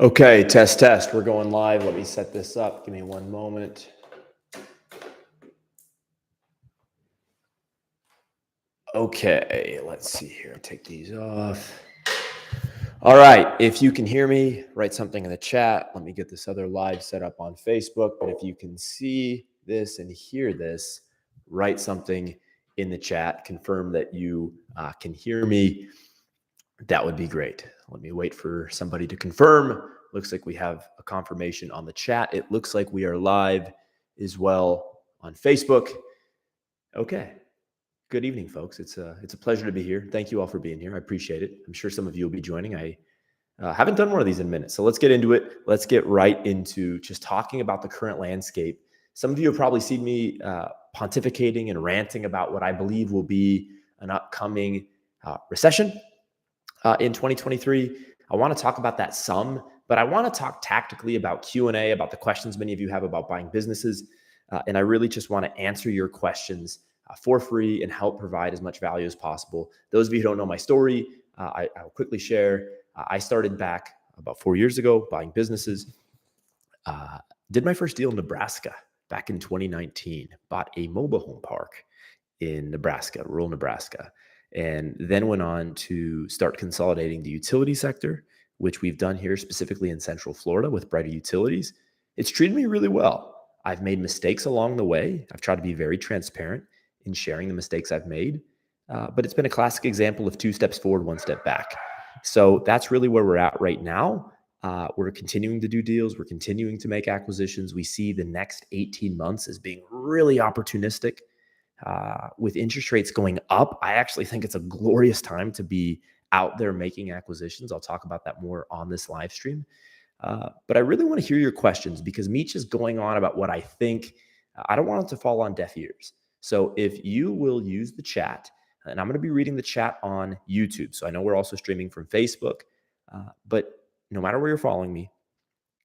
Okay, test, test. We're going live. Let me set this up. Give me one moment. Okay, let's see here. Take these off. All right, if you can hear me, write something in the chat. Let me get this other live set up on Facebook. But if you can see this and hear this, write something in the chat. Confirm that you can hear me. That would be great. Let me wait for somebody to confirm. Looks like we have a confirmation on the chat. It looks like we are live as well on Facebook. Okay. Good evening, folks. It's a pleasure to be here. Thank you all for being here. I appreciate it. I'm sure some of you will be joining. I haven't done one of these in minutes. So let's get into it. Let's get right into just talking about the current landscape. Some of you have probably seen me pontificating and ranting about what I believe will be an upcoming recession in 2023. I want to talk about that some, but I want to talk tactically about Q&A, about the questions many of you have about buying businesses. And I really just want to answer your questions for free and help provide as much value as possible. Those of you who don't know my story, I'll quickly share. I started back about 4 years ago buying businesses. Did my first deal in Nebraska back in 2019. Bought a mobile home park in Nebraska, rural Nebraska, and then went on to start consolidating the utility sector, which we've done here specifically in Central Florida with Brighter Utilities. It's treated me really well. I've made mistakes along the way. I've tried to be very transparent in sharing the mistakes I've made, but it's been a classic example of 2 steps forward, 1 step back. So that's really where we're at right now. We're continuing to do deals. We're continuing to make acquisitions. We see the next 18 months as being really opportunistic. With interest rates going up, I actually think it's a glorious time to be out there making acquisitions. I'll talk about that more on this live stream. But I really want to hear your questions because me just going on about what I think, I don't want it to fall on deaf ears. So if you will use the chat, and I'm going to be reading the chat on YouTube. So I know we're also streaming from Facebook, but no matter where you're following me,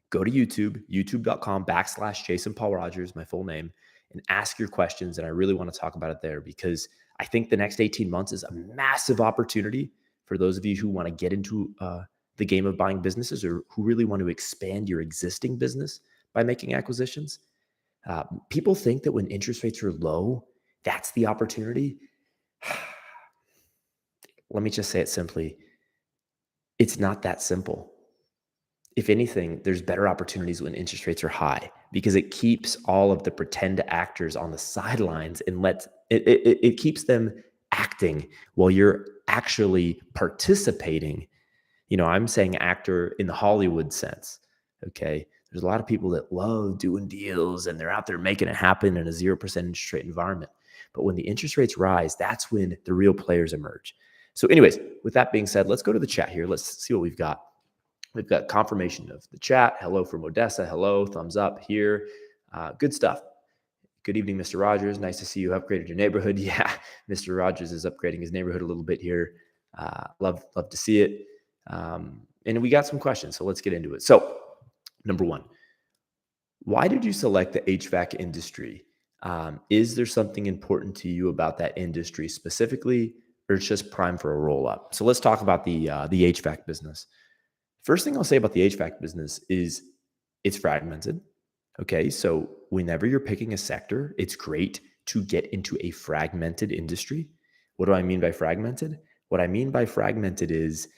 go to YouTube, youtube.com/Jason Paul Rogers, my full name, and ask your questions. And I really want to talk about it there because I think the next 18 months is a massive opportunity for those of you who want to get into the game of buying businesses or who really want to expand your existing business by making acquisitions. People think that when interest rates are low, that's the opportunity. Let me just say it simply. It's not that simple. If anything, there's better opportunities when interest rates are high because it keeps all of the pretend actors on the sidelines and it keeps them acting while you're actually participating. You know, I'm saying actor in the Hollywood sense. Okay. There's a lot of people that love doing deals and they're out there making it happen in a 0% interest rate environment. But when the interest rates rise, that's when the real players emerge. So anyways, with that being said, let's go to the chat here. Let's see what we've got. We've got confirmation of the chat. Hello from Odessa. Hello. Thumbs up here. Good stuff. Good evening, Mr. Rogers. Nice to see you upgraded your neighborhood. Yeah, Mr. Rogers is upgrading his neighborhood a little bit here. Love to see it. And we got some questions, so let's get into it. So number one, why did you select the HVAC industry? Is there something important to you about that industry specifically, or it's just prime for a roll up? So let's talk about the HVAC business. First thing I'll say about the HVAC business is it's fragmented. Okay, so whenever you're picking a sector, it's great to get into a fragmented industry. What do I mean by fragmented? What I mean by fragmented is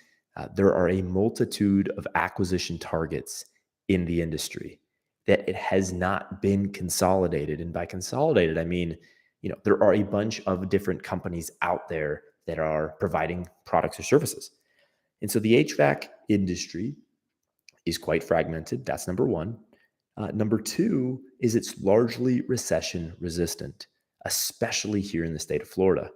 there are a multitude of acquisition targets in the industry that it has not been consolidated. And by consolidated, I mean, you know, there are a bunch of different companies out there that are providing products or services. And so the HVAC industry is quite fragmented. That's number one. Number two is it's largely recession resistant, especially here in the state of Florida.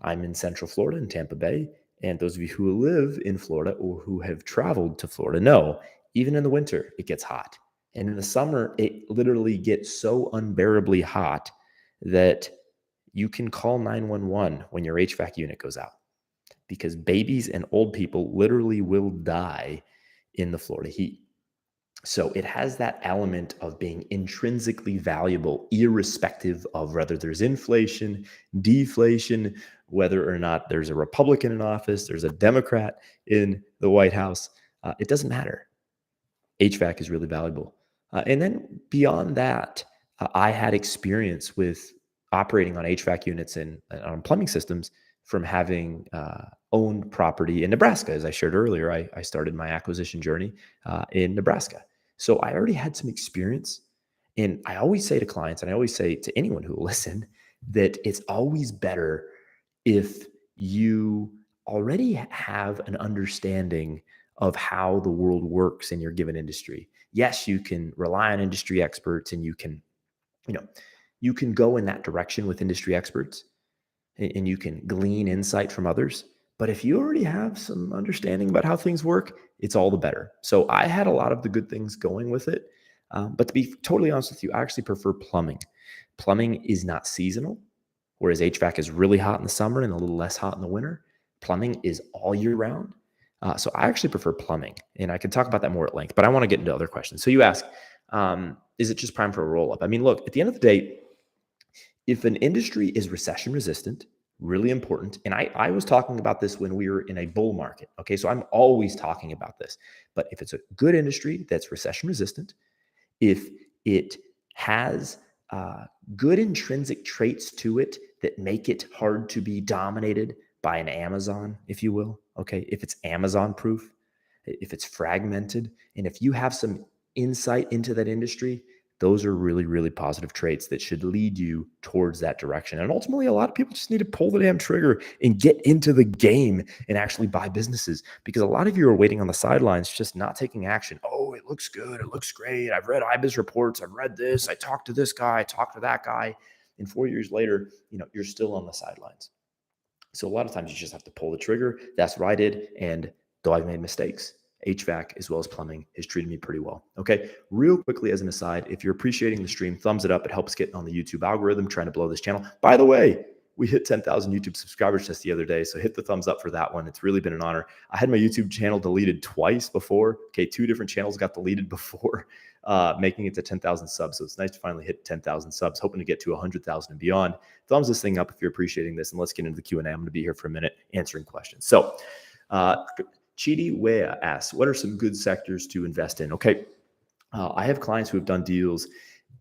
I'm in Central Florida in Tampa Bay. And those of you who live in Florida or who have traveled to Florida know, even in the winter, it gets hot. And in the summer, it literally gets so unbearably hot that you can call 911 when your HVAC unit goes out because babies and old people literally will die in the Florida heat. So it has that element of being intrinsically valuable, irrespective of whether there's inflation, deflation, whether or not there's a Republican in office, there's a Democrat in the White House. It doesn't matter. HVAC is really valuable. And then beyond that, I had experience with operating on HVAC units and on plumbing systems from having owned property in Nebraska. As I shared earlier, I started my acquisition journey in Nebraska. So I already had some experience. And I always say to clients, and I always say to anyone who will listen, that it's always better if you already have an understanding of how the world works in your given industry. Yes, you can rely on industry experts and you know, you can go in that direction with industry experts and you can glean insight from others. But if you already have some understanding about how things work, it's all the better. So I had a lot of the good things going with it. But to be totally honest with you, I actually prefer plumbing. Plumbing is not seasonal, whereas HVAC is really hot in the summer and a little less hot in the winter. Plumbing is all year round. So I actually prefer plumbing, and I can talk about that more at length, but I want to get into other questions. So you ask, is it just prime for a roll up? I mean, look, at the end of the day, if an industry is recession resistant, really important. And I was talking about this when we were in a bull market. Okay. So I'm always talking about this. But if it's a good industry that's recession resistant, if it has good intrinsic traits to it that make it hard to be dominated by an Amazon, if you will, okay, if it's Amazon proof, if it's fragmented, and if you have some insight into that industry, those are really, really positive traits that should lead you towards that direction. And ultimately, a lot of people just need to pull the damn trigger and get into the game and actually buy businesses, because a lot of you are waiting on the sidelines, just not taking action. Oh, it looks good. It looks great. I've read IBIS reports. I've read this. I talked to this guy. I talked to that guy. And 4 years later, you're still on the sidelines. So a lot of times you just have to pull the trigger. That's what I did. And though I've made mistakes, HVAC as well as plumbing has treated me pretty well. Okay. Real quickly, as an aside, if you're appreciating the stream, thumbs it up. It helps get on the YouTube algorithm, trying to blow this channel. By the way, we hit 10,000 YouTube subscribers just the other day. So hit the thumbs up for that one. It's really been an honor. I had my YouTube channel deleted twice before. Okay. 2 different channels got deleted before making it to 10,000 subs. So it's nice to finally hit 10,000 subs, hoping to get to 100,000 and beyond. Thumbs this thing up if you're appreciating this, and let's get into the Q&A. I'm going to be here for a minute answering questions. So, Chidi Wea asks, what are some good sectors to invest in? Okay. I have clients who have done deals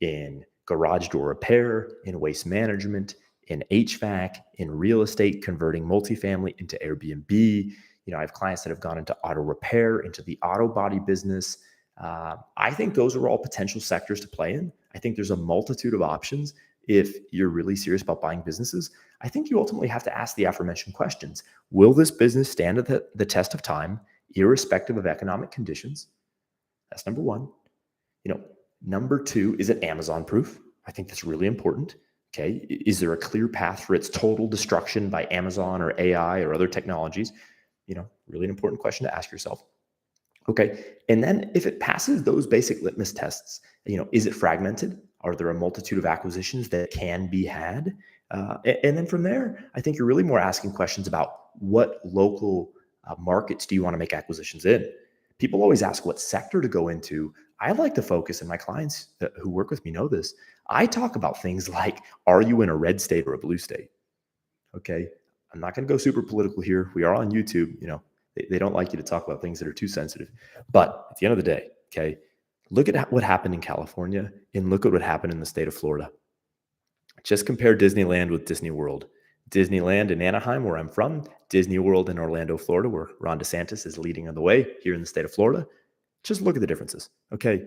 in garage door repair, in waste management, in HVAC, in real estate, converting multifamily into Airbnb. I have clients that have gone into auto repair, into the auto body business. I think those are all potential sectors to play in. I think there's a multitude of options. If you're really serious about buying businesses, I think you ultimately have to ask the aforementioned questions. Will this business stand at the test of time, irrespective of economic conditions? That's number one. Number two, is it Amazon proof? I think that's really important. Okay. Is there a clear path for its total destruction by Amazon or AI or other technologies? Really an important question to ask yourself. Okay. And then if it passes those basic litmus tests, is it fragmented? Are there a multitude of acquisitions that can be had? And then from there, I think you're really more asking questions about what local markets do you want to make acquisitions in? People always ask what sector to go into. I like to focus, and my clients who work with me know this. I talk about things like, are you in a red state or a blue state? Okay. I'm not going to go super political here. We are on YouTube. They don't like you to talk about things that are too sensitive. But at the end of the day, okay, look at what happened in California and look at what happened in the state of Florida. Just compare Disneyland with Disney World. Disneyland in Anaheim, where I'm from, Disney World in Orlando, Florida, where Ron DeSantis is leading on the way here in the state of Florida. Just look at the differences, okay?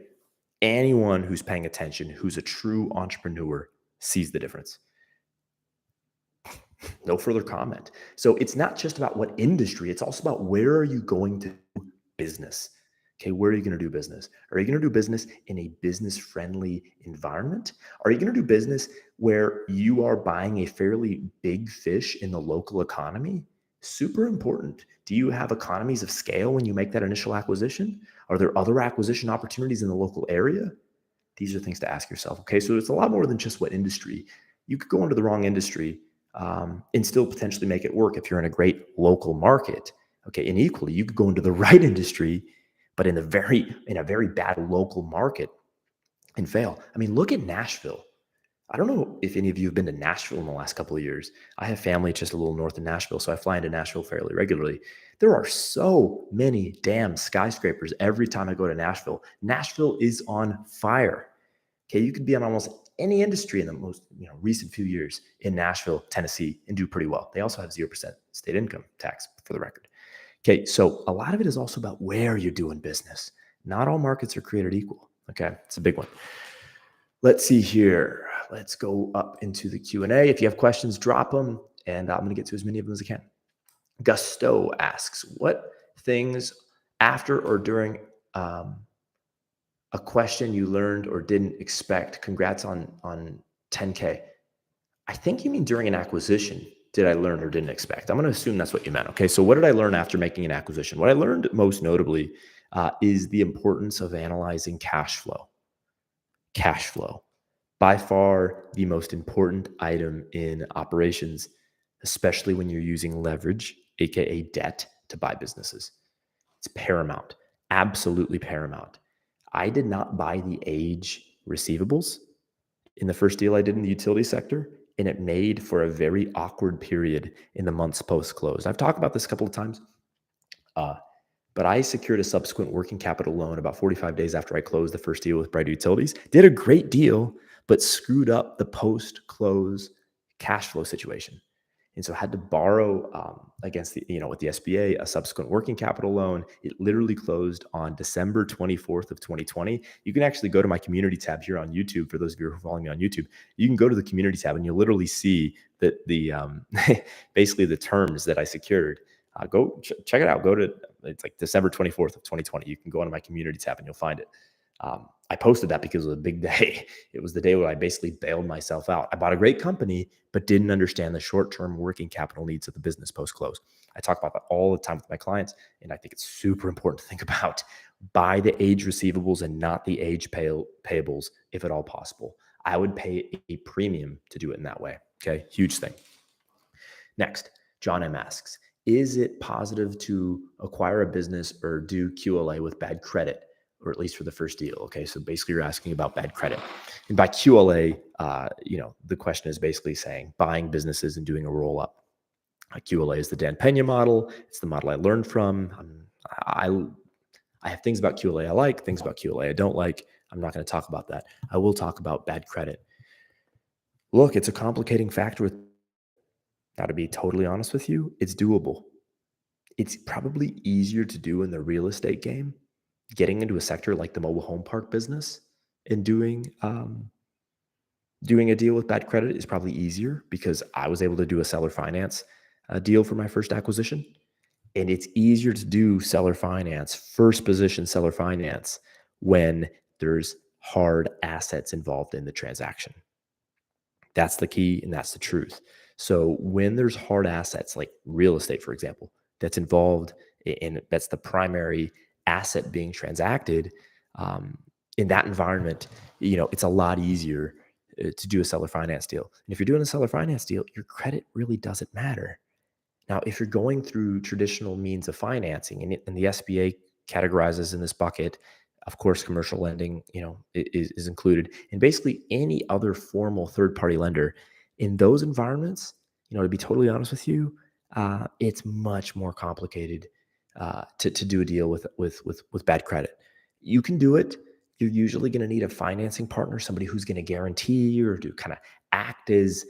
Anyone who's paying attention, who's a true entrepreneur, sees the difference. No further comment. So it's not just about what industry, it's also about where are you going to do business? Okay, where are you going to do business? Are you going to do business in a business-friendly environment? Are you going to do business where you are buying a fairly big fish in the local economy? Super important. Do you have economies of scale when you make that initial acquisition? Are there other acquisition opportunities in the local area? These are things to ask yourself. Okay, so it's a lot more than just what industry. You could go into the wrong industry and still potentially make it work if you're in a great local market. Okay, and equally, you could go into the right industry, but in a very bad local market and fail. I mean, look at Nashville. I don't know if any of you have been to Nashville in the last couple of years. I have family just a little north of Nashville, so I fly into Nashville fairly regularly. There are so many damn skyscrapers every time I go to Nashville. Nashville is on fire. Okay, you could be on almost any industry in the most recent few years in Nashville, Tennessee, and do pretty well. They also have 0% state income tax, for the record. Okay, so a lot of it is also about where you're doing business. Not all markets are created equal. Okay, it's a big one. Let's see here. Let's go up into the Q&A. If you have questions, drop them, and I'm going to get to as many of them as I can. Gusto asks, what things after or during a question you learned or didn't expect? Congrats on 10K. I think you mean during an acquisition. Did I learn or didn't expect? I'm going to assume that's what you meant. Okay, so what did I learn after making an acquisition? What I learned most notably is the importance of analyzing cash flow. Cash flow, by far the most important item in operations, especially when you're using leverage, aka debt, to buy businesses. It's paramount, absolutely paramount. I did not buy the age receivables in the first deal I did in the utility sector, and it made for a very awkward period in the months post-close. I've talked about this a couple of times, but I secured a subsequent working capital loan about 45 days after I closed the first deal with Bright Utilities. Did a great deal, but screwed up the post-close cash flow situation. And so I had to borrow against the, with the SBA, a subsequent working capital loan. It literally closed on December 24th of 2020. You can actually go to my community tab here on YouTube. For those of you who are following me on YouTube, you can go to the community tab and you'll literally see that the basically the terms that I secured. Go check it out. It's like December 24th of 2020. You can go onto my community tab and you'll find it. I posted that because it was a big day. It was the day where I basically bailed myself out. I bought a great company, but didn't understand the short-term working capital needs of the business post-close. I talk about that all the time with my clients, and I think it's super important to think about. Buy the age receivables and not the age payables, if at all possible. I would pay a premium to do it in that way. Okay, huge thing. Next, John M. asks, is it positive to acquire a business or do QLA with bad credit, or at least for the first deal? Okay, so basically you're asking about bad credit. And by QLA, the question is basically saying buying businesses and doing a roll-up. QLA is the Dan Pena model. It's the model I learned from. I have things about QLA I like, things about QLA I don't like. I'm not going to talk about that. I will talk about bad credit. Look, it's a complicating factor. Now, to be totally honest with you, it's doable. It's probably easier to do in the real estate game. Getting into a sector like the mobile home park business and doing a deal with bad credit is probably easier because I was able to do a seller finance deal for my first acquisition. And it's easier to do seller finance, first position seller finance, when there's hard assets involved in the transaction. That's the key and that's the truth. So when there's hard assets like real estate, for example, that's involved in, that's the primary asset being transacted, in that environment, it's a lot easier to do a seller finance deal. And if you're doing a seller finance deal, your credit really doesn't matter. Now, if you're going through traditional means of financing, and the SBA categorizes in this bucket, of course, commercial lending, is included, and basically any other formal third-party lender in those environments, to be totally honest with you, it's much more complicated to do a deal with bad credit. You can do it. You're usually going to need a financing partner, somebody who's going to guarantee or to kind of act as,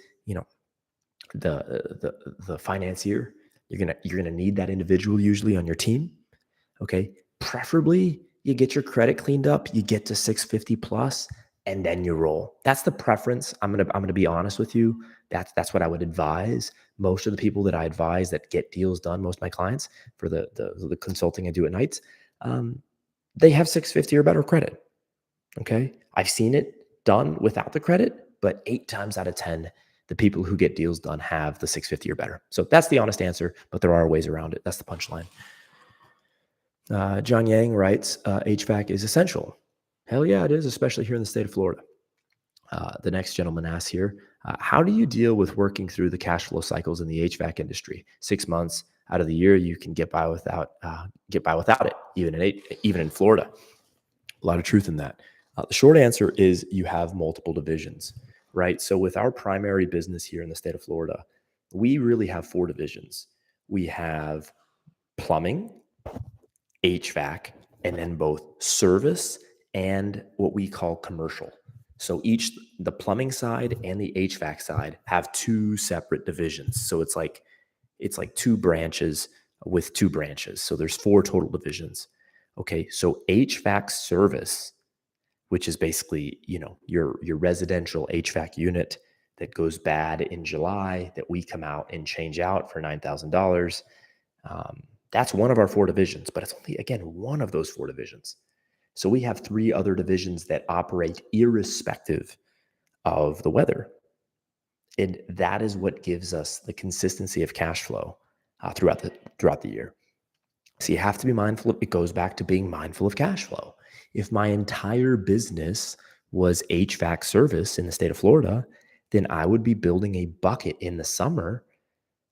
the financier. You're gonna need that individual usually on your team. Okay, preferably you get your credit cleaned up, you get to 650 plus, and then you roll. That's the preference. I'm gonna be honest with you. That's what I would advise. Most of the people that I advise that get deals done, most of my clients for the consulting I do at nights, they have 650 or better credit. Okay, I've seen it done without the credit, but 8 times out of 10, the people who get deals done have the 650 or better. So that's the honest answer, but there are ways around it. That's the punchline. John Yang writes, HVAC is essential. Hell yeah, it is, especially here in the state of Florida. The next gentleman asks here, how do you deal with working through the cash flow cycles in the HVAC industry? 6 months out of the year, you can get by without it, even in Florida. A lot of truth in that. The short answer is you have multiple divisions. right? So with our primary business here in the state of Florida, we really have 4 divisions. We have plumbing, HVAC, and then both service and what we call commercial. So the plumbing side and the HVAC side have 2 separate divisions. So it's like 2 branches with 2 branches. So there's 4 total divisions. Okay, so HVAC service, which is basically, your residential HVAC unit that goes bad in July that we come out and change out for $9,000. That's one of our 4 divisions, but it's only, again, one of those 4 divisions. So we have 3 other divisions that operate irrespective of the weather. And that is what gives us the consistency of cash flow throughout the year. So you have to be mindful. It goes back to being mindful of cash flow. If my entire business was HVAC service in the state of Florida, then I would be building a bucket in the summer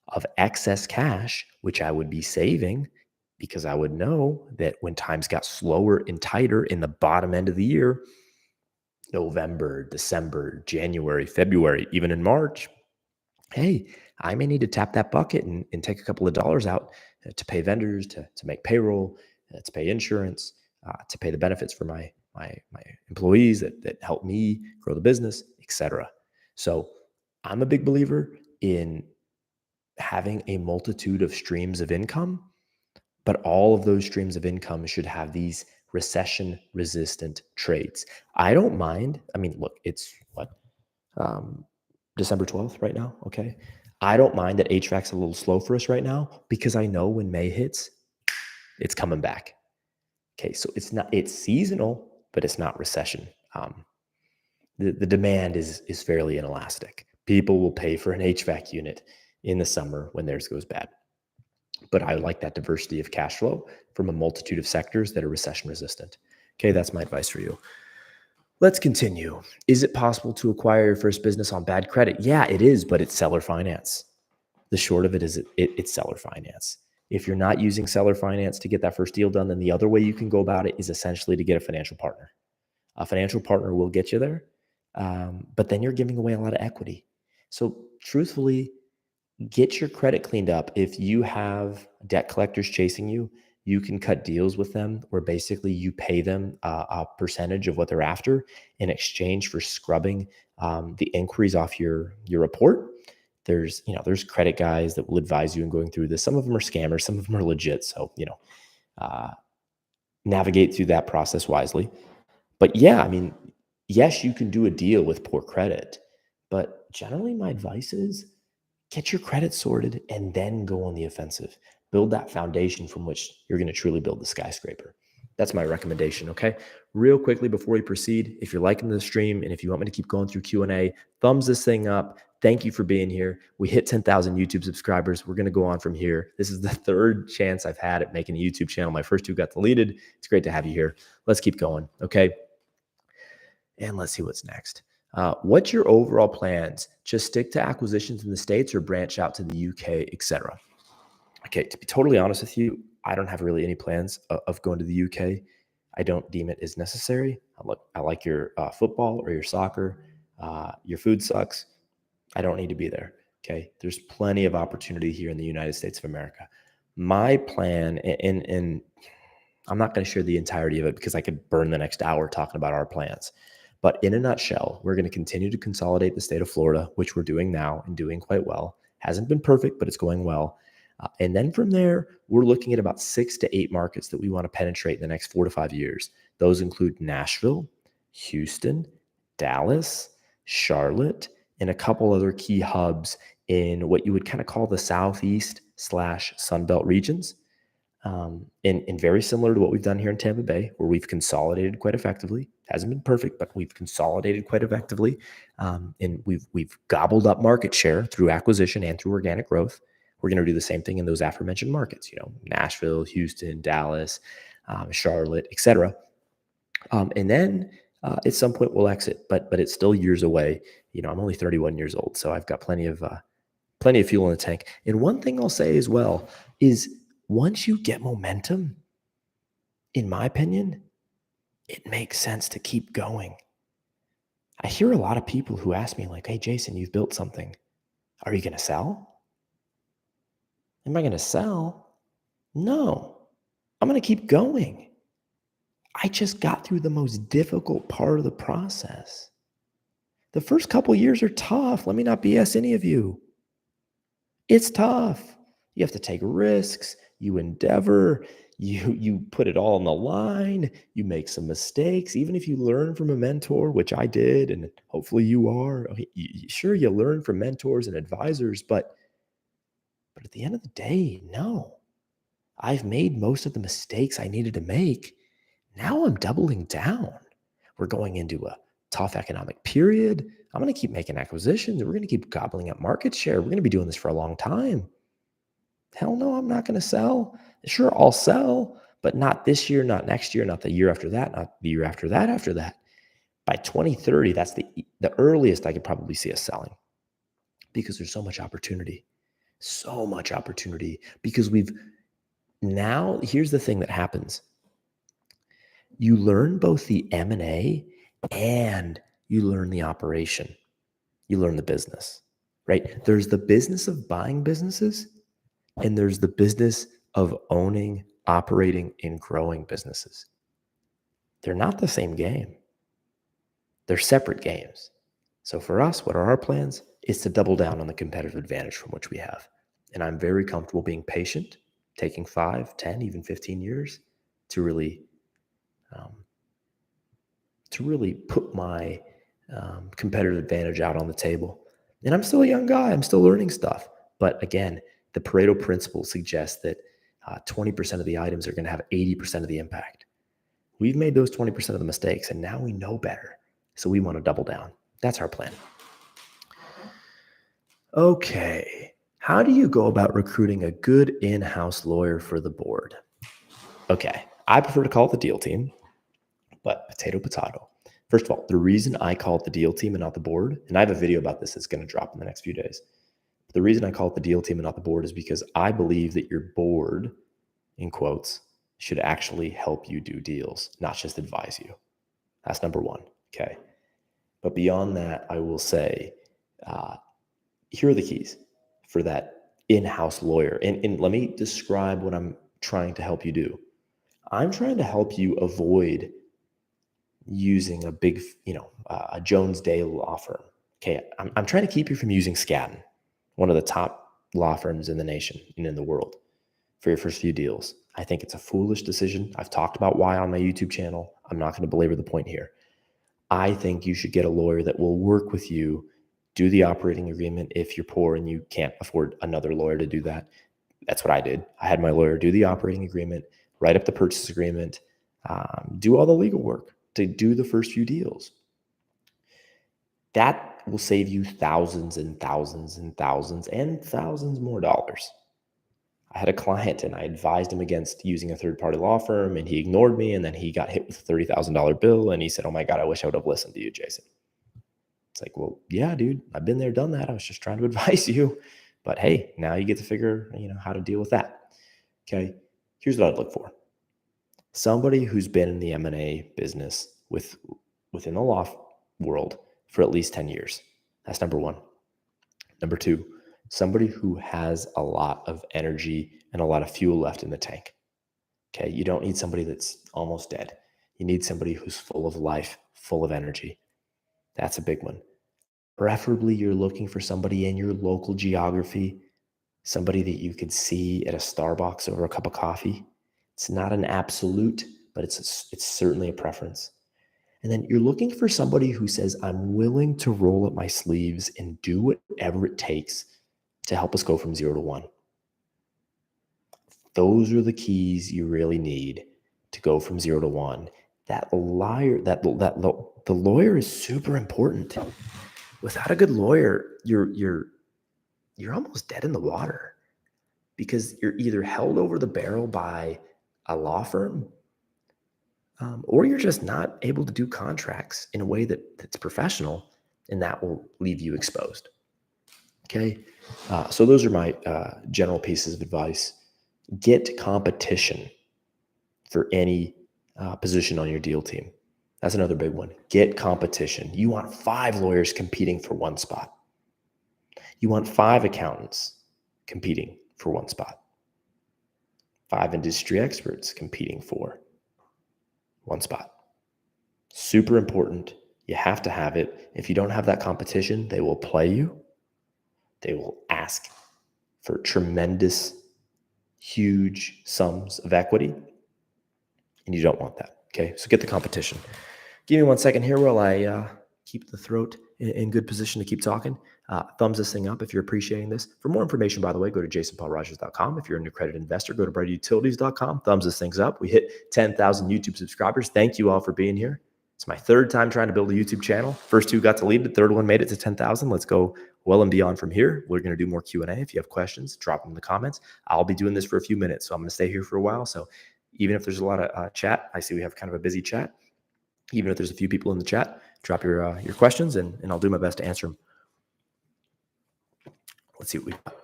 of excess cash, which I would be saving because I would know that when times got slower and tighter in the bottom end of the year, November, December, January, February, even in March, hey, I may need to tap that bucket and take a couple of dollars out to pay vendors, to make payroll, to pay insurance, to pay the benefits for my employees that help me grow the business, etc. So I'm a big believer in having a multitude of streams of income, but all of those streams of income should have these recession resistant traits. I don't mind. I mean, look, it's what? December 12th right now. Okay. I don't mind that HVAC's a little slow for us right now because I know when May hits, it's coming back. Okay. So it's seasonal, but it's not recession. The demand is fairly inelastic. People will pay for an HVAC unit in the summer when theirs goes bad. But I like that diversity of cash flow from a multitude of sectors that are recession resistant. Okay. That's my advice for you. Let's continue. Is it possible to acquire your first business on bad credit? Yeah, it is, but it's seller finance. The short of it is it's seller finance. If you're not using seller finance to get that first deal done, then the other way you can go about it is essentially to get a financial partner. A financial partner will get you there, but then you're giving away a lot of equity. So truthfully, get your credit cleaned up. If you have debt collectors chasing you, you can cut deals with them where basically you pay them a percentage of what they're after in exchange for scrubbing the inquiries off your report. There's credit guys that will advise you in going through this. Some of them are scammers, some of them are legit. So, navigate through that process wisely. But yeah, I mean, yes, you can do a deal with poor credit, but generally my advice is get your credit sorted and then go on the offensive. Build that foundation from which you're going to truly build the skyscraper. That's my recommendation, okay? Real quickly before we proceed, if you're liking the stream and if you want me to keep going through Q&A, thumbs this thing up. Thank you for being here. We hit 10,000 YouTube subscribers. We're going to go on from here. This is the 3rd chance I've had at making a YouTube channel. My first 2 got deleted. It's great to have you here. Let's keep going, okay? And let's see what's next. What's your overall plans? Just stick to acquisitions in the States or branch out to the UK, etc. Okay, to be totally honest with you, I don't have really any plans of going to the UK. I don't deem it as necessary. I like your football or your soccer. Your food sucks. I don't need to be there. Okay, there's plenty of opportunity here in the United States of America. My plan, and I'm not going to share the entirety of it because I could burn the next hour talking about our plans. But in a nutshell, we're going to continue to consolidate the state of Florida, which we're doing now and doing quite well. Hasn't been perfect, but it's going well. And then from there, we're looking at about 6 to 8 markets that we want to penetrate in the next 4 to 5 years. Those include Nashville, Houston, Dallas, Charlotte, and a couple other key hubs in what you would kind of call the Southeast / Sunbelt regions. And very similar to what we've done here in Tampa Bay, where we've consolidated quite effectively. Hasn't been perfect, but we've consolidated quite effectively. And we've gobbled up market share through acquisition and through organic growth. We're going to do the same thing in those aforementioned markets, Nashville, Houston, Dallas, Charlotte, etc. And then at some point we'll exit, but it's still years away. I'm only 31 years old, so I've got plenty of fuel in the tank. And one thing I'll say as well is once you get momentum, in my opinion, it makes sense to keep going. I hear a lot of people who ask me like, hey, Jason, you've built something. Are you going to sell? Am I going to sell? No, I'm going to keep going. I just got through the most difficult part of the process. The first couple years are tough. Let me not BS any of you. It's tough. You have to take risks. You endeavor. You put it all on the line. You make some mistakes. Even if you learn from a mentor, which I did, and hopefully you are. Sure, you learn from mentors and advisors, but at the end of the day, no. I've made most of the mistakes I needed to make. Now I'm doubling down. We're going into a tough economic period. I'm going to keep making acquisitions. We're going to keep gobbling up market share. We're going to be doing this for a long time. Hell no, I'm not going to sell. Sure, I'll sell, but not this year, not next year, not the year after that, not the year after that, after that. By 2030, that's the earliest I could probably see us selling, because there's so much opportunity. So much opportunity, because here's the thing that happens. You learn both the M&A and you learn the operation. You learn the business, right? There's the business of buying businesses, and there's the business of owning, operating, and growing businesses. They're not the same game. They're separate games. So for us, what are our plans? Is to double down on the competitive advantage from which we have. And I'm very comfortable being patient, taking 5, 10, even 15 years to really put my competitive advantage out on the table. And I'm still a young guy. I'm still learning stuff. But again, the Pareto principle suggests that 20% of the items are going to have 80% of the impact. We've made those 20% of the mistakes, and now we know better. So we want to double down. That's our plan. Okay. How do you go about recruiting a good in-house lawyer for the board? Okay. I prefer to call it the deal team, but potato. First of all, the reason I call it the deal team and not the board, and I have a video about this that's going to drop in the next few days. The reason I call it the deal team and not the board is because I believe that your board, in quotes, should actually help you do deals, not just advise you. That's number one. Okay. But beyond that, I will say, here are the keys for that in-house lawyer. And let me describe what I'm trying to help you do. I'm trying to help you avoid using a big, a Jones Day law firm. Okay. I'm trying to keep you from using Skadden, one of the top law firms in the nation and in the world, for your first few deals. I think it's a foolish decision. I've talked about why on my YouTube channel. I'm not going to belabor the point here. I think you should get a lawyer that will work with you, do the operating agreement if you're poor and you can't afford another lawyer to do that. That's what I did. I had my lawyer do the operating agreement, write up the purchase agreement, do all the legal work to do the first few deals. That will save you thousands and thousands and thousands and thousands more dollars. I had a client and I advised him against using a third-party law firm, and he ignored me, and then he got hit with a $30,000 bill, and he said, "Oh my God, I wish I would have listened to you, Jason." It's like, well, yeah, dude, I've been there, done that. I was just trying to advise you. But hey, now you get to figure, how to deal with that. Okay, here's what I'd look for. Somebody who's been in the M&A business within the law world for at least 10 years. That's number one. Number two, somebody who has a lot of energy and a lot of fuel left in the tank. Okay, you don't need somebody that's almost dead. You need somebody who's full of life, full of energy. That's a big one. Preferably, you're looking for somebody in your local geography, somebody that you could see at a Starbucks over a cup of coffee. It's not an absolute, but it's certainly a preference. And then you're looking for somebody who says, I'm willing to roll up my sleeves and do whatever it takes to help us go from 0 to 1. Those are the keys you really need to go from 0 to 1. The lawyer is super important. Without a good lawyer, you're almost dead in the water, because you're either held over the barrel by a law firm, or you're just not able to do contracts in a way that's professional, and that will leave you exposed. Okay, so those are my general pieces of advice. Get competition for any position on your deal team. That's another big one. Get competition. You want 5 lawyers competing for one spot. You want 5 accountants competing for one spot. 5 industry experts competing for one spot. Super important. You have to have it. If you don't have that competition, they will play you. They will ask for tremendous, huge sums of equity, and you don't want that. Okay, so get the competition. Give me 1 second here while I keep the throat in good position to keep talking. Thumbs this thing up if you're appreciating this. For more information, by the way, go to jasonpaulrogers.com. If you're an accredited investor, go to brightutilities.com. Thumbs this thing up. We hit 10,000 YouTube subscribers. Thank you all for being here. It's my 3rd time trying to build a YouTube channel. First 2 got deleted. The 3rd one made it to 10,000. Let's go well and beyond from here. We're going to do more Q&A. If you have questions, drop them in the comments. I'll be doing this for a few minutes, so I'm going to stay here for a while. So even if there's a lot of chat, I see we have kind of a busy chat. Even if there's a few people in the chat, drop your questions, and I'll do my best to answer them. Let's see what we got.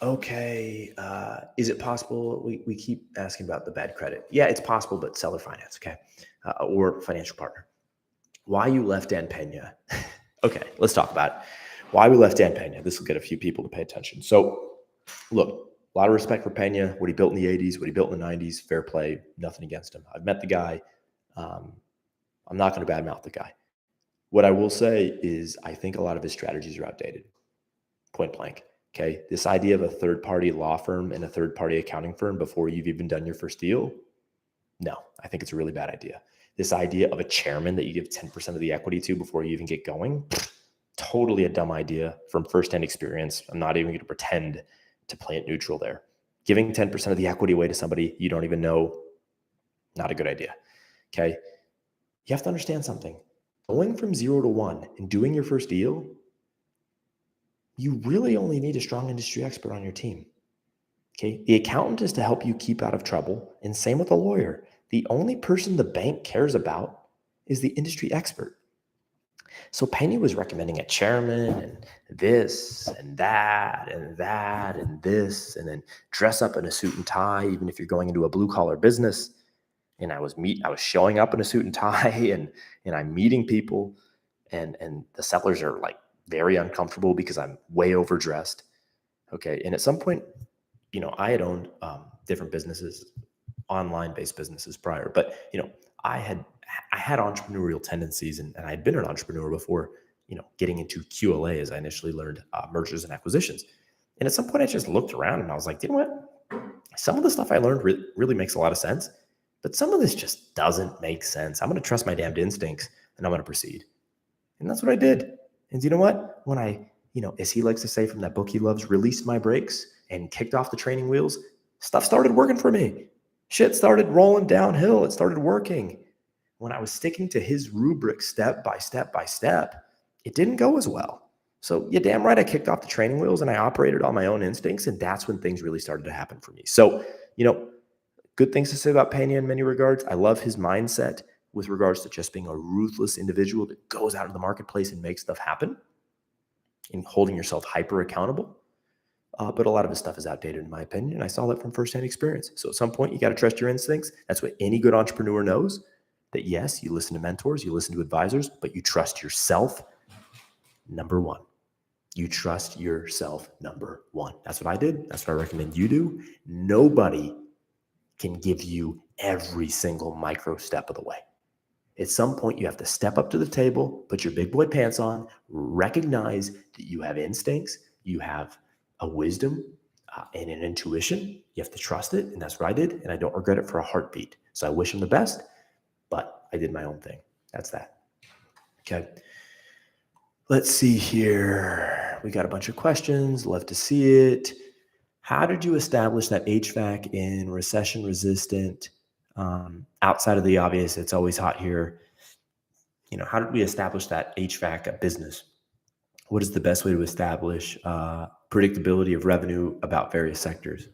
Okay. Is it possible? We keep asking about the bad credit. Yeah, it's possible, but seller finance, okay? Or financial partner. Why you left Dan Pena? Okay, let's talk about it. Why we left Dan Pena. This will get a few people to pay attention. So, look, a lot of respect for Pena, what he built in the 80s, what he built in the 90s, fair play, nothing against him. I've met the guy. I'm not going to badmouth the guy. What I will say is I think a lot of his strategies are outdated, point blank. Okay. This idea of a third-party law firm and a third-party accounting firm before you've even done your first deal, no, I think it's a really bad idea. This idea of a chairman that you give 10% of the equity to before you even get going, totally a dumb idea from firsthand experience. I'm not even going to pretend to play it neutral there. Giving 10% of the equity away to somebody you don't even know, not a good idea. Okay. You have to understand something. Going from 0 to 1 and doing your first deal, you really only need a strong industry expert on your team. Okay. The accountant is to help you keep out of trouble. And same with a lawyer. The only person the bank cares about is the industry expert. So Penny was recommending a chairman and this and that and that and this, and then dress up in a suit and tie, even if you're going into a blue collar business. And I was showing up in a suit and tie and I'm meeting people and the sellers are like very uncomfortable because I'm way overdressed. Okay. And at some point, I had owned different businesses, online based businesses prior, but I had entrepreneurial tendencies and I had been an entrepreneur before, getting into QLA as I initially learned mergers and acquisitions. And at some point I just looked around and I was like, you know what? Some of the stuff I learned really makes a lot of sense. But some of this just doesn't make sense. I'm going to trust my damned instincts and I'm going to proceed. And that's what I did. And you know what? When I, as he likes to say from that book he loves, released my brakes and kicked off the training wheels, stuff started working for me. Shit started rolling downhill. It started working. When I was sticking to his rubric step by step by step, it didn't go as well. So you're damn right I kicked off the training wheels and I operated on my own instincts. And that's when things really started to happen for me. So, good things to say about Pena in many regards. I love his mindset with regards to just being a ruthless individual that goes out into the marketplace and makes stuff happen and holding yourself hyper accountable. But a lot of his stuff is outdated in my opinion. And I saw that from firsthand experience. So at some point you got to trust your instincts. That's what any good entrepreneur knows, that yes, you listen to mentors, you listen to advisors, but you trust yourself. Number one, you trust yourself. Number one. That's what I did. That's what I recommend you do. Nobody can give you every single micro step of the way. At some point, you have to step up to the table, put your big boy pants on, recognize that you have instincts, you have a wisdom and an intuition. You have to trust it, and that's what I did, and I don't regret it for a heartbeat. So I wish him the best, but I did my own thing. That's that. Okay. Let's see here. We got a bunch of questions. Love to see it. How did you establish that HVAC in recession resistant, outside of the obvious, it's always hot here? How did we establish that HVAC business? What is the best way to establish predictability of revenue about various sectors?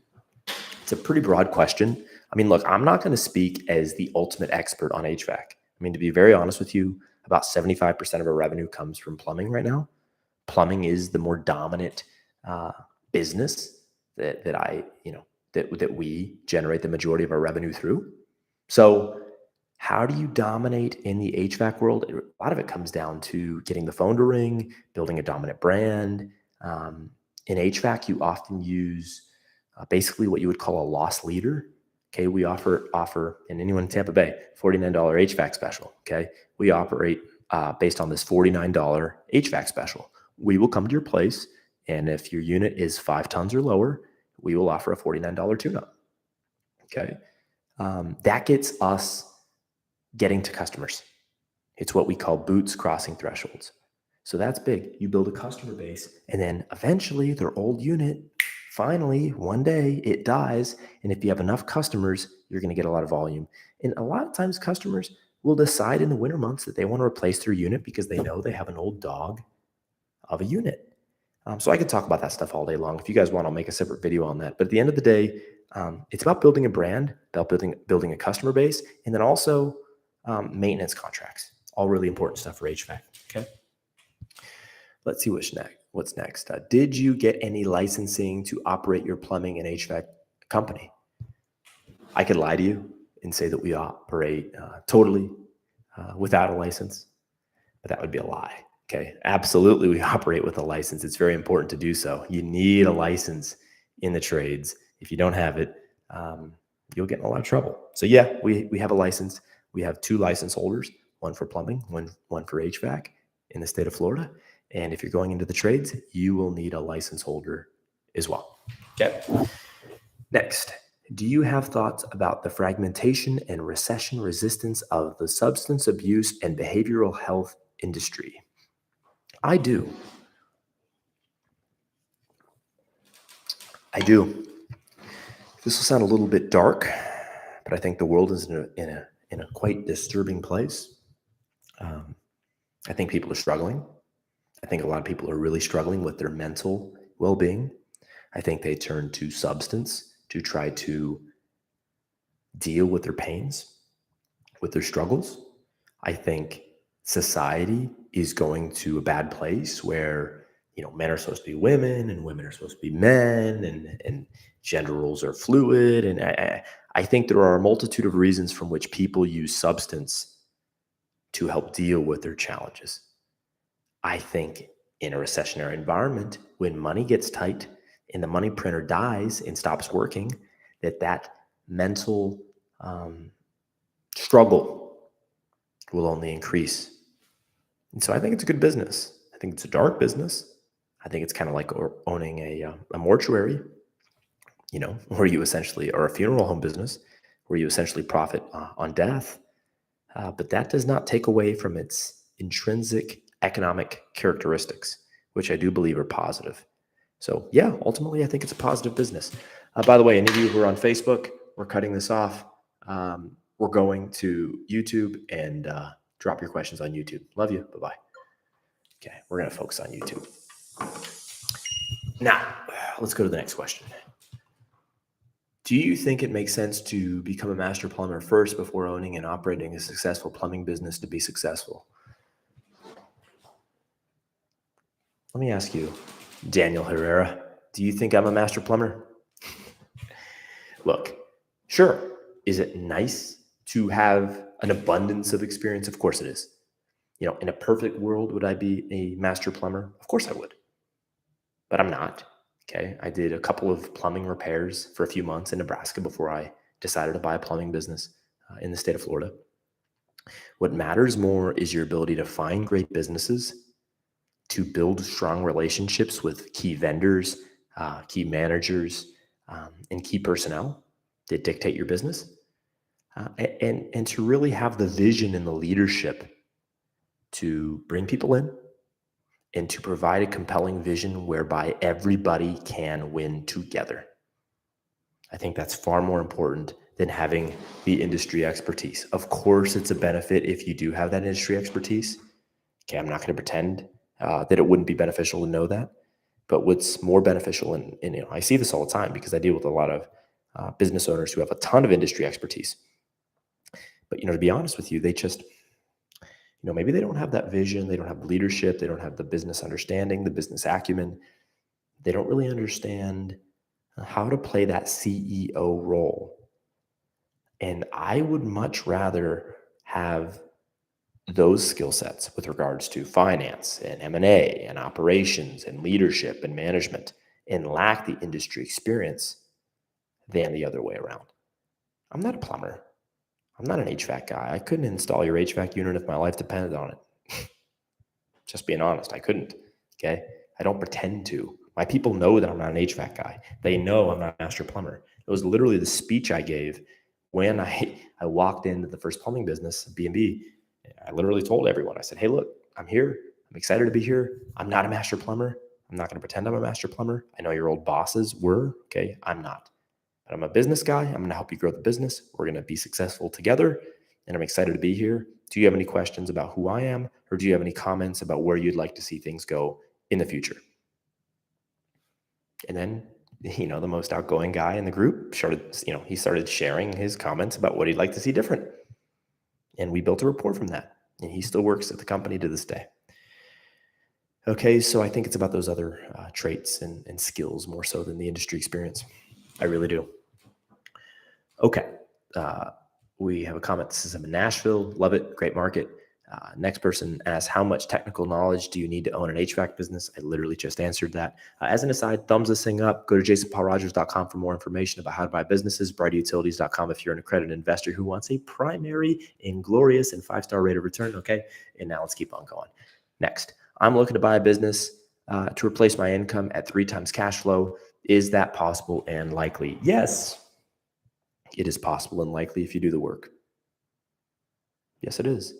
It's a pretty broad question. I mean, look, I'm not going to speak as the ultimate expert on HVAC. I mean, to be very honest with you, about 75% of our revenue comes from plumbing right now. Plumbing is the more dominant business that we generate the majority of our revenue through. So How do you dominate in the HVAC world? A lot of it comes down to getting the phone to ring, building a dominant brand. Um, in HVAC, you often use basically what you would call a loss leader. Okay, we offer, and anyone in Tampa Bay, $49 HVAC special. Okay, we operate based on this $49 HVAC special. We will come to your place, and if your unit is 5 tons or lower, we will offer a $49 tune-up. Okay, that gets us getting to customers. It's what we call boots crossing thresholds. So that's big. You build a customer base, and then eventually their old unit, finally, one day it dies. And if you have enough customers, you're going to get a lot of volume. And a lot of times customers will decide in the winter months that they want to replace their unit because they know they have an old dog of a unit. So I could talk about that stuff all day long. If you guys want, I'll make a separate video on that. But at the end of the day, it's about building a brand, about building a customer base, and then also maintenance contracts. All really important stuff for HVAC. Okay. Let's see what's next. Did you get any licensing to operate your plumbing and HVAC company? I could lie to you and say that we operate totally without a license, but that would be a lie. Okay. Absolutely. We operate with a license. It's very important to do so. You need a license in the trades. If you don't have it, you'll get in a lot of trouble. So yeah, we have a license. We have 2 license holders, one for plumbing, one for HVAC in the state of Florida. And if you're going into the trades, you will need a license holder as well. Okay. Next, do you have thoughts about the fragmentation and recession resistance of the substance abuse and behavioral health industry? I do. This will sound a little bit dark, but I think the world is in a quite disturbing place. I think people are struggling. I think a lot of people are really struggling with their mental well-being. I think they turn to substance to try to deal with their pains, with their struggles. I think society is going to a bad place where, men are supposed to be women and women are supposed to be men, and gender roles are fluid. And I think there are a multitude of reasons from which people use substance to help deal with their challenges. I think in a recessionary environment, when money gets tight and the money printer dies and stops working, that mental struggle will only increase. And so I think it's a good business. I think it's a dark business. I think it's kind of like owning a mortuary, where you essentially, or a funeral home business, where you essentially profit on death. But that does not take away from its intrinsic economic characteristics, which I do believe are positive. So yeah, ultimately, I think it's a positive business. By the way, any of you who are on Facebook, we're cutting this off. We're going to YouTube and drop your questions on YouTube. Love you. Bye-bye. Okay, we're going to focus on YouTube. Now, let's go to the next question. Do you think it makes sense to become a master plumber first before owning and operating a successful plumbing business to be successful? Let me ask you, Daniel Herrera, do you think I'm a master plumber? Look, sure. Is it nice to have an abundance of experience? Of course it is. In a perfect world, would I be a master plumber? Of course I would. But I'm not. Okay. I did a couple of plumbing repairs for a few months in Nebraska before I decided to buy a plumbing business in the state of Florida. What matters more is your ability to find great businesses, to build strong relationships with key vendors, key managers, and key personnel that dictate your business, and to really have the vision and the leadership to bring people in and to provide a compelling vision whereby everybody can win together. I think that's far more important than having the industry expertise. Of course, it's a benefit if you do have that industry expertise. Okay, I'm not going to pretend that it wouldn't be beneficial to know that. But what's more beneficial, and I see this all the time because I deal with a lot of business owners who have a ton of industry expertise. But, to be honest with you, they just, maybe they don't have that vision. They don't have leadership. They don't have the business understanding, the business acumen. They don't really understand how to play that CEO role. And I would much rather have those skill sets with regards to finance and M&A and operations and leadership and management and lack the industry experience than the other way around. I'm not a plumber. I'm not an HVAC guy. I couldn't install your HVAC unit if my life depended on it. Just being honest, I couldn't. Okay. I don't pretend to. My people know that I'm not an HVAC guy. They know I'm not a master plumber. It was literally the speech I gave when I walked into the first plumbing business, B&B. I literally told everyone, I said, hey, look, I'm here. I'm excited to be here. I'm not a master plumber. I'm not going to pretend I'm a master plumber. I know your old bosses were. Okay. I'm not. But I'm a business guy. I'm going to help you grow the business. We're going to be successful together. And I'm excited to be here. Do you have any questions about who I am? Or do you have any comments about where you'd like to see things go in the future? And then, the most outgoing guy in the group he started sharing his comments about what he'd like to see different. And we built a rapport from that. And he still works at the company to this day. Okay, so I think it's about those other traits and skills more so than the industry experience. I really do. Okay, we have a comment. This is in Nashville. Love it. Great market. Next person asks, how much technical knowledge do you need to own an HVAC business? I literally just answered that. As an aside, thumbs this thing up. Go to jasonpaulrogers.com for more information about how to buy businesses. BrighterUtilities.com if you're an accredited investor who wants a primary, inglorious, and 5-star rate of return. Okay, and now let's keep on going. Next, I'm looking to buy a business to replace my income at 3 times cash flow. Is that possible and likely? Yes, it is possible and likely if you do the work. Yes, it is.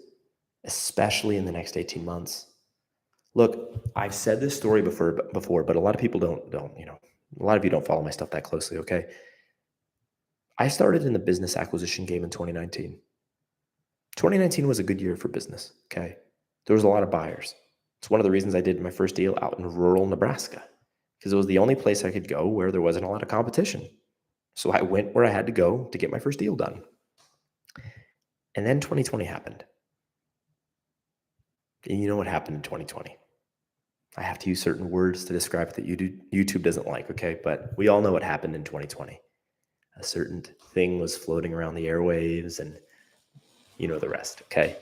Especially in the next 18 months. Look, I've said this story before, but a lot of people don't, a lot of you don't follow my stuff that closely, okay? I started in the business acquisition game in 2019. 2019 was a good year for business, okay? There was a lot of buyers. It's one of the reasons I did my first deal out in rural Nebraska, because it was the only place I could go where there wasn't a lot of competition. So I went where I had to go to get my first deal done. And then 2020 happened. And you know what happened in 2020? I have to use certain words to describe it that YouTube doesn't like, okay? But we all know what happened in 2020. A certain thing was floating around the airwaves and you know the rest, okay?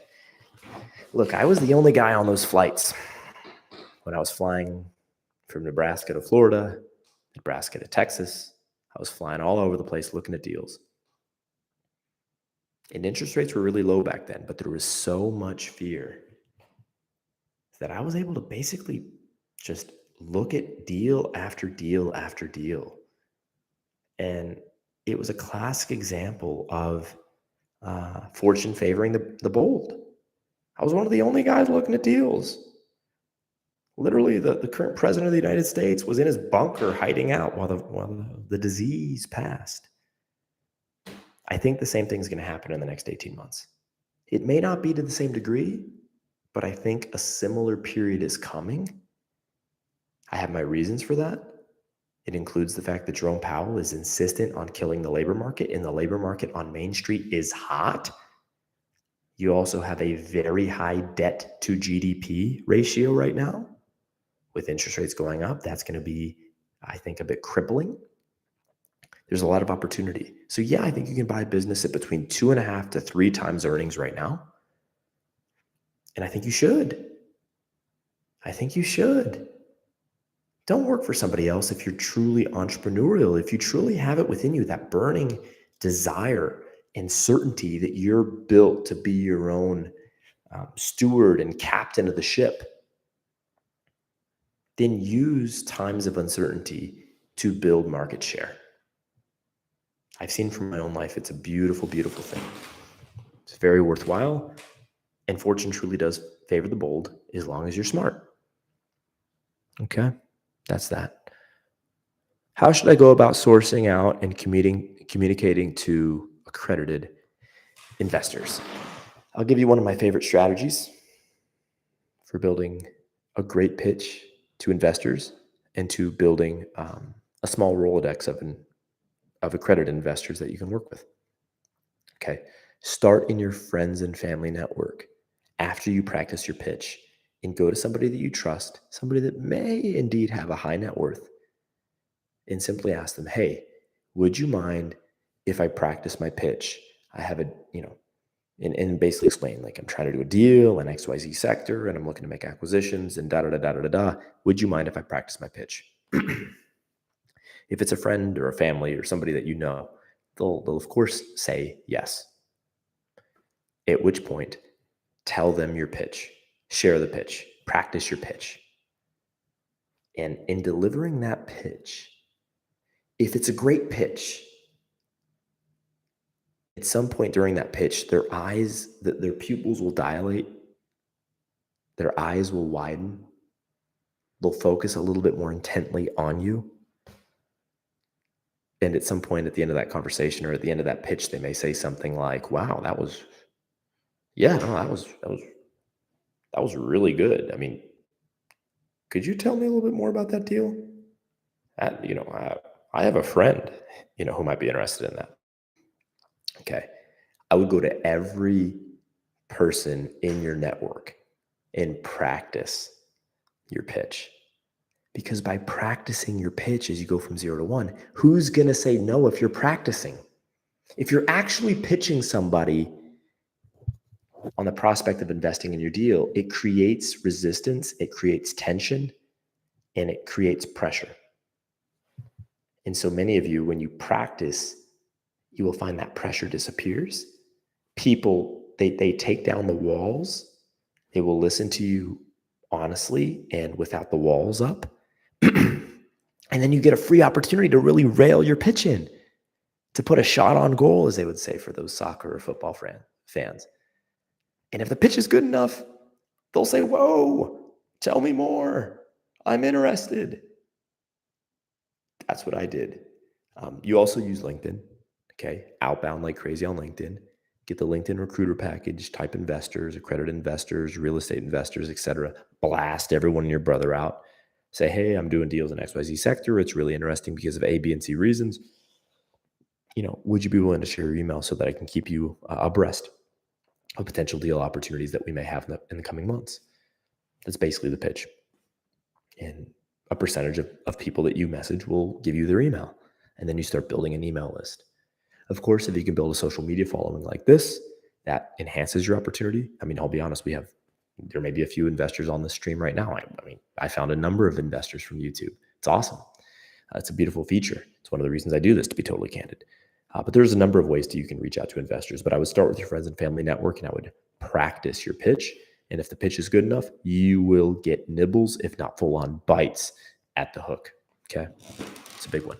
Look, I was the only guy on those flights when I was flying from Nebraska to Florida, Nebraska to Texas. I was flying all over the place looking at deals. And interest rates were really low back then, but there was so much fear that I was able to basically just look at deal after deal after deal. And it was a classic example of fortune favoring the bold. I was one of the only guys looking at deals. Literally, the current president of the United States was in his bunker hiding out while the disease passed. I think the same thing is going to happen in the next 18 months. It may not be to the same degree, but I think a similar period is coming. I have my reasons for that. It includes the fact that Jerome Powell is insistent on killing the labor market, and the labor market on Main Street is hot. You also have a very high debt to GDP ratio right now. With interest rates going up, that's going to be, I think, a bit crippling. There's a lot of opportunity. So yeah, I think you can buy a business at between 2.5 to 3 times earnings right now. And I think you should. Don't work for somebody else if you're truly entrepreneurial, if you truly have it within you, that burning desire and certainty that you're built to be your own steward and captain of the ship. Then use times of uncertainty to build market share. I've seen from my own life, it's a beautiful, beautiful thing. It's very worthwhile. And fortune truly does favor the bold as long as you're smart. Okay, that's that. How should I go about sourcing out and communicating to accredited investors? I'll give you one of my favorite strategies for building a great pitch to investors and to building a small Rolodex of accredited investors that you can work with. Okay, start in your friends and family network after you practice your pitch and go to somebody that you trust, somebody that may indeed have a high net worth, and simply ask them, hey, would you mind if I practice my pitch? I have and basically explain, like, I'm trying to do a deal in XYZ sector and I'm looking to make acquisitions and da da da da da da. Would you mind if I practice my pitch? If it's a friend or a family or somebody that you know, they'll of course say yes. At which point, tell them your pitch, share the pitch, practice your pitch. And in delivering that pitch, if it's a great pitch, at some point during that pitch, their pupils will dilate, their eyes will widen, they'll focus a little bit more intently on you. And at some point at the end of that conversation or at the end of that pitch, they may say something like, wow, that was really good. I mean, could you tell me a little bit more about that deal? I have a friend, who might be interested in that. Okay. I would go to every person in your network and practice your pitch. Because by practicing your pitch as you go from 0 to 1, who's going to say no if you're practicing? If you're actually pitching somebody on the prospect of investing in your deal, it creates resistance, it creates tension, and it creates pressure. And so many of you, when you practice, you will find that pressure disappears. People, they take down the walls. They will listen to you honestly and without the walls up. And then you get a free opportunity to really rail your pitch in, to put a shot on goal, as they would say for those soccer or football fans. And if the pitch is good enough, they'll say, whoa, tell me more. I'm interested. That's what I did. You also use LinkedIn, okay? Outbound like crazy on LinkedIn. Get the LinkedIn recruiter package, type investors, accredited investors, real estate investors, etc. Blast everyone and your brother out. Say, hey, I'm doing deals in XYZ sector. It's really interesting because of A, B, and C reasons. Would you be willing to share your email so that I can keep you abreast of potential deal opportunities that we may have in the coming months? That's basically the pitch. And a percentage of people that you message will give you their email. And then you start building an email list. Of course, if you can build a social media following like this, that enhances your opportunity. I mean, I'll be honest, there may be a few investors on the stream right now. I found a number of investors from YouTube. It's awesome. It's a beautiful feature. It's one of the reasons I do this, to be totally candid. But there's a number of ways you can reach out to investors. But I would start with your friends and family network, and I would practice your pitch. And if the pitch is good enough, you will get nibbles, if not full-on bites at the hook. Okay? It's a big one.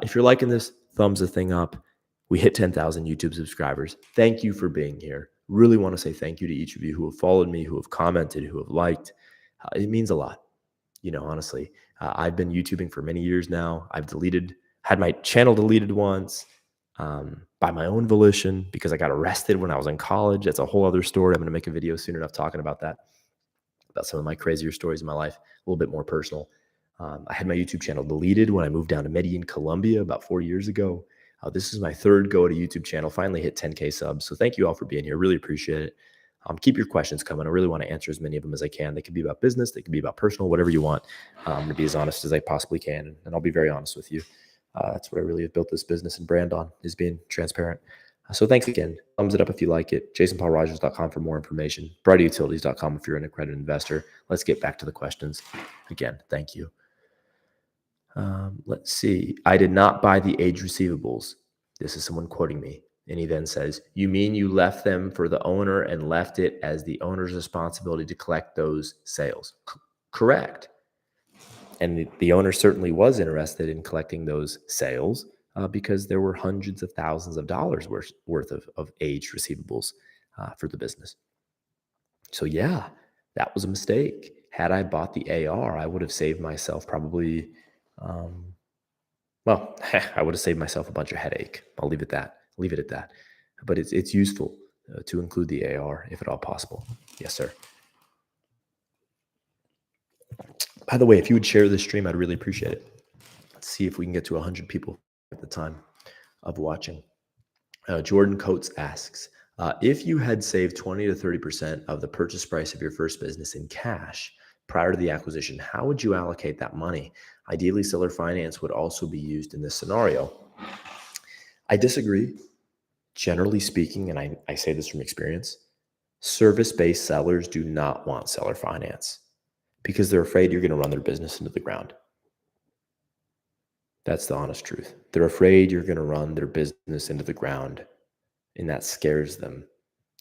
If you're liking this, thumbs the thing up. We hit 10,000 YouTube subscribers. Thank you for being here. Really want to say thank you to each of you who have followed me, who have commented, who have liked. It means a lot. Honestly, I've been YouTubing for many years now. Had my channel deleted once by my own volition because I got arrested when I was in college. That's a whole other story. I'm going to make a video soon enough talking about that, about some of my crazier stories in my life, a little bit more personal. I had my YouTube channel deleted when I moved down to Medellin, Colombia about 4 years ago. This is my third go at a YouTube channel, finally hit 10K subs. So thank you all for being here. Really appreciate it. Keep your questions coming. I really want to answer as many of them as I can. They could be about business. They could be about personal, whatever you want. I'm going to be as honest as I possibly can. And I'll be very honest with you. That's what I really have built this business and brand on, is being transparent. So thanks again. Thumbs it up if you like it. JasonPaulRogers.com for more information. BrighterUtilities.com if you're an accredited investor. Let's get back to the questions. Again, thank you. Let's see. I did not buy the aged receivables. This is someone quoting me. And he then says, you mean you left them for the owner and left it as the owner's responsibility to collect those sales? Correct. And the owner certainly was interested in collecting those sales because there were hundreds of thousands of dollars worth of aged receivables for the business. So yeah, that was a mistake. Had I bought the AR, I would have saved myself probably, I would have saved myself a bunch of headache. I'll leave it at that. But it's useful to include the AR if at all possible. Yes, sir. By the way, if you would share this stream, I'd really appreciate it. Let's see if we can get to 100 people at the time of watching. Jordan Coates asks, if you had saved 20 to 30% of the purchase price of your first business in cash prior to the acquisition, how would you allocate that money? Ideally, seller finance would also be used in this scenario. I disagree. generally speaking, and I say this from experience, service-based sellers do not want seller finance because they're afraid you're going to run their business into the ground. That's the honest truth. They're afraid you're going to run their business into the ground, and that scares them.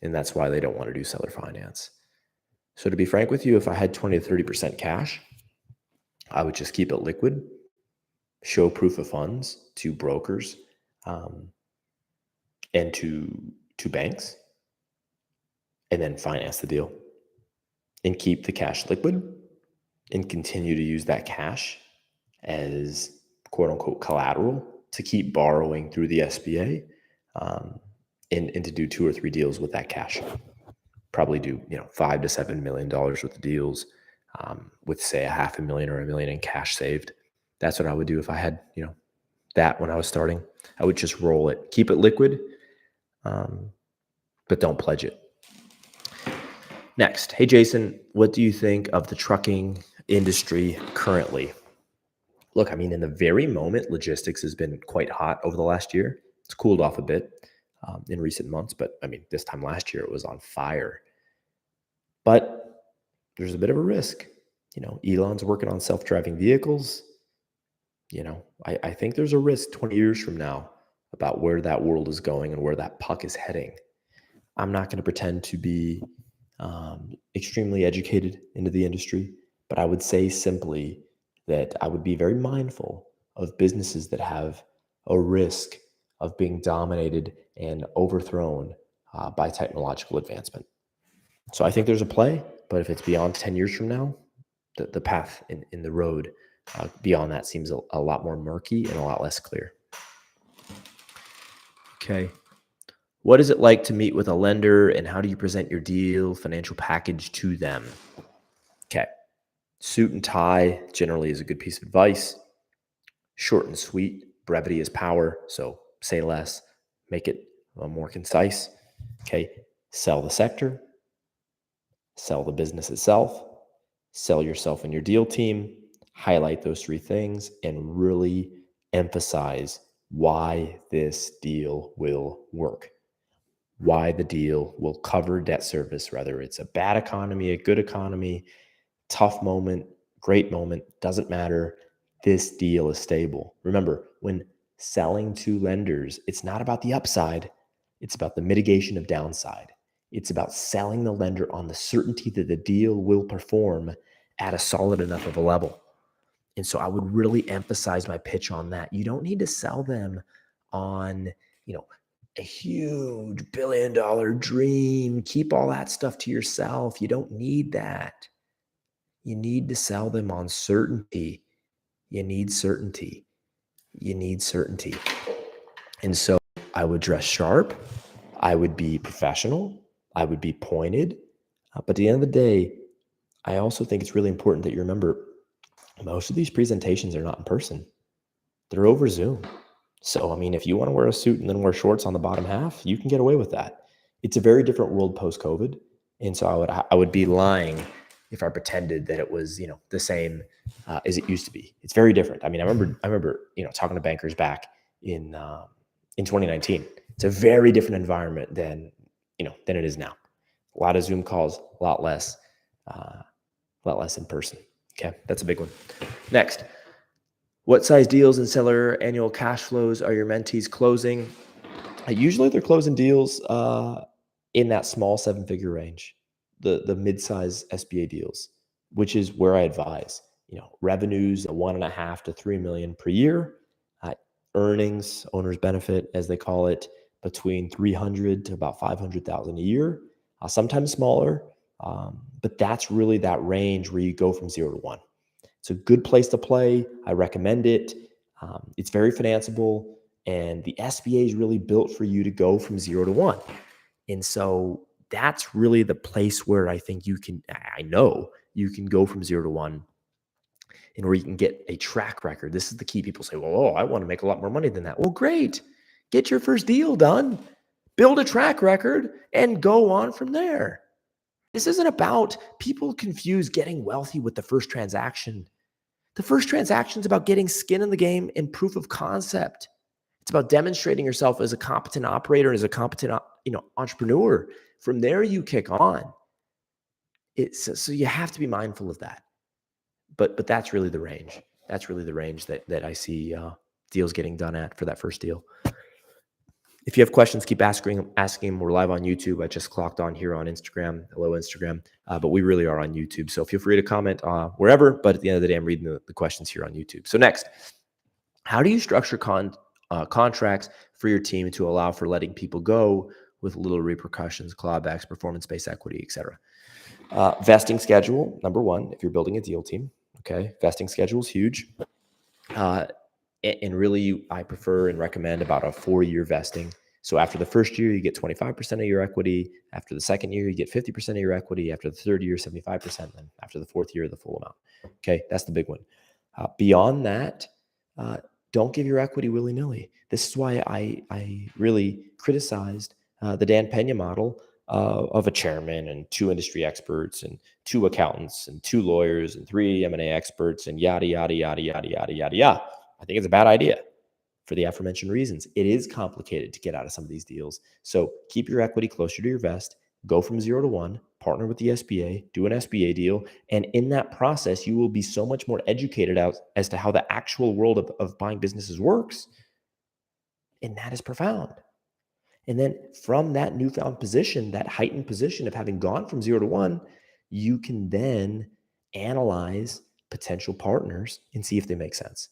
And that's why they don't want to do seller finance. So to be frank with you, if I had 20 to 30% cash, I would just keep it liquid, show proof of funds to brokers and to banks, and then finance the deal and keep the cash liquid and continue to use that cash as quote unquote collateral to keep borrowing through the SBA and to do 2 or 3 deals with that cash. Probably do $5 to $7 million worth of deals with say $500,000 or $1 million in cash saved. That's what I would do if I had that when I was starting. I would just roll it, keep it liquid, but don't pledge it. Next, hey Jason, what do you think of the trucking industry currently? Look, I mean, in the very moment, logistics has been quite hot over the last year. It's cooled off a bit in recent months, but I mean, this time last year it was on fire. But there's a bit of a risk. Elon's working on self-driving vehicles. I think there's a risk 20 years from now about where that world is going and where that puck is heading. I'm not going to pretend to be extremely educated into the industry, but I would say simply that I would be very mindful of businesses that have a risk of being dominated and overthrown by technological advancement. So I think there's a play, but if it's beyond 10 years from now, the path in the road beyond that seems a lot more murky and a lot less clear. Okay. What is it like to meet with a lender, and how do you present your deal financial package to them? Okay. Suit and tie generally is a good piece of advice. Short and sweet. Brevity is power. So say less, make it more concise. Okay. Sell the sector. Sell the business itself. Sell yourself and your deal team. Highlight those 3 things and really emphasize why this deal will work. Why the deal will cover debt service, whether it's a bad economy, a good economy, tough moment, great moment, doesn't matter. This deal is stable. Remember, when selling to lenders, it's not about the upside. It's about the mitigation of downside. It's about selling the lender on the certainty that the deal will perform at a solid enough of a level. And so I would really emphasize my pitch on that. You don't need to sell them on, a huge $1 billion dream. Keep all that stuff to yourself. You don't need that. You need to sell them on certainty. You need certainty. And so I would dress sharp. I would be professional. I would be pointed. But at the end of the day, I also think it's really important that you remember most of these presentations are not in person. They're over Zoom. So, I mean, if you want to wear a suit and then wear shorts on the bottom half, you can get away with that. It's a very different world post-COVID. And so I would be lying if I pretended that it was, the same as it used to be. It's very different. I mean, I remember, talking to bankers back in 2019. It's a very different environment than it is now. A lot of Zoom calls, a lot less in person. Okay, that's a big one. Next. What size deals and seller annual cash flows are your mentees closing? Usually they're closing deals in that small 7-figure range, the mid-size SBA deals, which is where I advise. Revenues of $1.5 to $3 million per year, earnings, owner's benefit, as they call it, between $300,000 to about $500,000 a year, sometimes smaller, but that's really that range where you go from 0 to 1. It's a good place to play. I recommend it. It's very financeable, and the SBA is really built for you to go from 0 to 1. And so that's really the place where I think I know you can go from 0 to 1 and where you can get a track record. This is the key. People say, well, I want to make a lot more money than that. Well, great. Get your first deal done, build a track record, and go on from there. This isn't about, people confuse getting wealthy with the first transaction. The first transaction is about getting skin in the game and proof of concept. It's about demonstrating yourself as a competent operator, as a competent, entrepreneur. From there, you kick on. So you have to be mindful of that. But that's really the range. That's really the range that I see deals getting done at for that first deal. If you have questions, keep asking them. We're live on YouTube. I just clocked on here on Instagram. Hello, Instagram. But we really are on YouTube. So feel free to comment wherever. But at the end of the day, I'm reading the questions here on YouTube. So next, how do you structure contracts for your team to allow for letting people go with little repercussions, clawbacks, performance-based equity, et cetera? Vesting schedule, number one, if you're building a deal team. Okay, vesting schedule is huge. And really, I prefer and recommend about a 4-year vesting. So after the first year, you get 25% of your equity. After the second year, you get 50% of your equity. After the third year, 75%. And after the fourth year, the full amount. Okay, that's the big one. Beyond that, don't give your equity willy-nilly. This is why I really criticized the Dan Pena model of a chairman and 2 industry experts and 2 accountants and 2 lawyers and 3 M&A experts and yada, yada, yada, yada, yada, yada, yada. I think it's a bad idea for the aforementioned reasons. It is complicated to get out of some of these deals. So keep your equity closer to your vest, go from 0 to 1, partner with the SBA, do an SBA deal. And in that process, you will be so much more educated out as to how the actual world of buying businesses works. And that is profound. And then from that newfound position, that heightened position of having gone from 0 to 1, you can then analyze potential partners and see if they make sense.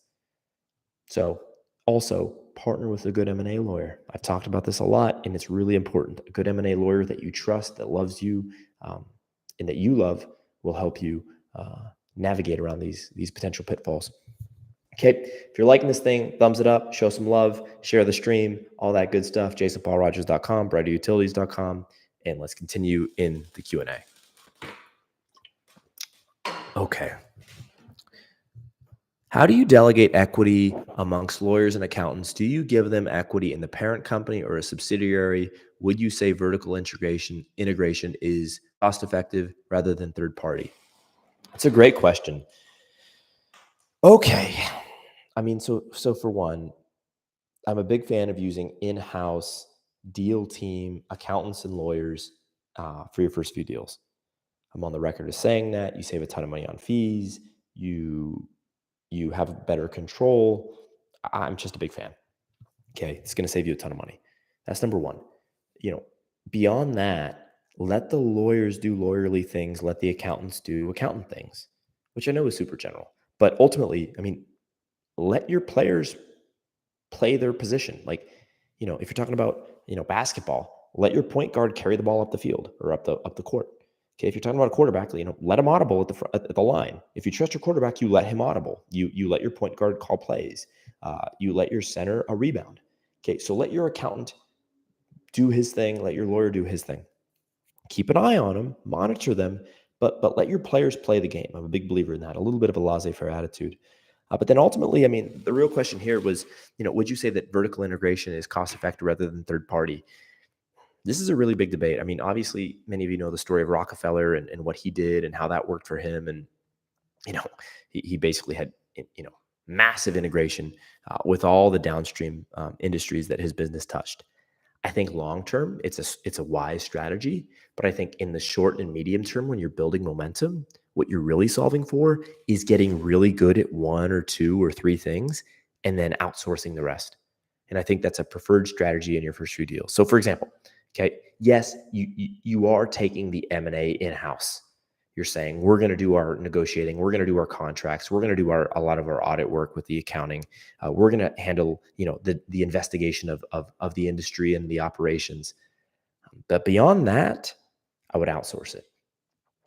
So also partner with a good M&A lawyer. I've talked about this a lot, and it's really important. A good M&A lawyer that you trust, that loves you, and that you love will help you navigate around these potential pitfalls. Okay, if you're liking this thing, thumbs it up, show some love, share the stream, all that good stuff. JasonPaulRogers.com, BrighterUtilities.com, and let's continue in the Q&A. Okay. How do you delegate equity amongst lawyers and accountants? Do you give them equity in the parent company or a subsidiary? Would you say vertical integration is cost-effective rather than third party? It's a great question. Okay. I mean, so for one, I'm a big fan of using in-house deal team accountants and lawyers for your first few deals. I'm on the record as saying that. You save a ton of money on fees. You have better control. I'm just a big fan. Okay, it's going to save you a ton of money. That's number one. Beyond that, let the lawyers do lawyerly things. Let the accountants do accountant things, which I know is super general. But ultimately, I mean, let your players play their position. Like, if you're talking about, basketball, let your point guard carry the ball up the field or up the court. Okay, if you're talking about a quarterback, let him audible at the line. If you trust your quarterback, you let him audible. You let your point guard call plays. You let your center a rebound. Okay, so let your accountant do his thing. Let your lawyer do his thing. Keep an eye on them, monitor them, but let your players play the game. I'm a big believer in that. A little bit of a laissez-faire attitude. But then ultimately, I mean, the real question here was, would you say that vertical integration is cost-effective rather than third party? This is a really big debate. I mean, obviously, many of you know the story of Rockefeller and what he did and how that worked for him. And, he basically had, massive integration with all the downstream industries that his business touched. I think long-term, it's a wise strategy. But I think in the short and medium term, when you're building momentum, what you're really solving for is getting really good at 1 or 2 or 3 things and then outsourcing the rest. And I think that's a preferred strategy in your first few deals. So for example, okay, yes, you are taking the M&A in-house. You're saying, we're going to do our negotiating. We're going to do our contracts. We're going to do a lot of our audit work with the accounting. We're going to handle, the investigation of the industry and the operations. But beyond that, I would outsource it.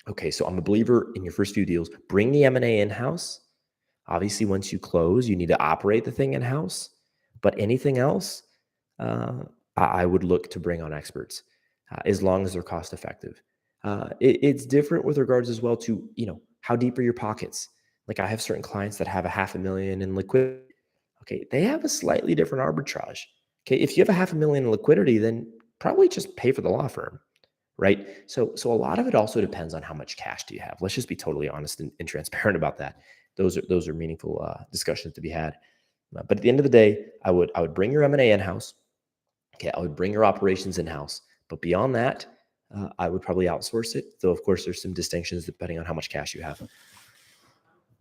Okay, so I'm a believer in your first few deals. Bring the M&A in-house. Obviously, once you close, you need to operate the thing in-house. But anything else, I would look to bring on experts as long as they're cost effective. It's different with regards as well to, how deep are your pockets? Like I have certain clients that have $500,000 in liquidity. Okay, they have a slightly different arbitrage. Okay, if you have $500,000 in liquidity, then probably just pay for the law firm, right? So a lot of it also depends on how much cash do you have. Let's just be totally honest and transparent about that. Those are meaningful discussions to be had. But at the end of the day, I would bring your M&A in-house. Okay, I would bring your operations in-house. But beyond that, I would probably outsource it. Though, of course, there's some distinctions depending on how much cash you have.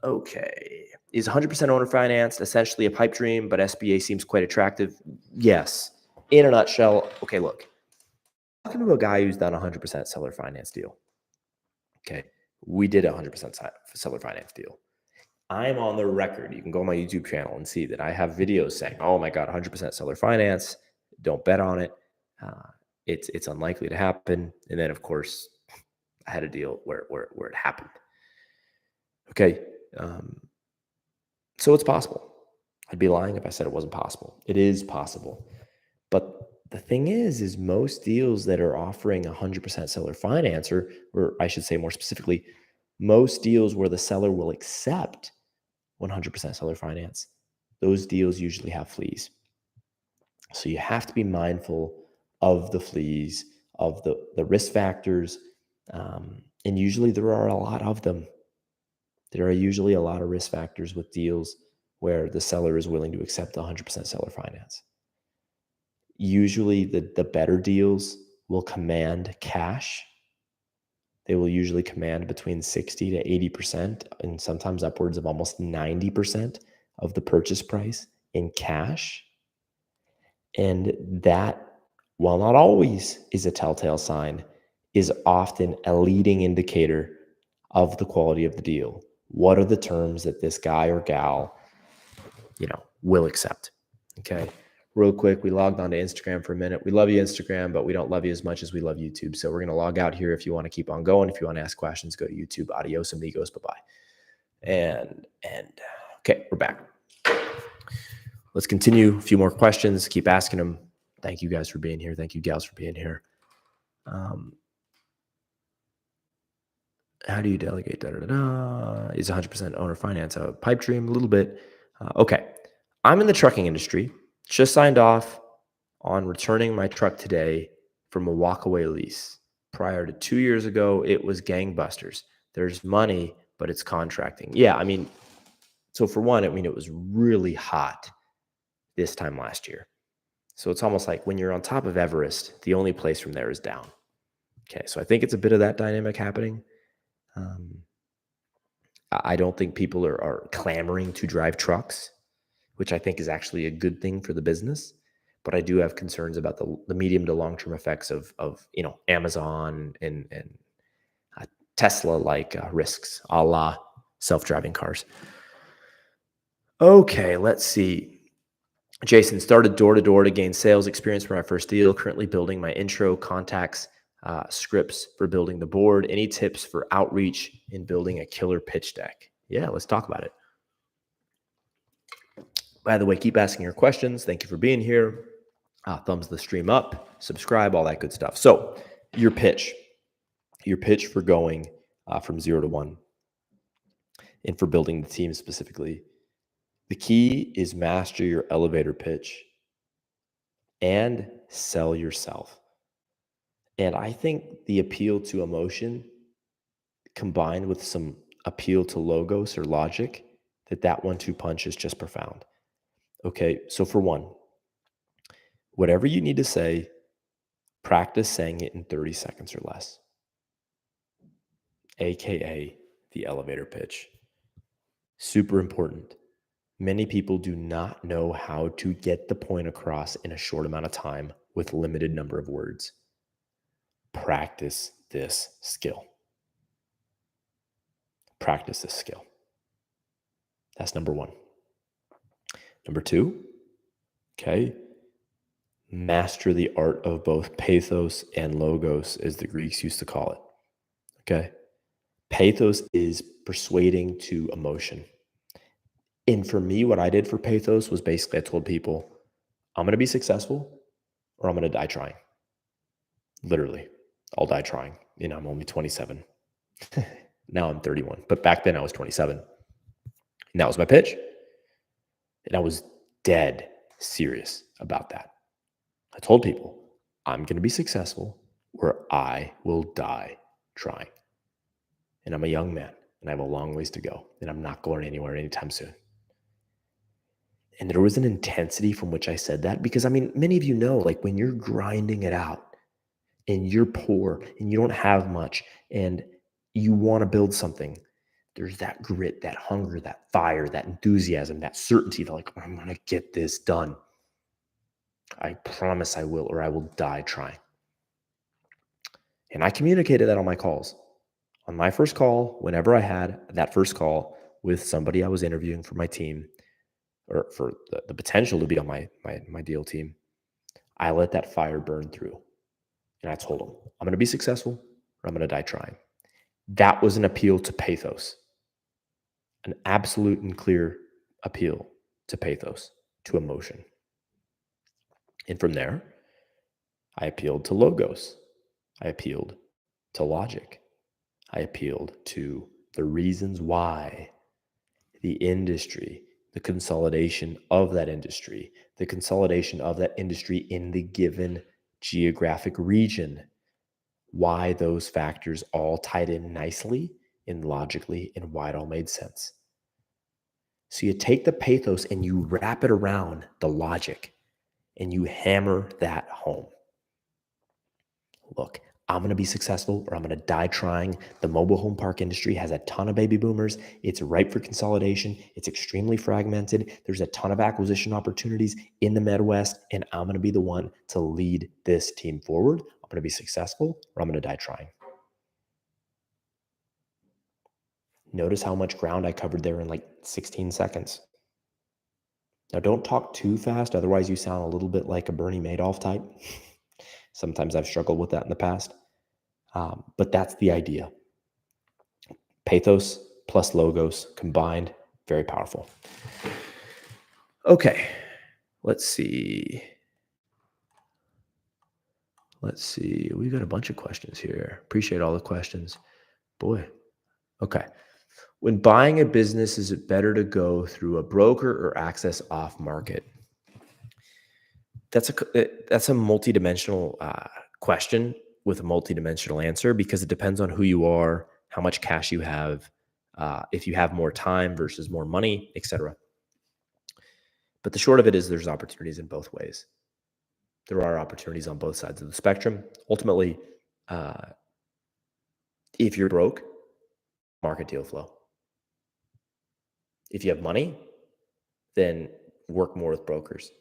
Okay. Is 100% owner financed essentially a pipe dream, but SBA seems quite attractive? Yes. In a nutshell, okay, look. Talking to a guy who's done a 100% seller finance deal. Okay. We did a 100% seller finance deal. I'm on the record. You can go on my YouTube channel and see that I have videos saying, oh my God, 100% seller finance. Don't bet on it. It's unlikely to happen. And then, of course, I had a deal where it happened. Okay. So it's possible. I'd be lying if I said it wasn't possible. It is possible. But the thing is most deals that are offering 100% seller finance, or I should say more specifically, most deals where the seller will accept 100% seller finance, those deals usually have fleas. So you have to be mindful of the fleas, of the risk factors, and usually there are a lot of them. There are usually a lot of risk factors with deals where the seller is willing to accept 100% seller finance. Usually the better deals will command cash. They will usually command between 60 to 80% and sometimes upwards of almost 90% of the purchase price in cash. And that, while not always is a telltale sign, is often a leading indicator of the quality of the deal. What are the terms that this guy or gal, will accept? Okay. Real quick, we logged on to Instagram for a minute. We love you, Instagram, but we don't love you as much as we love YouTube. So we're going to log out here. If you want to keep on going, if you want to ask questions, go to YouTube. Adios, amigos. Bye-bye. And okay, we're back. Let's continue. A few more questions. Keep asking them. Thank you guys for being here. Thank you, gals, for being here. How do you delegate? Is 100% owner finance a pipe dream? A little bit. Okay. I'm in the trucking industry. Just signed off on returning my truck today from a walkaway lease. Prior to 2 years ago, it was gangbusters. There's money, but it's contracting. Yeah, so for one, it was really hot this time last year. So it's almost like when you're on top of Everest, the only place from there is down. Okay, so I think it's a bit of that dynamic happening. I don't think people are clamoring to drive trucks, which I think is actually a good thing for the business. But I do have concerns about the medium to long-term effects of Amazon and Tesla-like risks, a la self-driving cars. Okay, let's see. Jason, started door-to-door to gain sales experience for my first deal. Currently building my intro contacts, scripts for building the board. Any tips for outreach in building a killer pitch deck? Yeah, let's talk about it. By the way, keep asking your questions. Thank you for being here. Thumbs the stream up, subscribe, all that good stuff. So your pitch for going from 0 to 1 and for building the team specifically. The key is master your elevator pitch and sell yourself. And I think the appeal to emotion combined with some appeal to logos or logic, that 1-2 punch is just profound. Okay, so for one, whatever you need to say, practice saying it in 30 seconds or less, AKA the elevator pitch. Super important. Many people do not know how to get the point across in a short amount of time with limited number of words. Practice this skill. Practice this skill. That's number one. Number two, okay, master the art of both pathos and logos, as the Greeks used to call it. Okay. Pathos is persuading to emotion. And for me, what I did for pathos was basically I told people, I'm going to be successful or I'm going to die trying. Literally, I'll die trying. I'm only 27. Now I'm 31. But back then I was 27. And that was my pitch. And I was dead serious about that. I told people, I'm going to be successful or I will die trying. And I'm a young man and I have a long ways to go. And I'm not going anywhere anytime soon. And there was an intensity from which I said that because, I mean, many of you know, like when you're grinding it out and you're poor and you don't have much and you want to build something, there's that grit, that hunger, that fire, that enthusiasm, that certainty that like, I'm going to get this done. I promise I will, or I will die trying. And I communicated that on my calls. On my first call, whenever I had that first call with somebody I was interviewing for my team or for the potential to be on my deal team, I let that fire burn through. And I told them, I'm going to be successful or I'm going to die trying. That was an appeal to pathos, an absolute and clear appeal to pathos, to emotion. And from there, I appealed to logos. I appealed to logic. I appealed to the reasons why the industry, the consolidation of that industry, the consolidation of that industry in the given geographic region, why those factors all tied in nicely and logically and why it all made sense. So you take the pathos and you wrap it around the logic and you hammer that home. Look, I'm going to be successful or I'm going to die trying. The mobile home park industry has a ton of baby boomers. It's ripe for consolidation. It's extremely fragmented. There's a ton of acquisition opportunities in the Midwest, and I'm going to be the one to lead this team forward. I'm going to be successful or I'm going to die trying. Notice how much ground I covered there in like 16 seconds. Now, don't talk too fast. Otherwise, you sound a little bit like a Bernie Madoff type. Sometimes I've struggled with that in the past. But that's the idea. Pathos plus logos combined, very powerful. Okay, let's see. We've got a bunch of questions here. Appreciate all the questions. Boy, okay. When buying a business, is it better to go through a broker or access off market? That's a multidimensional question with a multidimensional answer because it depends on who you are, how much cash you have, if you have more time versus more money, etc. But the short of it is there's opportunities in both ways. There are opportunities on both sides of the spectrum. Ultimately, if you're broke, market deal flow. If you have money, then work more with brokers.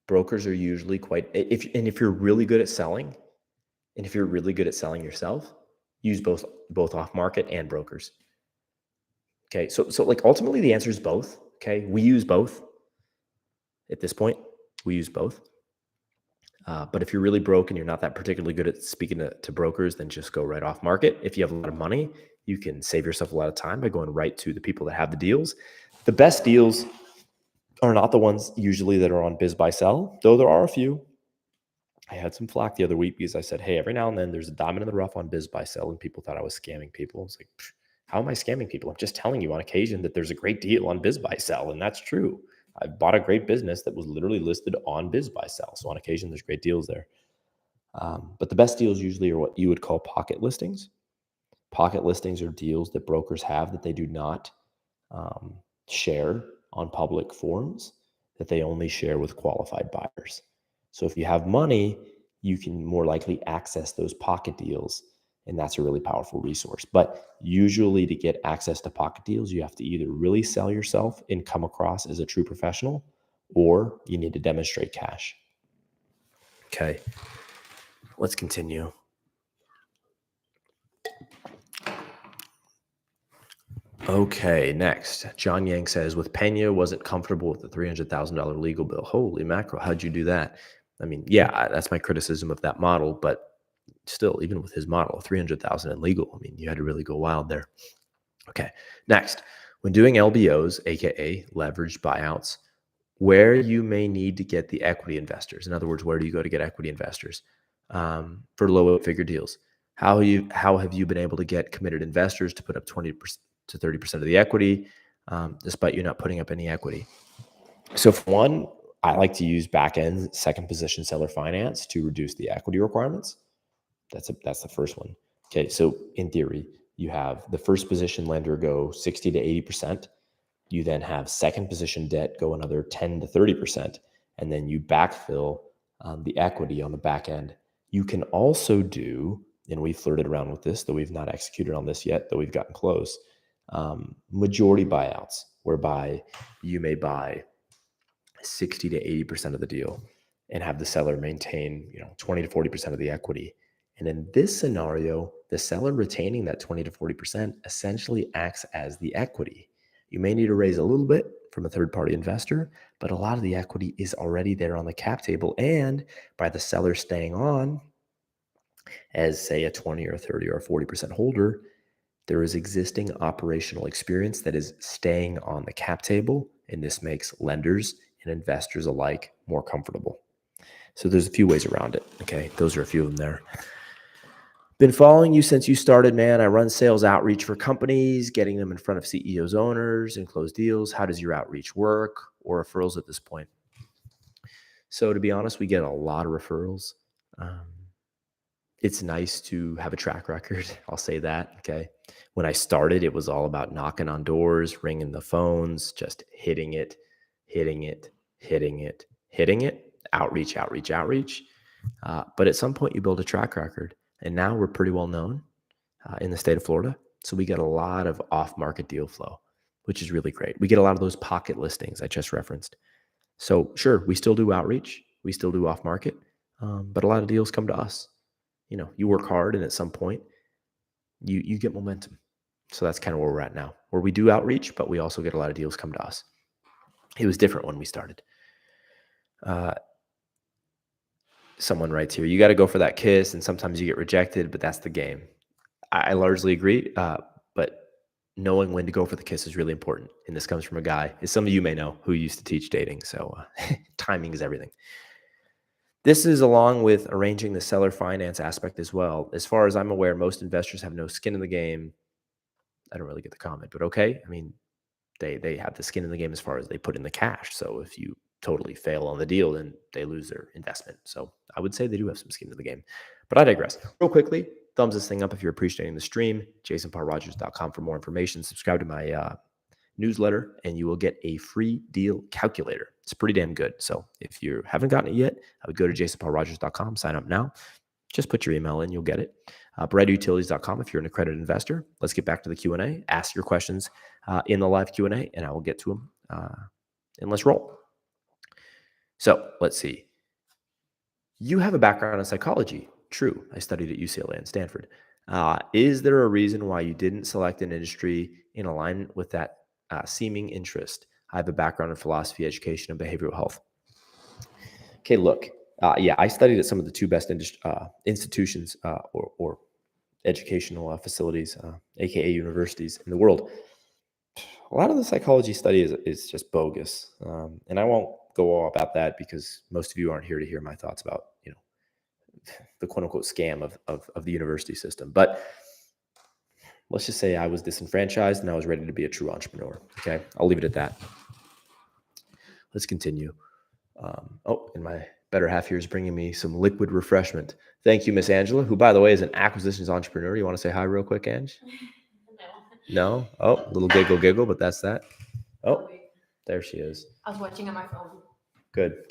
Brokers are usually if you're really good at selling, and if you're really good at selling yourself, use both off market and brokers. Okay, so like ultimately the answer is both. Okay, we use both. At this point, we use both. But if you're really broke and you're not that particularly good at speaking to brokers, then just go right off market. If you have a lot of money, you can save yourself a lot of time by going right to the people that have the deals. The best deals are not the ones usually that are on Biz Buy Sell, though there are a few. I had some flack the other week because I said, hey, every now and then there's a diamond in the rough on Biz Buy Sell, and people thought I was scamming people. It's like, how am I scamming people? I'm just telling you on occasion that there's a great deal on Biz Buy Sell, and that's true. I bought a great business that was literally listed on Biz Buy Sell. So on occasion, there's great deals there. But the best deals usually are what you would call pocket listings. Pocket listings are deals that brokers have that they do not share on public forums, that they only share with qualified buyers. So if you have money, you can more likely access those pocket deals, and that's a really powerful resource. But usually to get access to pocket deals, you have to either really sell yourself and come across as a true professional, or you need to demonstrate cash. Okay, let's continue. Okay, next. John Yang says, with Pena, wasn't comfortable with the $300,000 legal bill. Holy mackerel, how'd you do that? I mean, yeah, that's my criticism of that model, but still, even with his model, $300,000 in legal, I mean, you had to really go wild there. Okay, next. When doing LBOs, aka leveraged buyouts, where you may need to get the equity investors. In other words, where do you go to get equity investors for low figure deals? How have you been able to get committed investors to put up 20% to 30% of the equity, despite you not putting up any equity? So for one, I like to use back-end second position seller finance to reduce the equity requirements. That's the first one. Okay, so in theory, you have the first position lender go 60 to 80%, You then have second position debt go another 10 to 30%, and then you backfill the equity on the back end. You can also do, and we flirted around with this, though we've not executed on this yet, though we've gotten close, majority buyouts, whereby you may buy 60 to 80% of the deal and have the seller maintain 20 to 40% of the equity. And in this scenario, the seller retaining that 20 to 40% essentially acts as the equity. You may need to raise a little bit from a third-party investor, but a lot of the equity is already there on the cap table. And by the seller staying on as, say, a 20 or 30 or 40% holder, there is existing operational experience that is staying on the cap table, and this makes lenders and investors alike more comfortable. So there's a few ways around it. Okay, those are a few of them there. Been following you since you started, man. I run sales outreach for companies, getting them in front of CEOs, owners, and close deals. How does your outreach work, or referrals at this point? So to be honest, we get a lot of referrals. It's nice to have a track record. I'll say that. Okay. When I started, it was all about knocking on doors, ringing the phones, just hitting it, outreach. But at some point you build a track record, and now we're pretty well known in the state of Florida. So we get a lot of off-market deal flow, which is really great. We get a lot of those pocket listings I just referenced. So sure, we still do outreach. We still do off-market, but a lot of deals come to us. You work hard, and at some point you get momentum. So that's kind of where we're at now, where we do outreach, but we also get a lot of deals come to us. It was different when we started. Someone writes here, you got to go for that kiss, and sometimes you get rejected, but that's the game. I largely agree, but knowing when to go for the kiss is really important. And this comes from a guy, as some of you may know, who used to teach dating. So timing is everything. This is along with arranging the seller finance aspect as well. As far as I'm aware, most investors have no skin in the game. I don't really get the comment, but okay. I mean, they have the skin in the game as far as they put in the cash. So if you totally fail on the deal, then they lose their investment. So I would say they do have some skin in the game, but I digress. Real quickly, thumbs this thing up if you're appreciating the stream. jasonpaulrogers.com for more information. Subscribe to my newsletter, and you will get a free deal calculator. It's pretty damn good. So if you haven't gotten it yet, I would go to jasonpaulrogers.com, sign up now. Just put your email in, you'll get it. BrighterUtilities.com if you're an accredited investor. Let's get back to the Q&A. Ask your questions in the live Q&A, and I will get to them. And let's roll. So let's see. You have a background in psychology. True. I studied at UCLA and Stanford. Is there a reason why you didn't select an industry in alignment with that seeming interest? I have a background in philosophy, education, and behavioral health. Okay, look. I studied at some of the two best institutions or educational facilities, aka universities in the world. A lot of the psychology study is just bogus, and I won't go all about that because most of you aren't here to hear my thoughts about the quote unquote scam of the university system. But let's just say I was disenfranchised and I was ready to be a true entrepreneur. Okay, I'll leave it at that. Let's continue. And my better half here is bringing me some liquid refreshment. Thank you, Miss Angela, who, by the way, is an acquisitions entrepreneur. You want to say hi real quick, Ange? No? Oh, a little giggle, but that's that. Oh, there she is. I was watching on my phone. Good.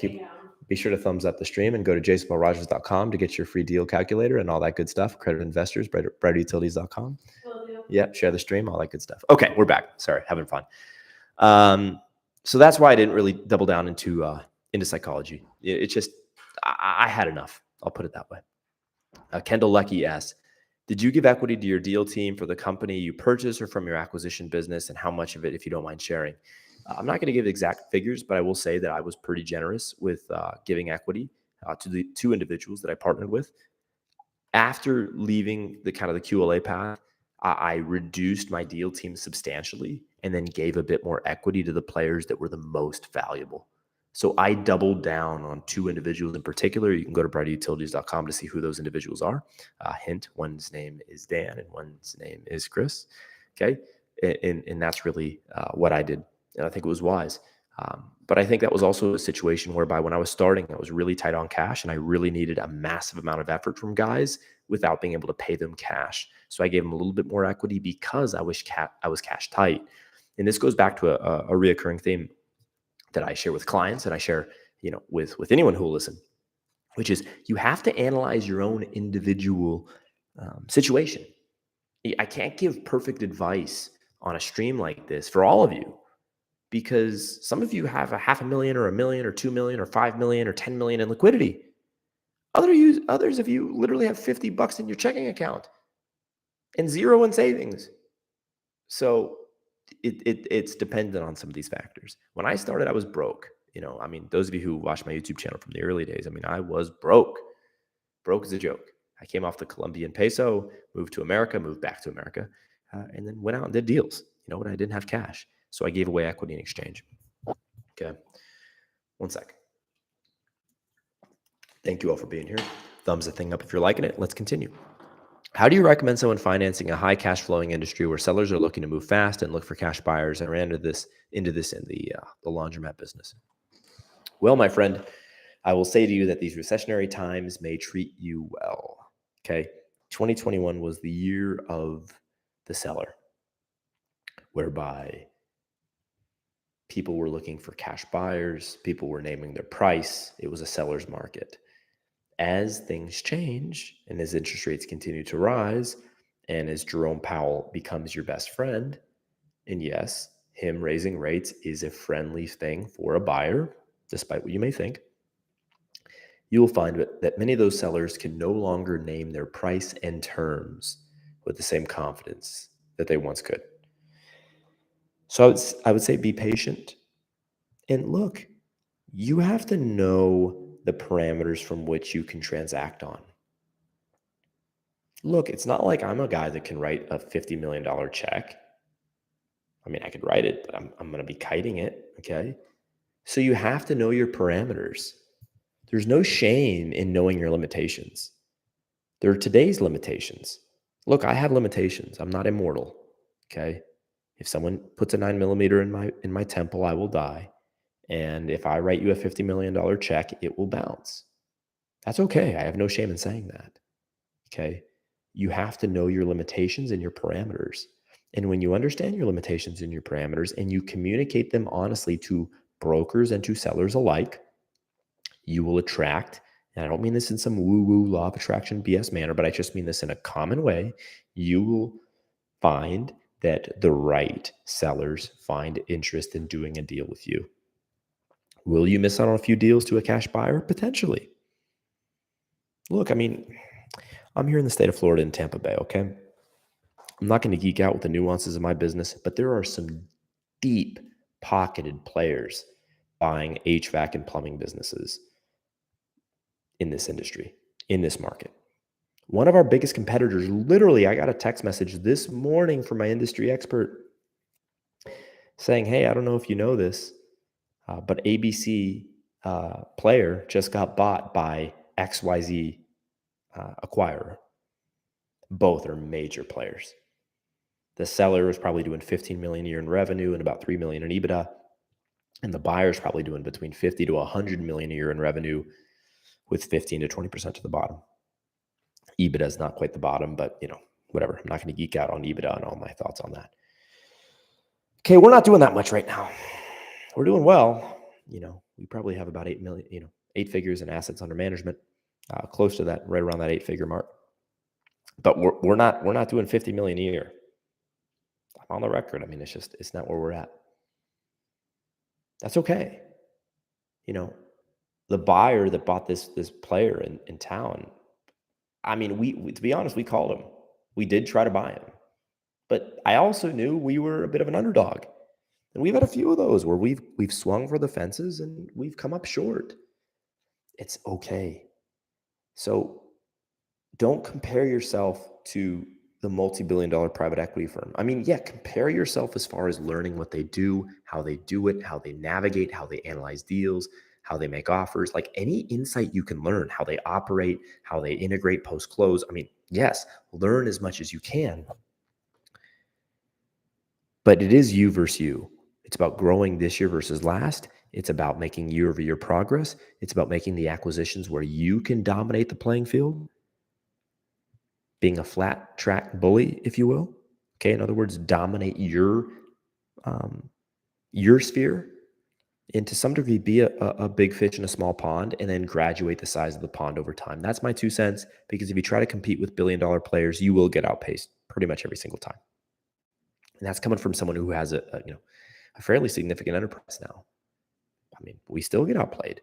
Be sure to thumbs up the stream and go to jasonpaulrogers.com to get your free deal calculator and all that good stuff. Accredited investors, brighterutilities.com. Yep, share the stream, all that good stuff. Okay, we're back. Sorry, having fun. So that's why I didn't really double down into psychology. It's just, I had enough. I'll put it that way. Kendall Lecky asks, did you give equity to your deal team for the company you purchased or from your acquisition business, and how much of it, if you don't mind sharing? I'm not going to give exact figures, but I will say that I was pretty generous with giving equity to the two individuals that I partnered with. After leaving the kind of the QLA path, I reduced my deal team substantially and then gave a bit more equity to the players that were the most valuable. So I doubled down on two individuals in particular. You can go to brighterutilities.com to see who those individuals are. Hint, one's name is Dan and one's name is Chris. Okay. And that's really what I did. And I think it was wise. But I think that was also a situation whereby when I was starting, I was really tight on cash and I really needed a massive amount of effort from guys without being able to pay them cash. So I gave them a little bit more equity because I was cash tight. And this goes back to a reoccurring theme that I share with clients and I share, with anyone who will listen, which is you have to analyze your own individual situation. I can't give perfect advice on a stream like this for all of you because some of you have a $500,000 or $1 million or $2 million or $5 million or $10 million in liquidity. Others of you literally have $50 in your checking account and zero in savings. So it's dependent on some of these factors. When I started, I was broke. Those of you who watched my YouTube channel from the early days, I was broke as a joke. I came off the Colombian peso, moved to America, moved back to America, and then went out and did deals. When I didn't have cash. So I gave away equity in exchange. Okay. One sec. Thank you all for being here. Thumbs the thing up if you're liking it. Let's continue. How do you recommend someone financing a high cash flowing industry where sellers are looking to move fast and look for cash buyers and ran into this in the laundromat business? Well, my friend, I will say to you that these recessionary times may treat you well. Okay. 2021 was the year of the seller, whereby people were looking for cash buyers. People were naming their price. It was a seller's market. As things change and as interest rates continue to rise and as Jerome Powell becomes your best friend, and yes, him raising rates is a friendly thing for a buyer, despite what you may think, you will find that many of those sellers can no longer name their price and terms with the same confidence that they once could. So I would say be patient. And look, you have to know the parameters from which you can transact on. Look, it's not like I'm a guy that can write a $50 million check. I could write it, but I'm going to be kiting it, okay? So you have to know your parameters. There's no shame in knowing your limitations. There are today's limitations. Look, I have limitations. I'm not immortal, okay? If someone puts a 9mm in my temple, I will die. And if I write you a $50 million check, it will bounce. That's okay. I have no shame in saying that. Okay. You have to know your limitations and your parameters. And when you understand your limitations and your parameters and you communicate them honestly to brokers and to sellers alike, you will attract, and I don't mean this in some woo-woo law of attraction BS manner, but I just mean this in a common way. You will find that the right sellers find interest in doing a deal with you. Will you miss out on a few deals to a cash buyer? Potentially. Look, I'm here in the state of Florida in Tampa Bay, okay? I'm not going to geek out with the nuances of my business, but there are some deep pocketed players buying HVAC and plumbing businesses in this industry, in this market. One of our biggest competitors, literally, I got a text message this morning from my industry expert saying, hey, I don't know if you know this, but ABC player just got bought by XYZ acquirer. Both are major players. The seller is probably doing $15 million a year in revenue and about $3 million in EBITDA. And the buyer is probably doing between $50 to $100 million a year in revenue with 15 to 20% to the bottom. EBITDA is not quite the bottom, but whatever. I'm not going to geek out on EBITDA and all my thoughts on that. Okay, we're not doing that much right now. We're doing well. We probably have about 8 million, 8 figures in assets under management, close to that, right around that 8-figure mark. But we're not doing 50 million a year. I'm on the record. It's not where we're at. That's okay. The buyer that bought this player in town, we to be honest, we called him. We did try to buy him. But I also knew we were a bit of an underdog. And we've had a few of those where we've swung for the fences and we've come up short. It's okay. So don't compare yourself to the multi-billion-dollar private equity firm. Compare yourself as far as learning what they do, how they do it, how they navigate, how they analyze deals, how they make offers, like any insight you can learn, how they operate, how they integrate post-close. Yes, learn as much as you can. But it is you versus you. It's about growing this year versus last. It's about making year-over-year progress. It's about making the acquisitions where you can dominate the playing field, being a flat track bully, if you will. Okay, in other words, dominate your your sphere and to some degree be a big fish in a small pond and then graduate the size of the pond over time. That's my 2 cents, because if you try to compete with billion-dollar players, you will get outpaced pretty much every single time. And that's coming from someone who has a fairly significant enterprise now. I mean, we still get outplayed.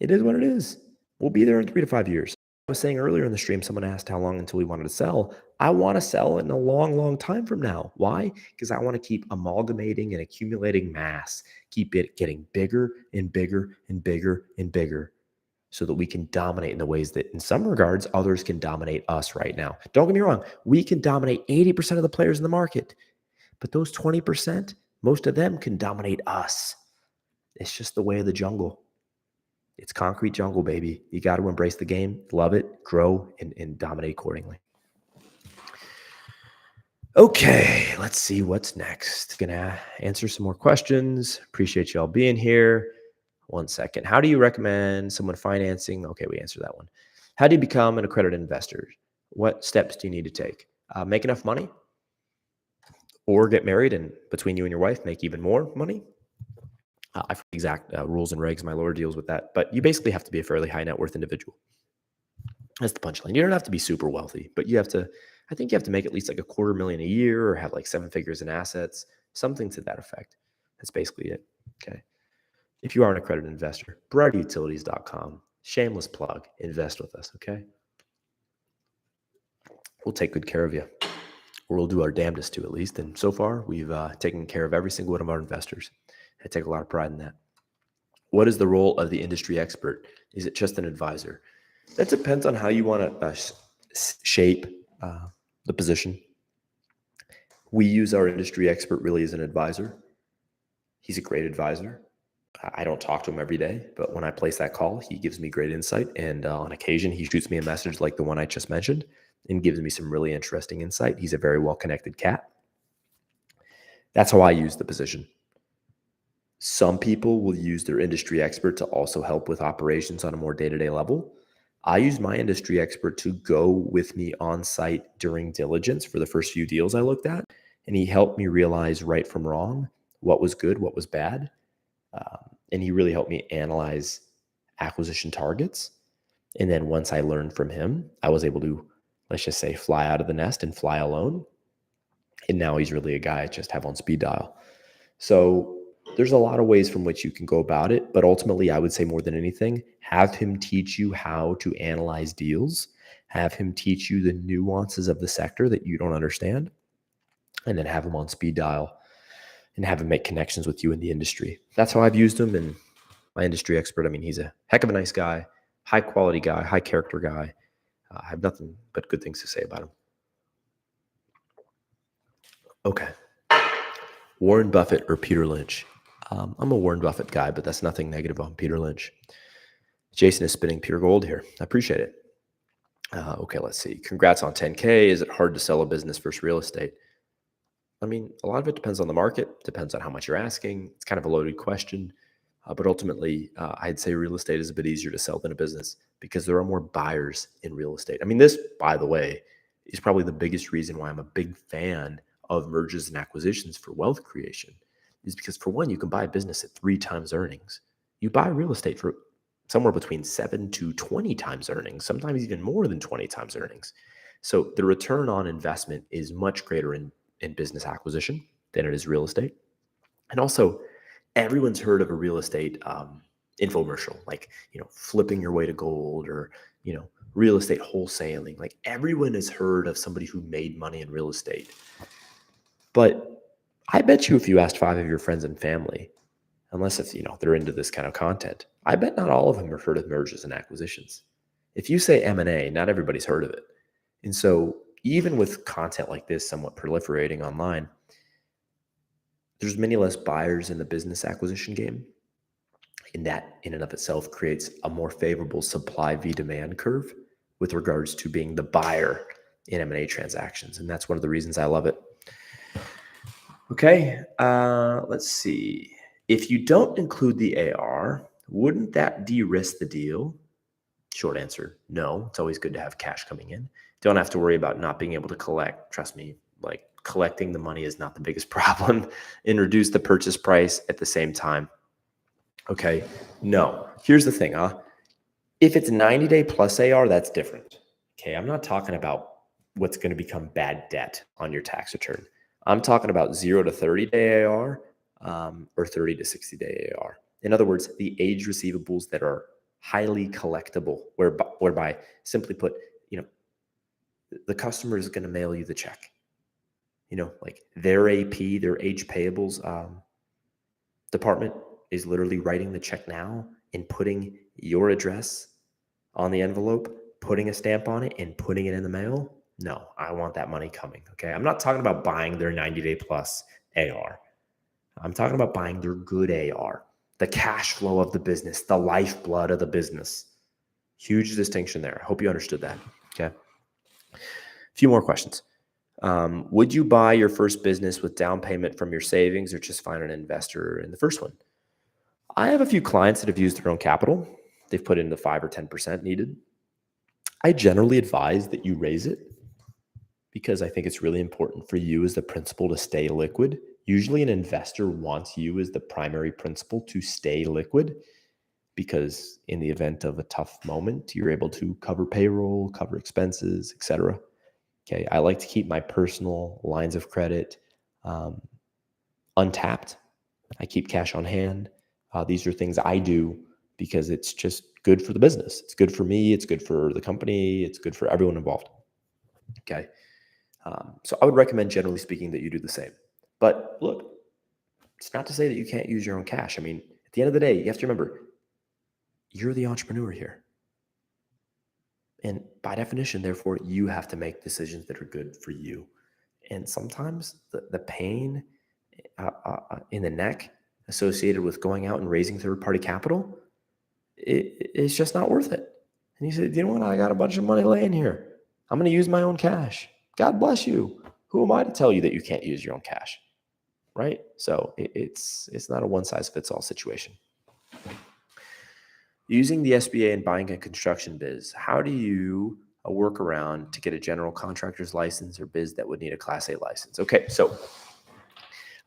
It is what it is. We'll be there in 3 to 5 years. I was saying earlier in the stream, someone asked how long until we wanted to sell. I want to sell in a long, long time from now. Why? Because I want to keep amalgamating and accumulating mass, keep it getting bigger and bigger and bigger and bigger, so that we can dominate in the ways that in some regards others can dominate us right now. Don't get me wrong. We can dominate 80% of the players in the market, but those 20%, most of them can dominate us. It's just the way of the jungle. It's concrete jungle, baby. You got to embrace the game, love it, grow, and dominate accordingly. Okay, let's see what's next. Gonna answer some more questions. Appreciate you all being here. 1 second. How do you recommend someone financing? Okay, we answered that one. How do you become an accredited investor? What steps do you need to take? Make enough money, or get married and between you and your wife make even more money. I forget exact rules and regs. My lawyer deals with that. But you basically have to be a fairly high net worth individual. That's the punchline. You don't have to be super wealthy, but I think you have to make at least like $250,000 a year or have like 7 figures in assets, something to that effect. That's basically it. Okay. If you are an accredited investor, BriarUtilities.com, shameless plug, invest with us. Okay. We'll take good care of you, or we'll do our damnedest to, at least. And so far we've taken care of every single one of our investors. I take a lot of pride in that. What is the role of the industry expert? Is it just an advisor? That depends on how you want to shape the position. We use our industry expert really as an advisor. He's a great advisor. I don't talk to him every day, but when I place that call, he gives me great insight. And on occasion, he shoots me a message like the one I just mentioned and gives me some really interesting insight. He's a very well-connected cat. That's how I use the position. Some people will use their industry expert to also help with operations on a more day-to-day level. I use my industry expert to go with me on site during diligence for the first few deals I looked at, and he helped me realize right from wrong, what was good, what was bad, and he really helped me analyze acquisition targets. And then once I learned from him, I was able to, let's just say, fly out of the nest and fly alone. And now he's really a guy I just have on speed dial. So there's a lot of ways from which you can go about it, but ultimately I would say more than anything, have him teach you how to analyze deals, have him teach you the nuances of the sector that you don't understand, and then have him on speed dial and have him make connections with you in the industry. That's how I've used him. And my industry expert, I mean, he's a heck of a nice guy, high quality guy, high character guy. I have nothing but good things to say about him. Okay. Warren Buffett or Peter Lynch? I'm a Warren Buffett guy, but that's nothing negative on Peter Lynch. Jason is spinning pure gold here. I appreciate it. Okay, let's see. Congrats on 10K. Is it hard to sell a business versus real estate? I mean, a lot of it depends on the market, depends on how much you're asking. It's kind of a loaded question. But ultimately, I'd say real estate is a bit easier to sell than a business because there are more buyers in real estate. I mean, this, by the way, is probably the biggest reason why I'm a big fan of mergers and acquisitions for wealth creation, is because, for one, you can buy a business at 3 times earnings. You buy real estate for somewhere between 7 to 20 times earnings, sometimes even more than 20 times earnings. So the return on investment is much greater in business acquisition than it is real estate. And also, everyone's heard of a real estate infomercial, like, flipping your way to gold, or, real estate wholesaling. Like, everyone has heard of somebody who made money in real estate. But I bet you if you asked 5 of your friends and family, unless if they're into this kind of content, I bet not all of them have heard of mergers and acquisitions. If you say M&A, not everybody's heard of it. And so even with content like this somewhat proliferating online, there's many less buyers in the business acquisition game. And that in and of itself creates a more favorable supply v demand curve with regards to being the buyer in M&A transactions. And that's one of the reasons I love it. Okay, let's see. If you don't include the AR, wouldn't that de-risk the deal? Short answer, no. It's always good to have cash coming in. Don't have to worry about not being able to collect. Trust me, like, collecting the money is not the biggest problem, and reduce the purchase price at the same time. Okay. No, here's the thing, if it's 90-day plus AR, that's different. Okay. I'm not talking about what's going to become bad debt on your tax return. I'm talking about 0 to 30-day AR, or 30 to 60-day AR. In other words, the aged receivables that are highly collectible, whereby simply put, the customer is going to mail you the check. Like their AP, their age payables department is literally writing the check now and putting your address on the envelope, putting a stamp on it, and putting it in the mail. No, I want that money coming. Okay. I'm not talking about buying their 90-day plus AR. I'm talking about buying their good AR, the cash flow of the business, the lifeblood of the business. Huge distinction there. I hope you understood that. Okay. A few more questions. Would you buy your first business with down payment from your savings or just find an investor in the first one? I have a few clients that have used their own capital. They've put in the 5 or 10% needed. I generally advise that you raise it because I think it's really important for you as the principal to stay liquid. Usually an investor wants you as the primary principal to stay liquid because in the event of a tough moment, you're able to cover payroll, cover expenses, etc. Okay, I like to keep my personal lines of credit untapped. I keep cash on hand. These are things I do because it's just good for the business. It's good for me. It's good for the company. It's good for everyone involved. Okay. So I would recommend, generally speaking, that you do the same. But look, it's not to say that you can't use your own cash. I mean, at the end of the day, you have to remember, you're the entrepreneur here. And by definition, therefore, you have to make decisions that are good for you. And sometimes the pain in the neck associated with going out and raising third-party capital, it's just not worth it. And you said, you know what? I got a bunch of money laying here. I'm going to use my own cash. God bless you. Who am I to tell you that you can't use your own cash? Right? So it's not a one-size-fits-all situation. Using the SBA and buying a construction biz, how do you work around to get a general contractor's license or biz that would need a Class A license? Okay, so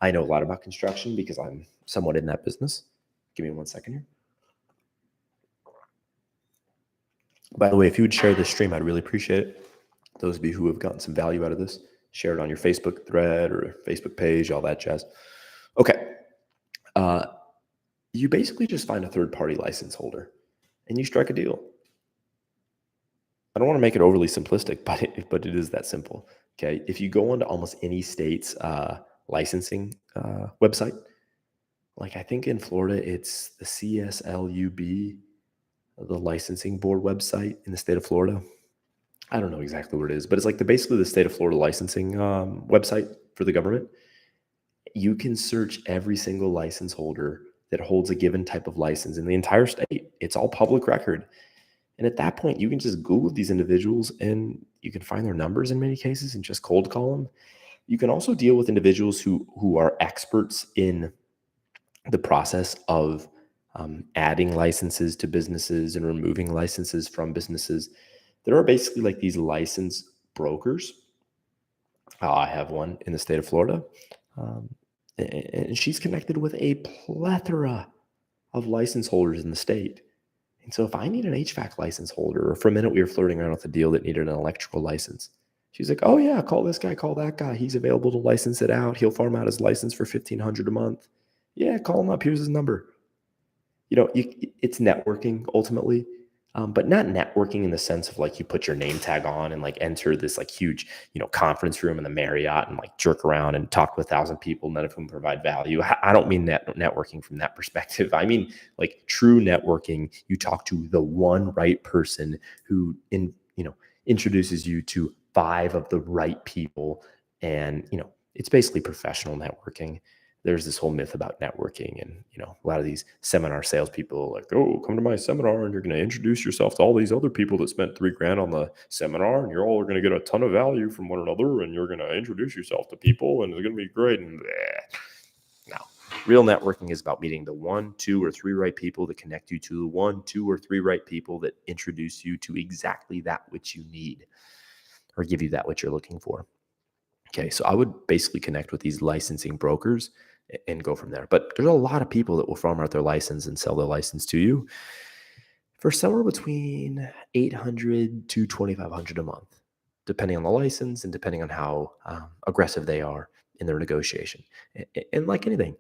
I know a lot about construction because I'm somewhat in that business. Give me 1 second here. By the way, if you would share this stream, I'd really appreciate it. Those of you who have gotten some value out of this, share it on your Facebook thread or Facebook page, all that jazz. Okay. You basically just find a third-party license holder and you strike a deal. I don't want to make it overly simplistic, but it is that simple. Okay. If you go onto almost any state's licensing website, like I think in Florida, it's the CSLUB, the licensing board website in the state of Florida. I don't know exactly what it is, but it's like basically the state of Florida licensing website for the government. You can search every single license holder that holds a given type of license in the entire state. It's all public record. And at that point, you can just Google these individuals and you can find their numbers in many cases and just cold call them. You can also deal with individuals who are experts in the process of adding licenses to businesses and removing licenses from businesses. There are basically like these license brokers. I have one in the state of Florida. And she's connected with a plethora of license holders in the state. And so if I need an HVAC license holder, or for a minute we were flirting around with a deal that needed an electrical license, she's like, oh yeah, call this guy, call that guy. He's available to license it out. He'll farm out his license for $1,500 a month. Yeah, call him up. Here's his number. It's networking ultimately. But not networking in the sense of like you put your name tag on and like enter this like huge, conference room in the Marriott and like jerk around and talk to 1,000 people, none of whom provide value. I don't mean networking from that perspective. I mean like true networking. You talk to the one right person who introduces you to 5 of the right people. And, it's basically professional networking. There's this whole myth about networking and, a lot of these seminar salespeople are like, oh, come to my seminar and you're going to introduce yourself to all these other people that spent $3,000 on the seminar and you're all going to get a ton of value from one another and you're going to introduce yourself to people and it's going to be great. And no, real networking is about meeting the 1, 2, or 3 right people that connect you to the 1, 2, or 3 right people that introduce you to exactly that which you need or give you that which you're looking for. Okay, so I would basically connect with these licensing brokers and go from there. But there's a lot of people that will farm out their license and sell their license to you for somewhere between 800 to 2,500 a month, depending on the license and depending on how aggressive they are in their negotiation. And like anything,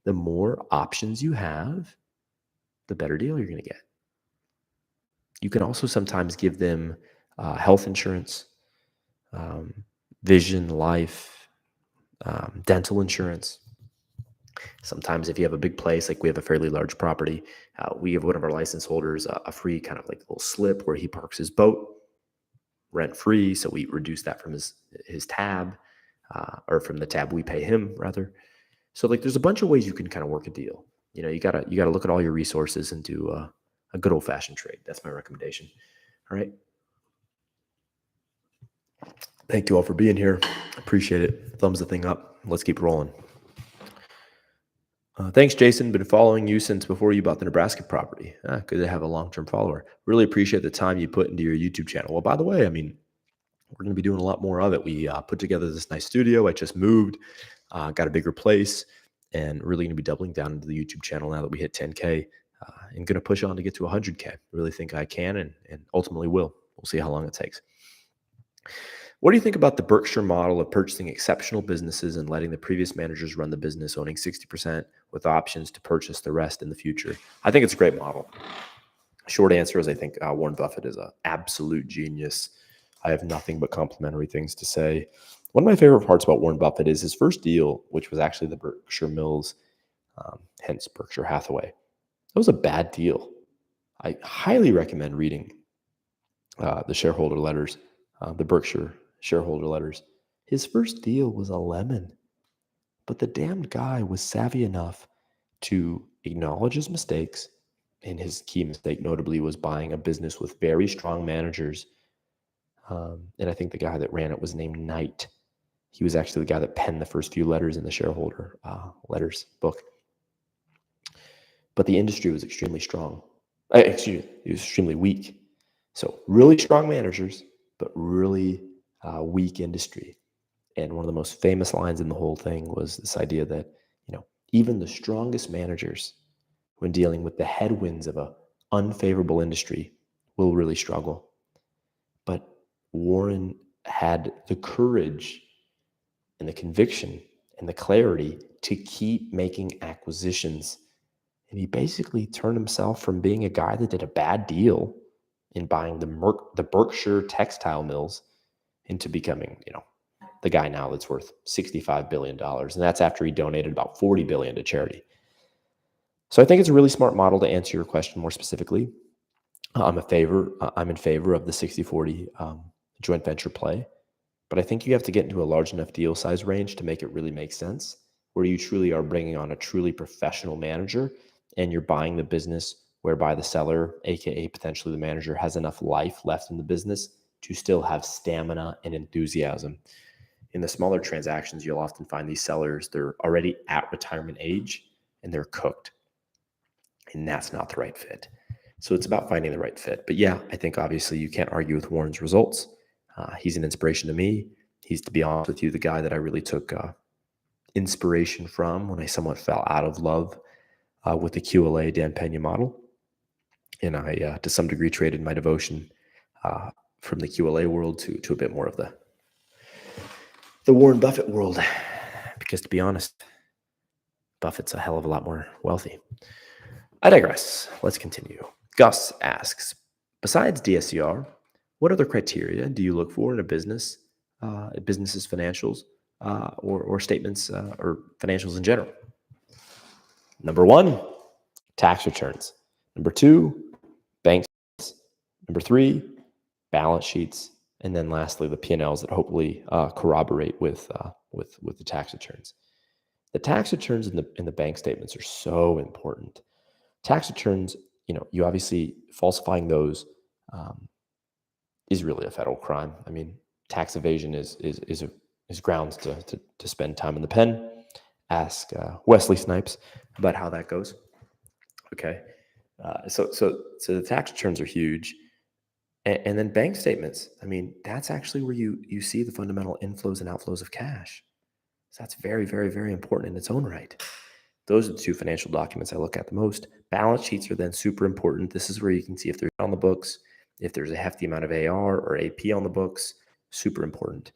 the more options you have, the better deal you're going to get. You can also sometimes give them health insurance, vision, life, dental insurance. Sometimes if you have a big place, like we have a fairly large property, we give one of our license holders a free kind of like little slip where he parks his boat rent free. So we reduce that from his tab, or from the tab we pay him rather. So like there's a bunch of ways you can kind of work a deal. You gotta look at all your resources and do a good old fashioned trade. That's my recommendation. All right. Thank you all for being here. Appreciate it. Thumbs the thing up. Let's keep rolling. Thanks, Jason. Been following you since before you bought the Nebraska property. Good to have a long-term follower. Really appreciate the time you put into your YouTube channel. Well, by the way, I mean, we're going to be doing a lot more of it. We put together this nice studio. I just moved, got a bigger place, and really going to be doubling down into the YouTube channel now that we hit 10K, and going to push on to get to 100K. Really think I can and ultimately will. We'll see how long it takes. What do you think about the Berkshire model of purchasing exceptional businesses and letting the previous managers run the business, owning 60% with options to purchase the rest in the future? I think it's a great model. Short answer is I think Warren Buffett is an absolute genius. I have nothing but complimentary things to say. One of my favorite parts about Warren Buffett is his first deal, which was actually the Berkshire Mills, hence Berkshire Hathaway. That was a bad deal. I highly recommend reading the shareholder letters, the Berkshire shareholder letters. His first deal was a lemon, but the damned guy was savvy enough to acknowledge his mistakes, and his key mistake notably was buying a business with very strong managers. And I think the guy that ran it was named Knight. He was actually the guy that penned the first few letters in the shareholder letters book. But the industry was extremely strong. It was extremely weak. So really strong managers, but really weak industry. And one of the most famous lines in the whole thing was this idea that, even the strongest managers, when dealing with the headwinds of an unfavorable industry, will really struggle. But Warren had the courage and the conviction and the clarity to keep making acquisitions. And he basically turned himself from being a guy that did a bad deal in buying the Berkshire textile mills into becoming, the guy now that's worth $65 billion. And that's after he donated about $40 billion to charity. So I think it's a really smart model to answer your question more specifically. I'm in favor of the 60-40 joint venture play. But I think you have to get into a large enough deal size range to make it really make sense, where you truly are bringing on a truly professional manager and you're buying the business whereby the seller, aka potentially the manager, has enough life left in the business to still have stamina and enthusiasm. In the smaller transactions, you'll often find these sellers, they're already at retirement age and they're cooked. And that's not the right fit. So it's about finding the right fit. But yeah, I think obviously you can't argue with Warren's results. He's an inspiration to me. He's, to be honest with you, the guy that I really took inspiration from when I somewhat fell out of love with the QLA Dan Pena model. And I, to some degree, traded my devotion from the QLA world to a bit more of the Warren Buffett world. Because to be honest, Buffett's a hell of a lot more wealthy. I digress. Let's continue. Gus asks, besides DSCR, what other criteria do you look for in a business's financials or statements or financials in general? Number 1, tax returns. Number 2, bank statements. Number 3, balance sheets. And then lastly, the P&Ls that hopefully corroborate with the tax returns. The tax returns in the bank statements are so important. Tax returns, you obviously falsifying those is really a federal crime. I mean, tax evasion is grounds to spend time in the pen. Ask Wesley Snipes about how that goes. Okay, so the tax returns are huge. And then bank statements. I mean, that's actually where you see the fundamental inflows and outflows of cash. So that's very, very, very important in its own right. Those are the two financial documents I look at the most. Balance sheets are then super important. This is where you can see if they're on the books, if there's a hefty amount of AR or AP on the books, super important.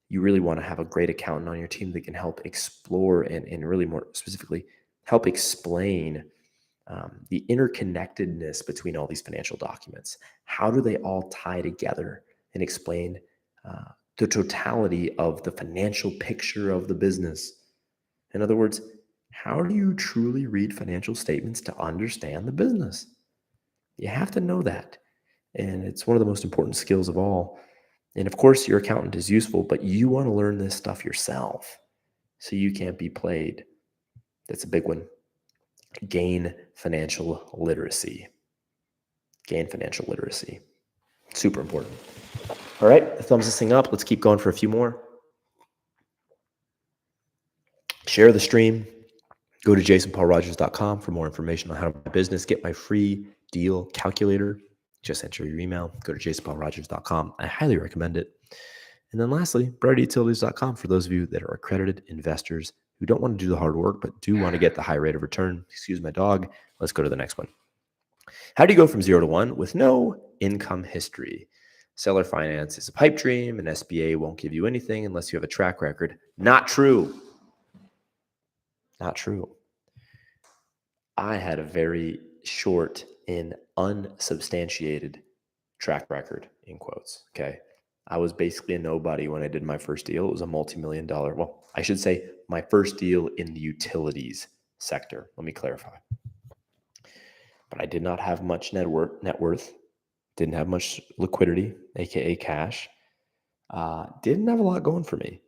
You really want to have a great accountant on your team that can help explore and really more specifically help explain the interconnectedness between all these financial documents. How do they all tie together and explain the totality of the financial picture of the business? In other words, how do you truly read financial statements to understand the business? You have to know that. And it's one of the most important skills of all. And of course, your accountant is useful, but you want to learn this stuff yourself so you can't be played. That's a big one. Gain financial literacy. Gain financial literacy. Super important. All right, thumbs this thing up. Let's keep going for a few more. Share the stream. Go to jasonpaulrogers.com for more information on how to run a business. Get my free deal calculator. Just enter your email. Go to jasonpaulrogers.com. I highly recommend it. And then lastly, brighterutilities.com for those of you that are accredited investors who don't want to do the hard work, but do want to get the high rate of return. Excuse my dog. Let's go to the next one. How do you go from 0 to 1 with no income history? Seller finance is a pipe dream, and SBA won't give you anything unless you have a track record. Not true. Not true. I had a very short and unsubstantiated track record, in quotes. Okay. I was basically a nobody when I did my first deal. It was a multi-million-dollar. Well, I should say my first deal in the utilities sector. Let me clarify. But I did not have much net worth, didn't have much liquidity, aka cash. Didn't have a lot going for me.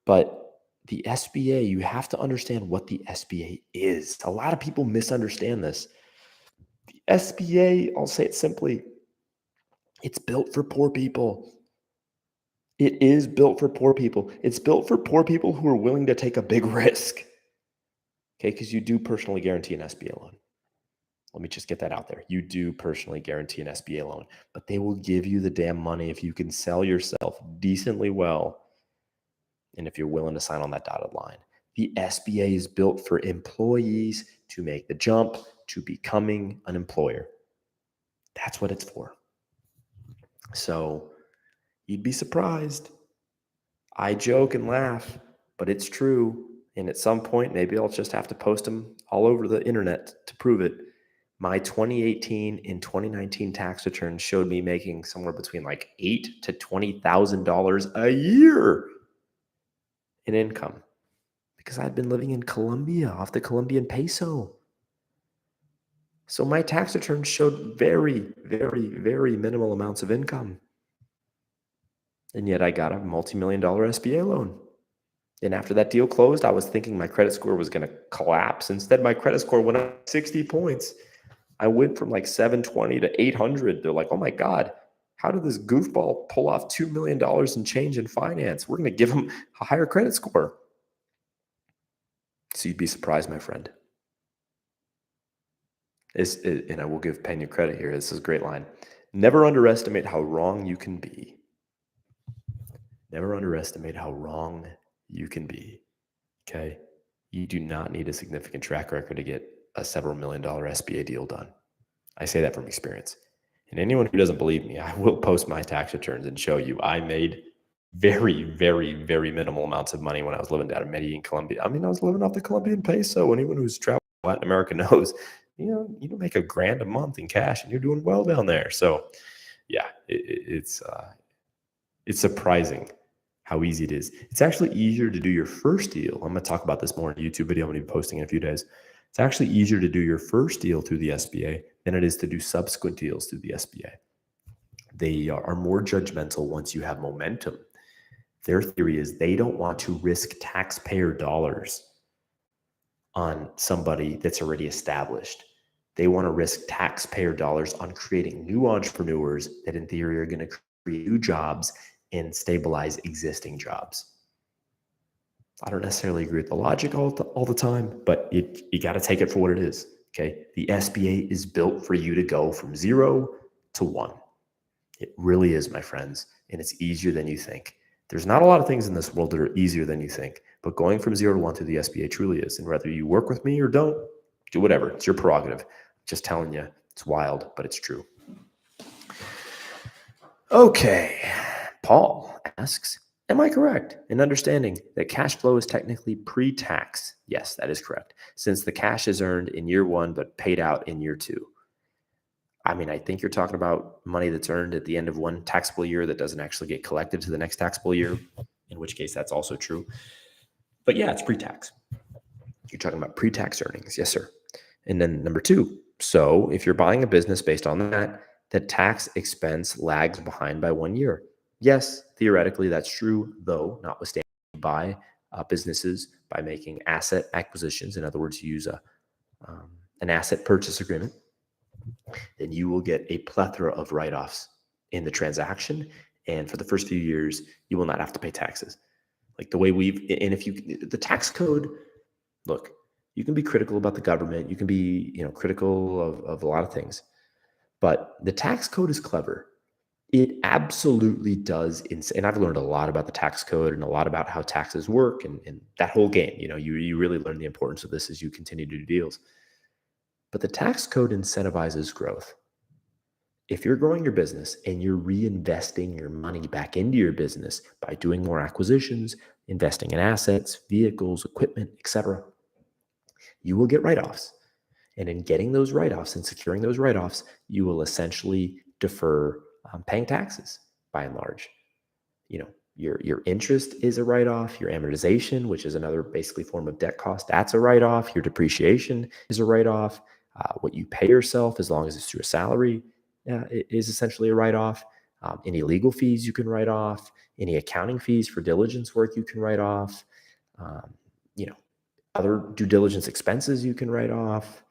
But the SBA, you have to understand what the SBA is. A lot of people misunderstand this. The SBA, I'll say it simply, it's built for poor people. It is built for poor people. It's built for poor people who are willing to take a big risk. Okay, because you do personally guarantee an SBA loan. Let me just get that out there. You do personally guarantee an SBA loan, but they will give you the damn money if you can sell yourself decently well and if you're willing to sign on that dotted line. The SBA is built for employees to make the jump to becoming an employer. That's what it's for. So you'd be surprised. I joke and laugh, but it's true. And at some point, maybe I'll just have to post them all over the internet to prove it. My 2018 and 2019 tax returns showed me making somewhere between like $8,000 to $20,000 a year in income because I'd been living in Colombia off the Colombian peso. So my tax returns showed very, very, very minimal amounts of income. And yet I got a multi-million-dollar SBA loan. And after that deal closed, I was thinking my credit score was going to collapse. Instead, my credit score went up 60 points. I went from like 720 to 800. They're like, oh my God, how did this goofball pull off $2 million in change in finance? We're going to give him a higher credit score. So you'd be surprised, my friend. And I will give Pena credit here. This is a great line. Never underestimate how wrong you can be. Never underestimate how wrong you can be. Okay? You do not need a significant track record to get a several $million-dollar SBA deal done. I say that from experience. And anyone who doesn't believe me, I will post my tax returns and show you I made very, very, very minimal amounts of money when I was living down in Medellin, Colombia. I mean, I was living off the Colombian peso. Anyone who's traveled to Latin America knows, you don't make $1,000 a month in cash and you're doing well down there. So yeah, it's surprising how easy it is. It's actually easier to do your first deal. I'm going to talk about this more in a YouTube video I'm going to be posting in a few days. It's actually easier to do your first deal through the SBA than it is to do subsequent deals through the SBA. They are more judgmental once you have momentum. Their theory is they don't want to risk taxpayer dollars on somebody that's already established. They want to risk taxpayer dollars on creating new entrepreneurs that in theory are going to create new jobs and stabilize existing jobs. I don't necessarily agree with the logic all the time, but you got to take it for what it is. Okay. The SBA is built for you to go from 0 to 1. It really is, my friends, and it's easier than you think. There's not a lot of things in this world that are easier than you think, but going from 0 to 1 through the SBA truly is. And whether you work with me or don't, do whatever. It's your prerogative. Just telling you, it's wild, but it's true. Okay, Paul asks, am I correct in understanding that cash flow is technically pre-tax? Yes, that is correct, since the cash is earned in year 1 but paid out in year 2. I mean, I think you're talking about money that's earned at the end of one taxable year that doesn't actually get collected to the next taxable year, in which case that's also true. But yeah, it's pre-tax. You're talking about pre-tax earnings. Yes, sir. And then number 2, so if you're buying a business based on that, the tax expense lags behind by 1 year. Yes, theoretically that's true, though, notwithstanding you buy businesses by making asset acquisitions. In other words, you use an asset purchase agreement, then you will get a plethora of write-offs in the transaction. And for the first few years, you will not have to pay taxes. Like the way the tax code, look, you can be critical about the government. You can be, critical of a lot of things, but the tax code is clever. It absolutely does. And I've learned a lot about the tax code and a lot about how taxes work and that whole game. You really learn the importance of this as you continue to do deals. But the tax code incentivizes growth. If you're growing your business and you're reinvesting your money back into your business by doing more acquisitions, investing in assets, vehicles, equipment, etc., you will get write-offs. And in getting those write-offs and securing those write-offs, you will essentially defer paying taxes by and large. Your interest is a write-off. Your amortization, which is another basically form of debt cost, that's a write-off. Your depreciation is a write-off. What you pay yourself, as long as it's through a salary, is essentially a write-off. Any legal fees you can write off. Any accounting fees for diligence work you can write off. Other due diligence expenses you can write off.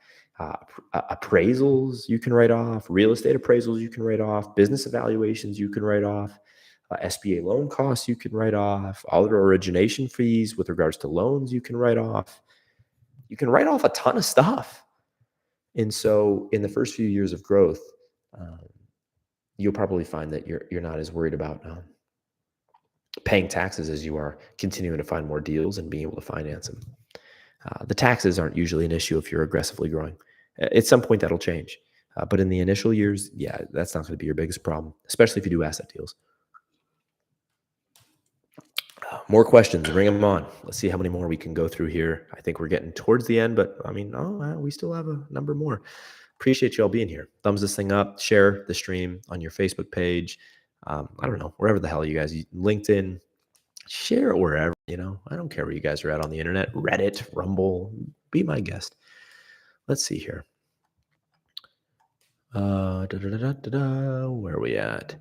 Appraisals you can write off. Real estate appraisals you can write off. Business evaluations you can write off. SBA loan costs you can write off. All the origination fees with regards to loans you can write off. You can write off a ton of stuff. And so in the first few years of growth, you'll probably find that you're not as worried about paying taxes as you are continuing to find more deals and being able to finance them. The taxes aren't usually an issue if you're aggressively growing. At some point that'll change. But in the initial years, yeah, that's not going to be your biggest problem, especially if you do asset deals. More questions, bring them on. Let's see how many more we can go through here. I think we're getting towards the end, but we still have a number more. Appreciate you all being here. Thumbs this thing up, share the stream on your Facebook page. I don't know, wherever the hell you guys, LinkedIn, share it wherever, I don't care where you guys are at on the internet, Reddit, Rumble, be my guest. Let's see here. Where are we at?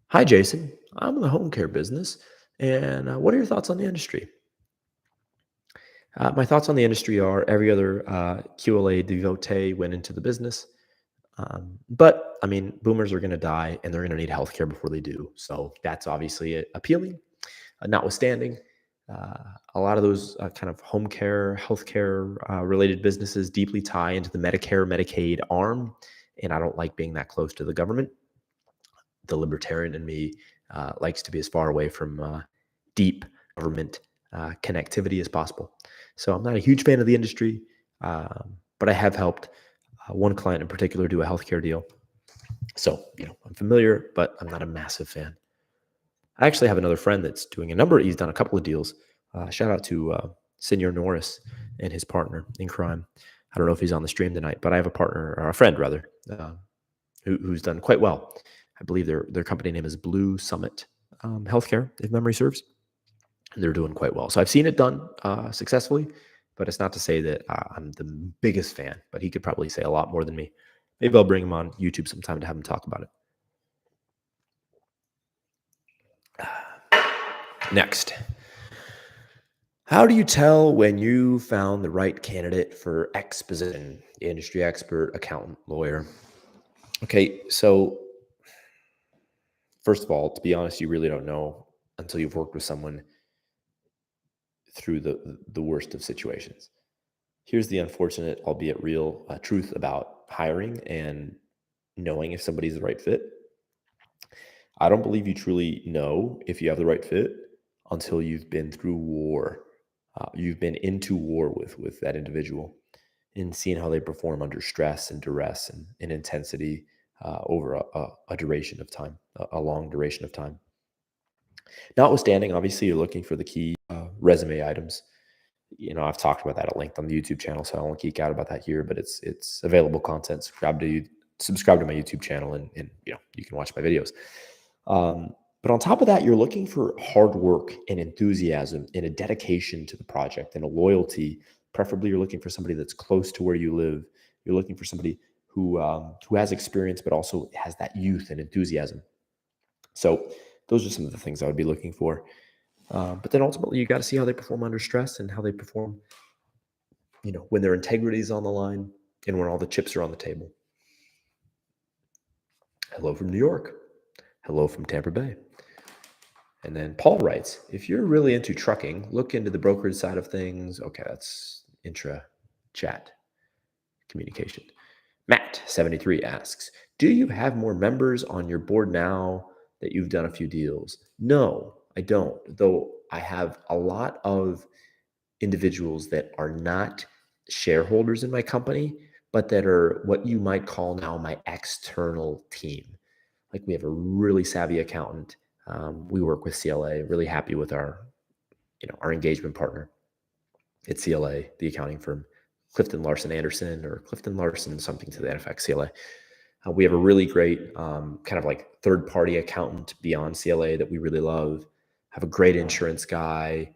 Hi, Jason. I'm in the home care business. And what are your thoughts on the industry? My thoughts on the industry are every other QLA devotee went into the business. But boomers are going to die and they're going to need healthcare before they do. So that's obviously appealing. Notwithstanding, a lot of those kind of home care, healthcare related businesses deeply tie into the Medicare, Medicaid arm. And I don't like being that close to the government. The libertarian in me likes to be as far away from deep government connectivity as possible. So I'm not a huge fan of the industry, but I have helped one client in particular do a healthcare deal. So, I'm familiar, but I'm not a massive fan. I actually have another friend that's doing he's done a couple of deals. Shout out to Senior Norris and his partner in crime. I don't know if he's on the stream tonight, but I have a partner, or a friend rather, who's done quite well. I believe their company name is Blue Summit Healthcare, if memory serves. And they're doing quite well. So I've seen it done successfully, but it's not to say that I'm the biggest fan, but he could probably say a lot more than me. Maybe I'll bring him on YouTube sometime to have him talk about it. Next. How do you tell when you found the right candidate for X position? Industry expert, accountant, lawyer. Okay, so first of all, to be honest, you really don't know until you've worked with someone through the worst of situations. Here's the unfortunate, albeit real, truth about hiring and knowing if somebody's the right fit. I don't believe you truly know if you have the right fit until you've been through war. You've been into war with that individual and seeing how they perform under stress and duress and intensity over a duration of time, a long duration of time. Notwithstanding, obviously, you're looking for the key resume items. I've talked about that at length on the YouTube channel, so I won't geek out about that here. But it's available content. Subscribe to my YouTube channel, and you can watch my videos. But on top of that, you're looking for hard work and enthusiasm and a dedication to the project and a loyalty. Preferably, you're looking for somebody that's close to where you live. You're looking for somebody who has experience, but also has that youth and enthusiasm. So those are some of the things I would be looking for. But then ultimately, you got to see how they perform under stress and how they perform, when their integrity is on the line and when all the chips are on the table. Hello from New York. Hello from Tampa Bay. And then Paul writes, if you're really into trucking, look into the brokerage side of things. Okay, that's intra-chat communication. Matt73 asks, do you have more members on your board now that you've done a few deals? No, I don't. Though I have a lot of individuals that are not shareholders in my company, but that are what you might call now my external team. Like we have a really savvy accountant. We work with CLA, really happy with our engagement partner at CLA, the accounting firm, Clifton Larson Anderson or Clifton Larson, something to that effect, CLA. We have a really great kind of like third-party accountant beyond CLA that we really love, have a great insurance guy,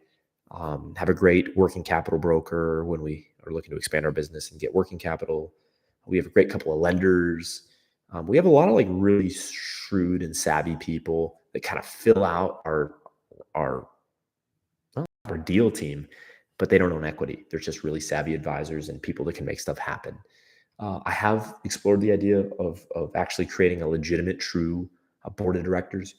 have a great working capital broker when we are looking to expand our business and get working capital. We have a great couple of lenders. We have a lot of like really shrewd and savvy people that kind of fill out our deal team, but they don't own equity. They're just really savvy advisors and people that can make stuff happen. I have explored the idea of actually creating a legitimate, true board of directors.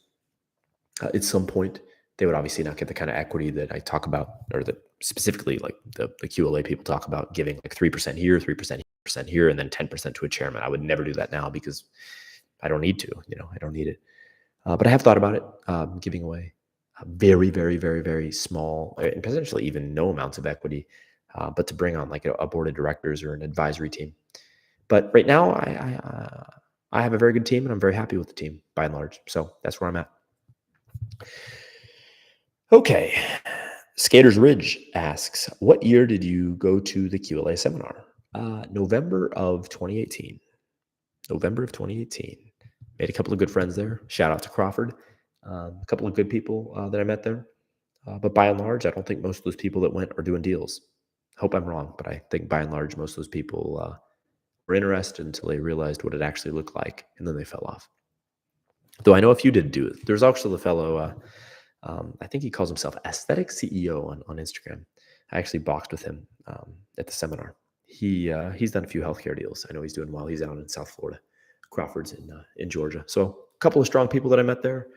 At some point, they would obviously not get the kind of equity that I talk about, or that specifically like the QLA people talk about, giving like 3% here, 3% here, and then 10% to a chairman. I would never do that now because I don't need to. I don't need it. But I have thought about it, giving away very, very, very, very small and potentially even no amounts of equity, but to bring on like a board of directors or an advisory team. But right now, I have a very good team, and I'm very happy with the team by and large. So that's where I'm at. Okay. Skaters Ridge asks, what year did you go to the QLA seminar? November of 2018. November of 2018. Made a couple of good friends there. Shout out to Crawford. A couple of good people that I met there. But by and large, I don't think most of those people that went are doing deals. Hope I'm wrong, but I think by and large, most of those people were interested until they realized what it actually looked like, and then they fell off. Though I know a few did do it. There's actually the fellow, I think he calls himself Aesthetic CEO on Instagram. I actually boxed with him at the seminar. He's done a few healthcare deals. I know he's doing well. He's out in South Florida. Crawford's in Georgia. So a couple of strong people that I met there.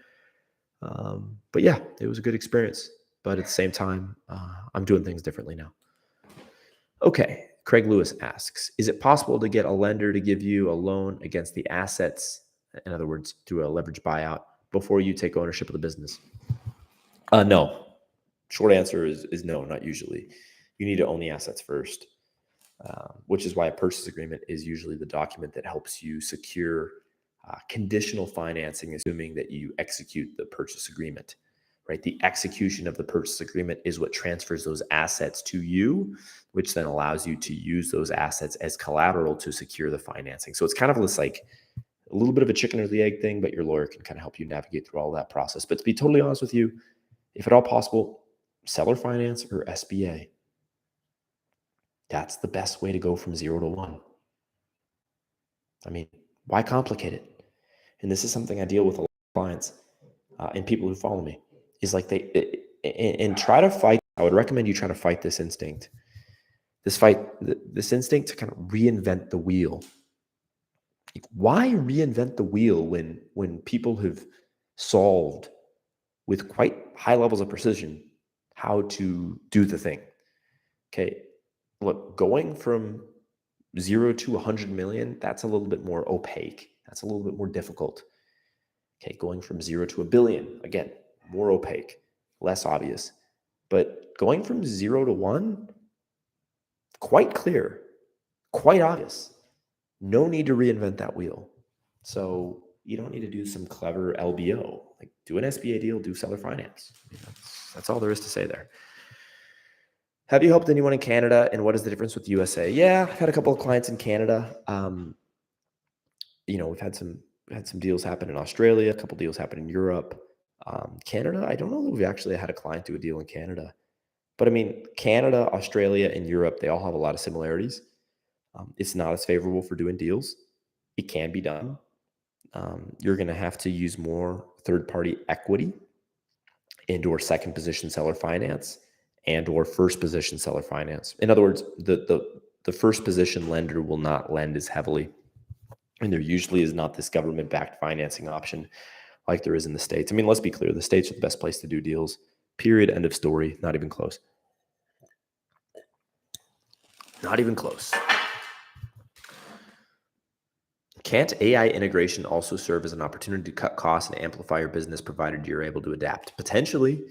But yeah, it was a good experience. But at the same time, I'm doing things differently now. Okay. Craig Lewis asks, is it possible to get a lender to give you a loan against the assets, in other words, through a leverage buyout, before you take ownership of the business? No. Short answer is no, not usually. You need to own the assets first, which is why a purchase agreement is usually the document that helps you secure conditional financing, assuming that you execute the purchase agreement. Right? The execution of the purchase agreement is what transfers those assets to you, which then allows you to use those assets as collateral to secure the financing. So it's kind of this like a little bit of a chicken or the egg thing, but your lawyer can kind of help you navigate through all that process. But to be totally honest with you, if at all possible, seller finance or SBA. That's the best way to go from 0 to 1. I mean, why complicate it? And this is something I deal with a lot of clients and people who follow me. Is like and try to fight. I would recommend you try to fight this instinct. This instinct to kind of reinvent the wheel. Like, why reinvent the wheel when people have solved with quite high levels of precision how to do the thing? Okay, look, going from 0 to 100 million, that's a little bit more opaque. That's a little bit more difficult. Okay, going from 0 to a billion, again, more opaque, less obvious. But going from 0 to 1, quite clear, quite obvious. No need to reinvent that wheel. So you don't need to do some clever LBO. Like, do an SBA deal, do seller finance. That's all there is to say there. Have you helped anyone in Canada, and what is the difference with USA? Yeah, I've had a couple of clients in Canada. We've had some deals happen in Australia, a couple deals happen in Europe. Canada, I don't know that we've actually had a client do a deal in Canada. But I mean, Canada, Australia, and Europe, they all have a lot of similarities. It's not as favorable for doing deals. It can be done. You're going to have to use more third-party equity and or second position seller finance and or first position seller finance. In other words, the first position lender will not lend as heavily. And there usually is not this government-backed financing option like there is in the States. I mean, let's be clear. The States are the best place to do deals. Period. End of story. Not even close. Not even close. Can't AI integration also serve as an opportunity to cut costs and amplify your business provided you're able to adapt? Potentially,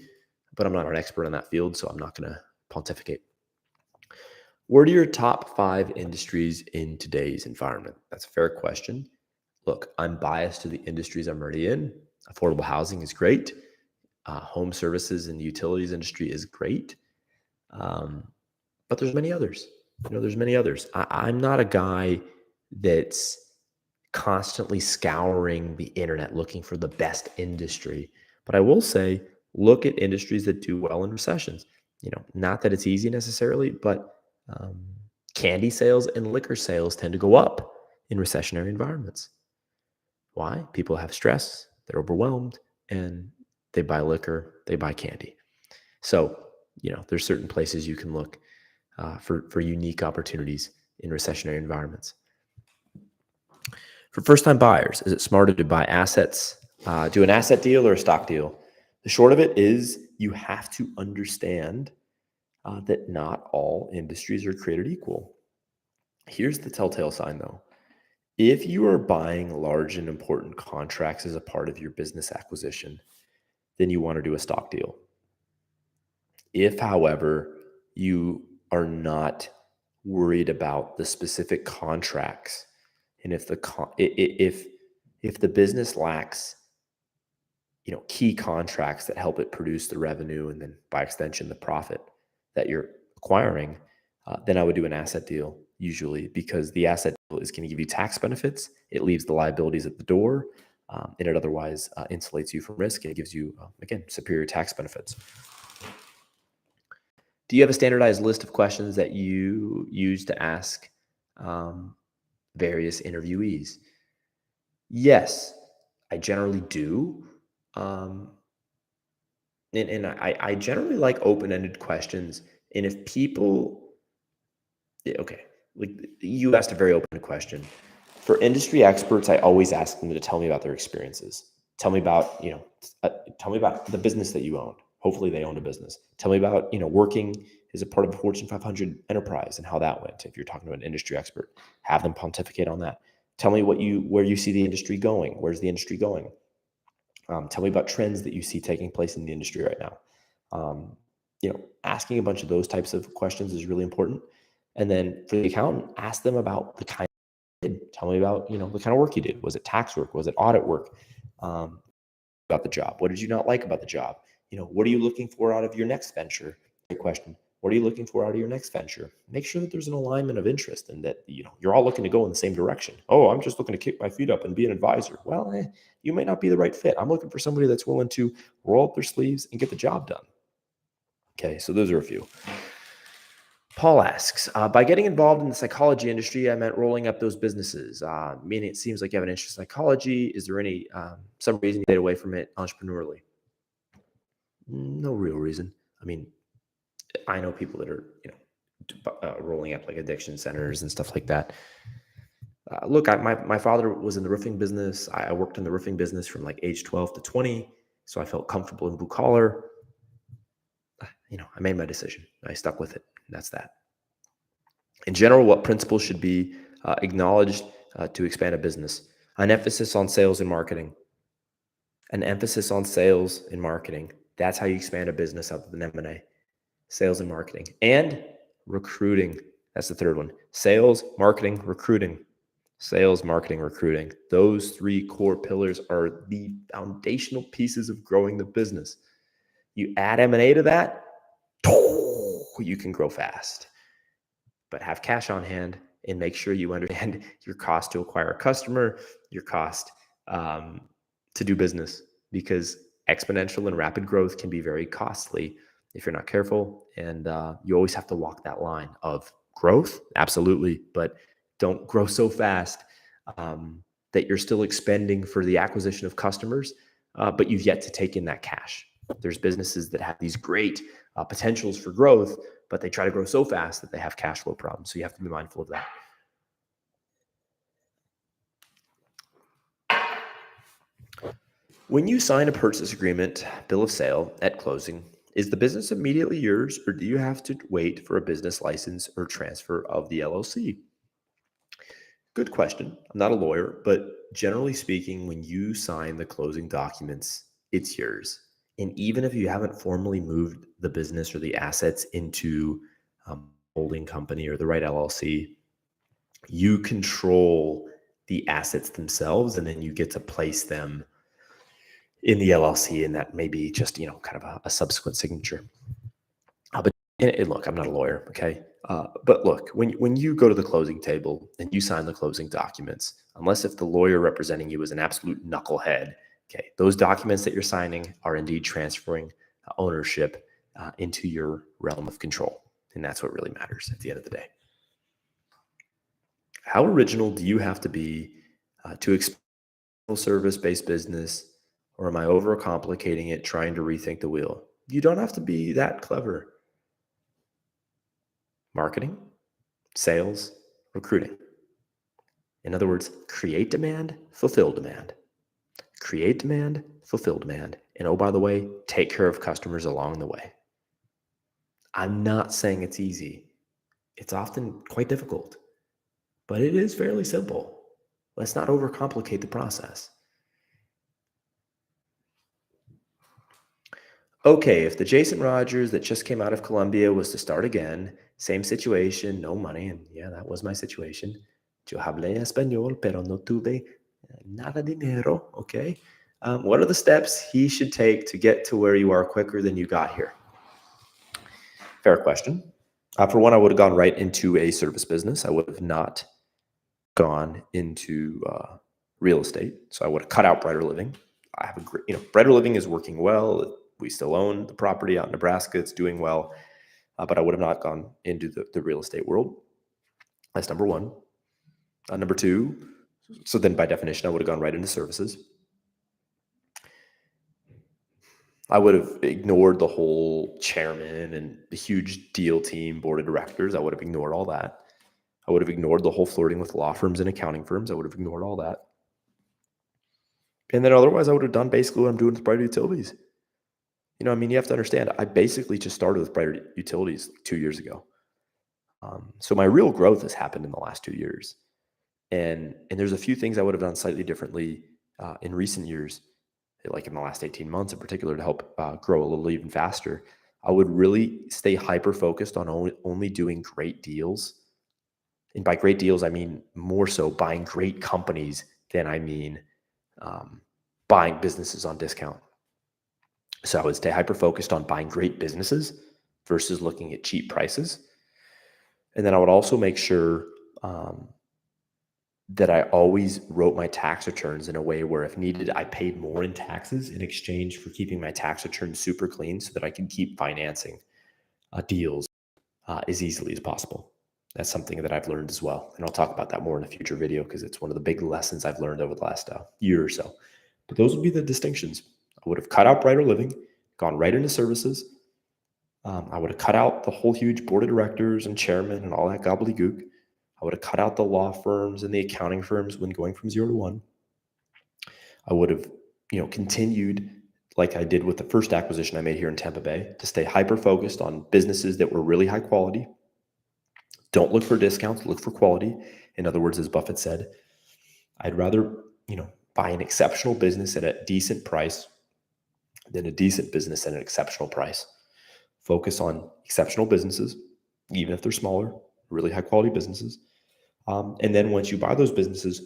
but I'm not an expert in that field, so I'm not going to pontificate. What are your top 5 industries in today's environment? That's a fair question. Look, I'm biased to the industries I'm already in. Affordable housing is great. Home services and the utilities industry is great. But there's many others. There's many others. I'm not a guy that's constantly scouring the internet looking for the best industry. But I will say, look at industries that do well in recessions. Not that it's easy necessarily, but candy sales and liquor sales tend to go up in recessionary environments. Why? People have stress, they're overwhelmed, and they buy liquor, they buy candy. So, there's certain places you can look for unique opportunities in recessionary environments. For first-time buyers, is it smarter to buy assets, do an asset deal or a stock deal? The short of it is you have to understand that not all industries are created equal. Here's the telltale sign, though. If you are buying large and important contracts as a part of your business acquisition, then you want to do a stock deal. If, however, you are not worried about the specific contracts, and if the business lacks, key contracts that help it produce the revenue and then by extension the profit that you're acquiring, then I would do an asset deal usually, because the asset deal is going to give you tax benefits. It leaves the liabilities at the door, and it otherwise insulates you from risk, and it gives you, again, superior tax benefits. Do you have a standardized list of questions that you use to ask various interviewees? Yes, I generally do. And I generally like open-ended questions. And if people, okay, like you asked a very open question. For industry experts, I always ask them to tell me about their experiences. Tell me about, tell me about the business that you owned. Hopefully they owned a business. Tell me about, working as a part of a Fortune 500 enterprise and how that went. If you're talking to an industry expert, have them pontificate on that. Tell me where you see the industry going. Where's the industry going? Tell me about trends that you see taking place in the industry right now. Asking a bunch of those types of questions is really important. And then for the accountant, ask them about the kind of did. Tell me about, the kind of work you did. Was it tax work? Was it audit work? About the job. What did you not like about the job? What are you looking for out of your next venture? Great question. What are you looking for out of your next venture? Make sure that there's an alignment of interest and that, you're all looking to go in the same direction. Oh, I'm just looking to kick my feet up and be an advisor. Well, you may not be the right fit. I'm looking for somebody that's willing to roll up their sleeves and get the job done. Okay, so those are a few. Paul asks, by getting involved in the psychology industry, I meant rolling up those businesses. Meaning it seems like you have an interest in psychology. Is there any some reason you get away from it entrepreneurially? No real reason. I mean, I know people that are, rolling up like addiction centers and stuff like that. Look, my father was in the roofing business. I worked in the roofing business from like age 12 to 20. So I felt comfortable in blue collar. I made my decision. I stuck with it. That's that. In general, what principles should be acknowledged to expand a business? An emphasis on sales and marketing. An emphasis on sales and marketing. That's how you expand a business other than M&A. Sales and marketing. And recruiting. That's the third one. Sales, marketing, recruiting. Sales, marketing, recruiting. Those three core pillars are the foundational pieces of growing the business. You add M&A to that, you can grow fast. But have cash on hand and make sure you understand your cost to acquire a customer, your cost to do business, because exponential and rapid growth can be very costly if you're not careful. And you always have to walk that line of growth, absolutely, but don't grow so fast that you're still expending for the acquisition of customers, but you've yet to take in that cash. There's businesses that have these great potentials for growth, but they try to grow so fast that they have cash flow problems. So you have to be mindful of that. When you sign a purchase agreement, bill of sale at closing, is the business immediately yours, or do you have to wait for a business license or transfer of the LLC? Good question. I'm not a lawyer, but generally speaking, when you sign the closing documents, it's yours. And even if you haven't formally moved the business or the assets into a holding company or the right LLC, you control the assets themselves, and then you get to place them in the LLC, and that may be just, kind of a subsequent signature. But look, I'm not a lawyer, okay? But look, when you go to the closing table and you sign the closing documents, unless if the lawyer representing you is an absolute knucklehead, okay, those documents that you're signing are indeed transferring ownership into your realm of control. And that's what really matters at the end of the day. How original do you have to be to expand a service-based business, or am I overcomplicating it trying to rethink the wheel? You don't have to be that clever. Marketing, sales, recruiting. In other words, create demand, fulfill demand. Create demand, fulfill demand. And oh, by the way, take care of customers along the way. I'm not saying it's easy. It's often quite difficult, but it is fairly simple. Let's not overcomplicate the process. Okay, if the Jason Rogers that just came out of Colombia was to start again, same situation, no money, and yeah, that was my situation. Yo hablé español, pero no tuve nada dinero, okay? What are the steps he should take to get to where you are quicker than you got here? Fair question. For one, I would have gone right into a service business. I would have not gone into real estate. So I would have cut out Brighter Living. I have a great, Brighter Living is working well. We still own the property out in Nebraska. It's doing well, but I would have not gone into the real estate world. That's number one. Number two, so then by definition, I would have gone right into services. I would have ignored the whole chairman and the huge deal team, board of directors. I would have ignored all that. I would have ignored the whole flirting with law firms and accounting firms. I would have ignored all that. And then otherwise, I would have done basically what I'm doing with Brighter Utilities. You have to understand, I basically just started with Brighter Utilities 2 years ago. So my real growth has happened in the last 2 years. And there's a few things I would have done slightly differently in recent years, like in the last 18 months in particular, to help grow a little even faster. I would really stay hyper-focused on only doing great deals. And by great deals, I mean more so buying great companies than I mean buying businesses on discount. So I would stay hyper-focused on buying great businesses versus looking at cheap prices. And then I would also make sure that I always wrote my tax returns in a way where if needed, I paid more in taxes in exchange for keeping my tax returns super clean so that I can keep financing deals as easily as possible. That's something that I've learned as well. And I'll talk about that more in a future video because it's one of the big lessons I've learned over the last year or so. But those would be the distinctions. I would have cut out Brighter Living, gone right into services. I would have cut out the whole huge board of directors and chairman and all that gobbledygook. I would have cut out the law firms and the accounting firms when going from 0 to 1. I would have, continued like I did with the first acquisition I made here in Tampa Bay to stay hyper-focused on businesses that were really high quality. Don't look for discounts, look for quality. In other words, as Buffett said, I'd rather, buy an exceptional business at a decent price, then a decent business at an exceptional price. Focus on exceptional businesses, even if they're smaller, really high quality businesses. And then once you buy those businesses,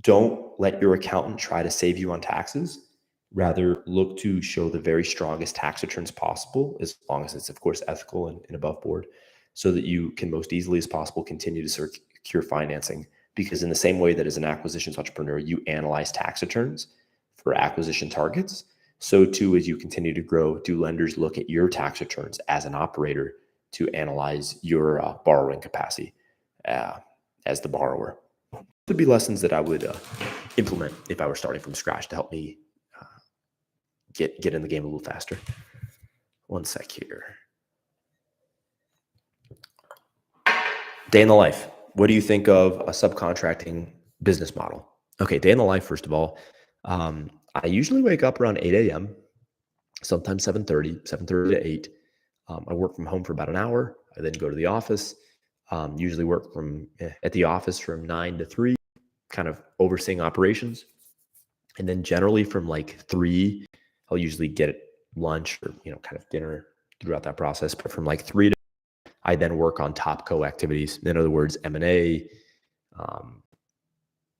don't let your accountant try to save you on taxes. Rather, look to show the very strongest tax returns possible, as long as it's, of course, ethical and above board, so that you can most easily as possible continue to secure financing. Because in the same way that as an acquisitions entrepreneur, you analyze tax returns for acquisition targets, so too as you continue to grow, do lenders look at your tax returns as an operator to analyze your borrowing capacity as the borrower. Would be lessons that I would implement if I were starting from scratch to help me get in the game a little faster. One sec here. Day in the life. What do you think of a subcontracting business model? Okay, day in the life, first of all. I usually wake up around 8 a.m., sometimes 7:30 to 8. I work from home for about an hour. I then go to the office. Usually work at the office from 9 to 3, kind of overseeing operations. And then generally from like 3, I'll usually get lunch or, kind of dinner throughout that process. But from like 3 to, I then work on top co-activities. In other words, M&A,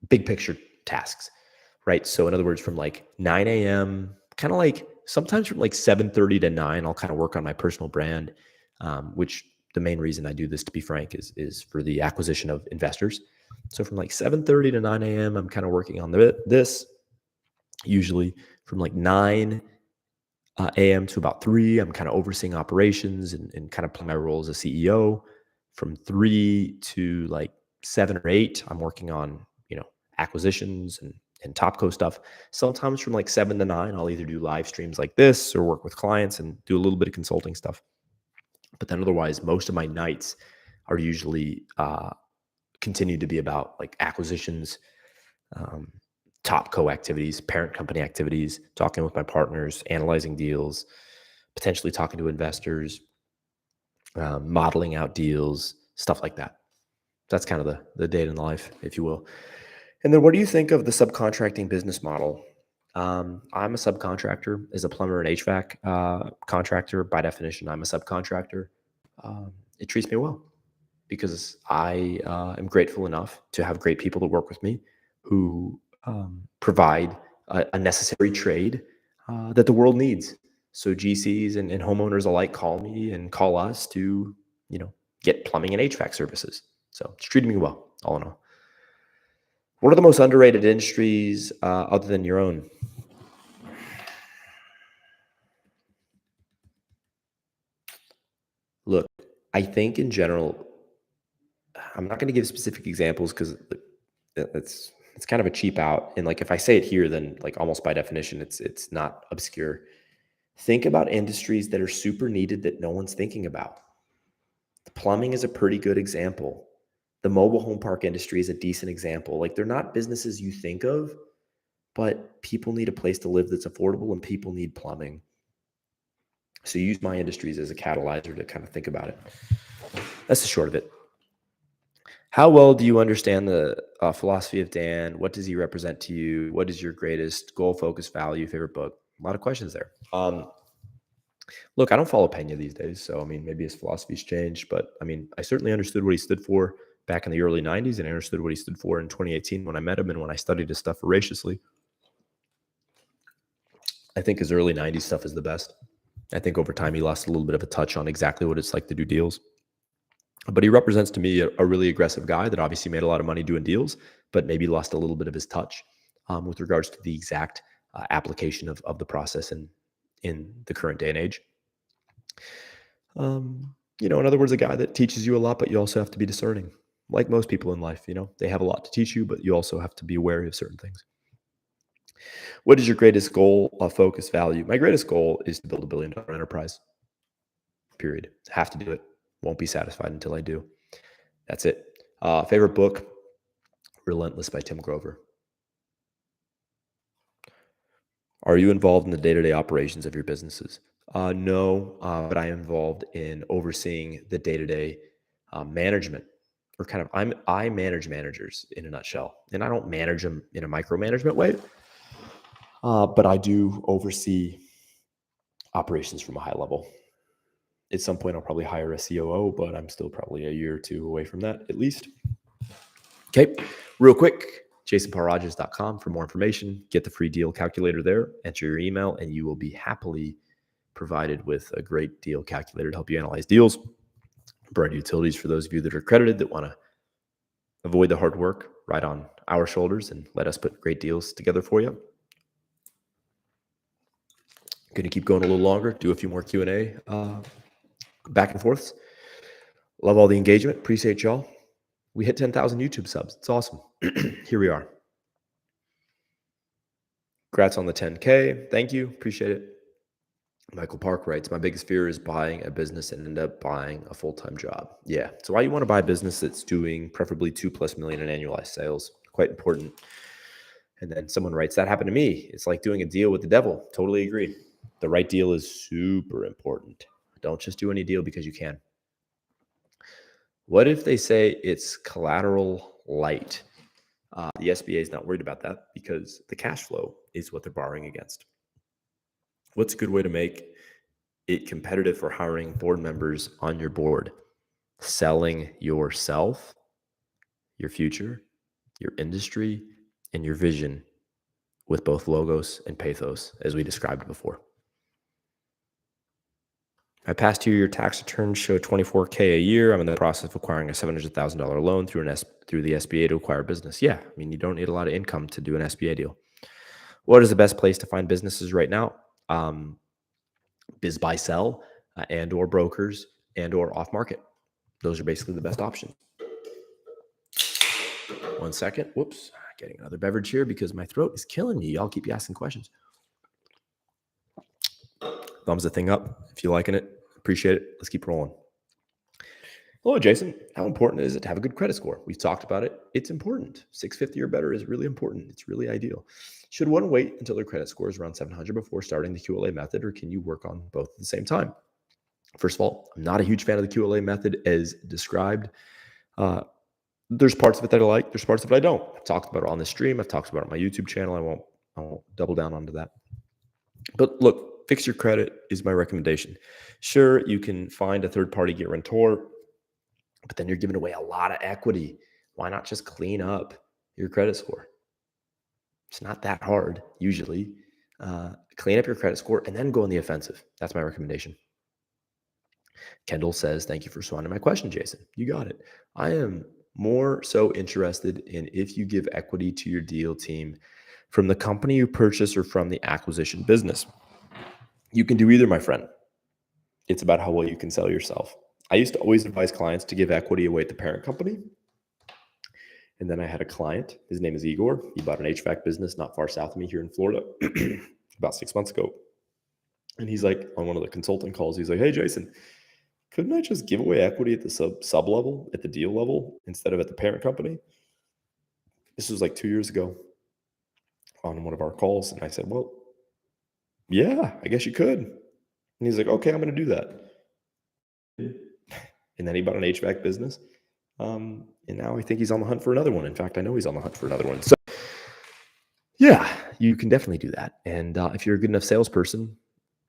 big picture tasks, right? So in other words, from like 9 a.m., kind of like sometimes from like 7:30 to 9, I'll kind of work on my personal brand, which the main reason I do this, to be frank, is for the acquisition of investors. So from like 7:30 to 9 a.m., I'm kind of working on this. Usually from like 9 a.m. to about 3, I'm kind of overseeing operations and kind of playing my role as a CEO. From 3 to like 7 or 8, I'm working on, acquisitions and Topco stuff. Sometimes from like 7 to 9, I'll either do live streams like this or work with clients and do a little bit of consulting stuff. But then otherwise, most of my nights are usually continue to be about like acquisitions, Topco activities, parent company activities, talking with my partners, analyzing deals, potentially talking to investors, modeling out deals, stuff like that. That's kind of the day in the life, if you will. And then what do you think of the subcontracting business model? I'm a subcontractor. As a plumber and HVAC contractor, by definition, I'm a subcontractor. It treats me well because I am grateful enough to have great people that work with me who provide a necessary trade that the world needs. So GCs and homeowners alike call me and call us to, get plumbing and HVAC services. So it's treating me well, all in all. What are the most underrated industries other than your own? Look, I think in general, I'm not going to give specific examples because it's kind of a cheap out. And like if I say it here, then like almost by definition, it's not obscure. Think about industries that are super needed that no one's thinking about. The plumbing is a pretty good example. The mobile home park industry is a decent example. Like they're not businesses you think of, but people need a place to live that's affordable and people need plumbing. So use my industries as a catalyzer to kind of think about it. That's the short of it. How well do you understand the philosophy of Dan? What does he represent to you? What is your greatest goal, focus, value, favorite book? A lot of questions there. Look, I don't follow Pena these days. So, maybe his philosophy's changed, but I certainly understood what he stood for back in the early 90s. And I understood what he stood for in 2018 when I met him and when I studied his stuff voraciously. I think his early 90s stuff is the best. I think over time he lost a little bit of a touch on exactly what it's like to do deals. But he represents to me a really aggressive guy that obviously made a lot of money doing deals, but maybe lost a little bit of his touch with regards to the exact application of the process in the current day and age. In other words, a guy that teaches you a lot, but you also have to be discerning. Like most people in life, they have a lot to teach you, but you also have to be wary of certain things. What is your greatest goal, focus, value? My greatest goal is to build $1 billion enterprise. Period. Have to do it. Won't be satisfied until I do. That's it. Favorite book? Relentless by Tim Grover. Are you involved in the day-to-day operations of your businesses? No, but I am involved in overseeing the day-to-day management or kind of I manage managers in a nutshell, and I don't manage them in a micromanagement way, but I do oversee operations from a high level. At some point, I'll probably hire a COO, but I'm still probably a year or two away from that at least. Okay, real quick, jasonpaulrogers.com for more information. Get the free deal calculator there, enter your email, and you will be happily provided with a great deal calculator to help you analyze deals, provide utilities for those of you that are accredited that want to avoid the hard work right on our shoulders and let us put great deals together for you. Going to keep going a little longer, do a few more Q&A back and forths. Love all the engagement. Appreciate y'all. We hit 10,000 YouTube subs. It's awesome. Here we are. Congrats on the 10K. Thank you. Appreciate it. Michael Park writes, my biggest fear is buying a business and end up buying a full-time job. Yeah. So why you want to buy a business that's doing preferably $2+ million in annualized sales? Quite important. And then someone writes, that happened to me. It's like doing a deal with the devil. Totally agree. The right deal is super important. Don't just do any deal because you can. What if they say it's collateral light? The SBA is not worried about that because the cash flow is what they're borrowing against. What's a good way to make it competitive for hiring board members on your board? Selling yourself, your future, your industry, and your vision with both logos and pathos, as we described before. My past 2-year tax returns show $24K a year. I'm in the process of acquiring a $700,000 loan through the SBA to acquire a business. Yeah, I mean, you don't need a lot of income to do an SBA deal. What is the best place to find businesses right now? Biz buy sell and or brokers and or off market. Those are basically the best options. 1 second. Whoops. Getting another beverage here because my throat is killing me. Y'all keep asking questions. Thumbs the thing up if you're liking it. Appreciate it. Let's keep rolling. Hello, Jason. How important is it to have a good credit score? We've talked about it. It's important. 650 or better is really important. It's really ideal. Should one wait until their credit score is around 700 before starting the QLA method, or can you work on both at the same time? First of all, I'm not a huge fan of the QLA method as described. There's parts of it that I like. There's parts of it I don't. I've talked about it on this stream. I've talked about it on my YouTube channel. I won't double down onto that. But look, fix your credit is my recommendation. Sure, you can find a third-party guarantor, but then you're giving away a lot of equity. Why not just clean up your credit score? It's not that hard, usually. Clean up your credit score and then go on the offensive. That's my recommendation. Kendall says, thank you for responding to my question, Jason. You got it. I am more so interested in if you give equity to your deal team from the company you purchase or from the acquisition business. You can do either, my friend. It's about how well you can sell yourself. I used to always advise clients to give equity away at the parent company. And then I had a client, his name is Igor. He bought an HVAC business not far south of me here in Florida about 6 months ago. And he's like, on one of the consulting calls, he's like, hey, Jason, couldn't I just give away equity at the sub level, at the deal level, instead of at the parent company? This was like 2 years ago on one of our calls. And I said, well, yeah, I guess you could. And he's like, okay, I'm going to do that. And then he bought an HVAC business. And now I think he's on the hunt for another one. In fact, I know he's on the hunt for another one. So yeah, you can definitely do that. And if you're a good enough salesperson,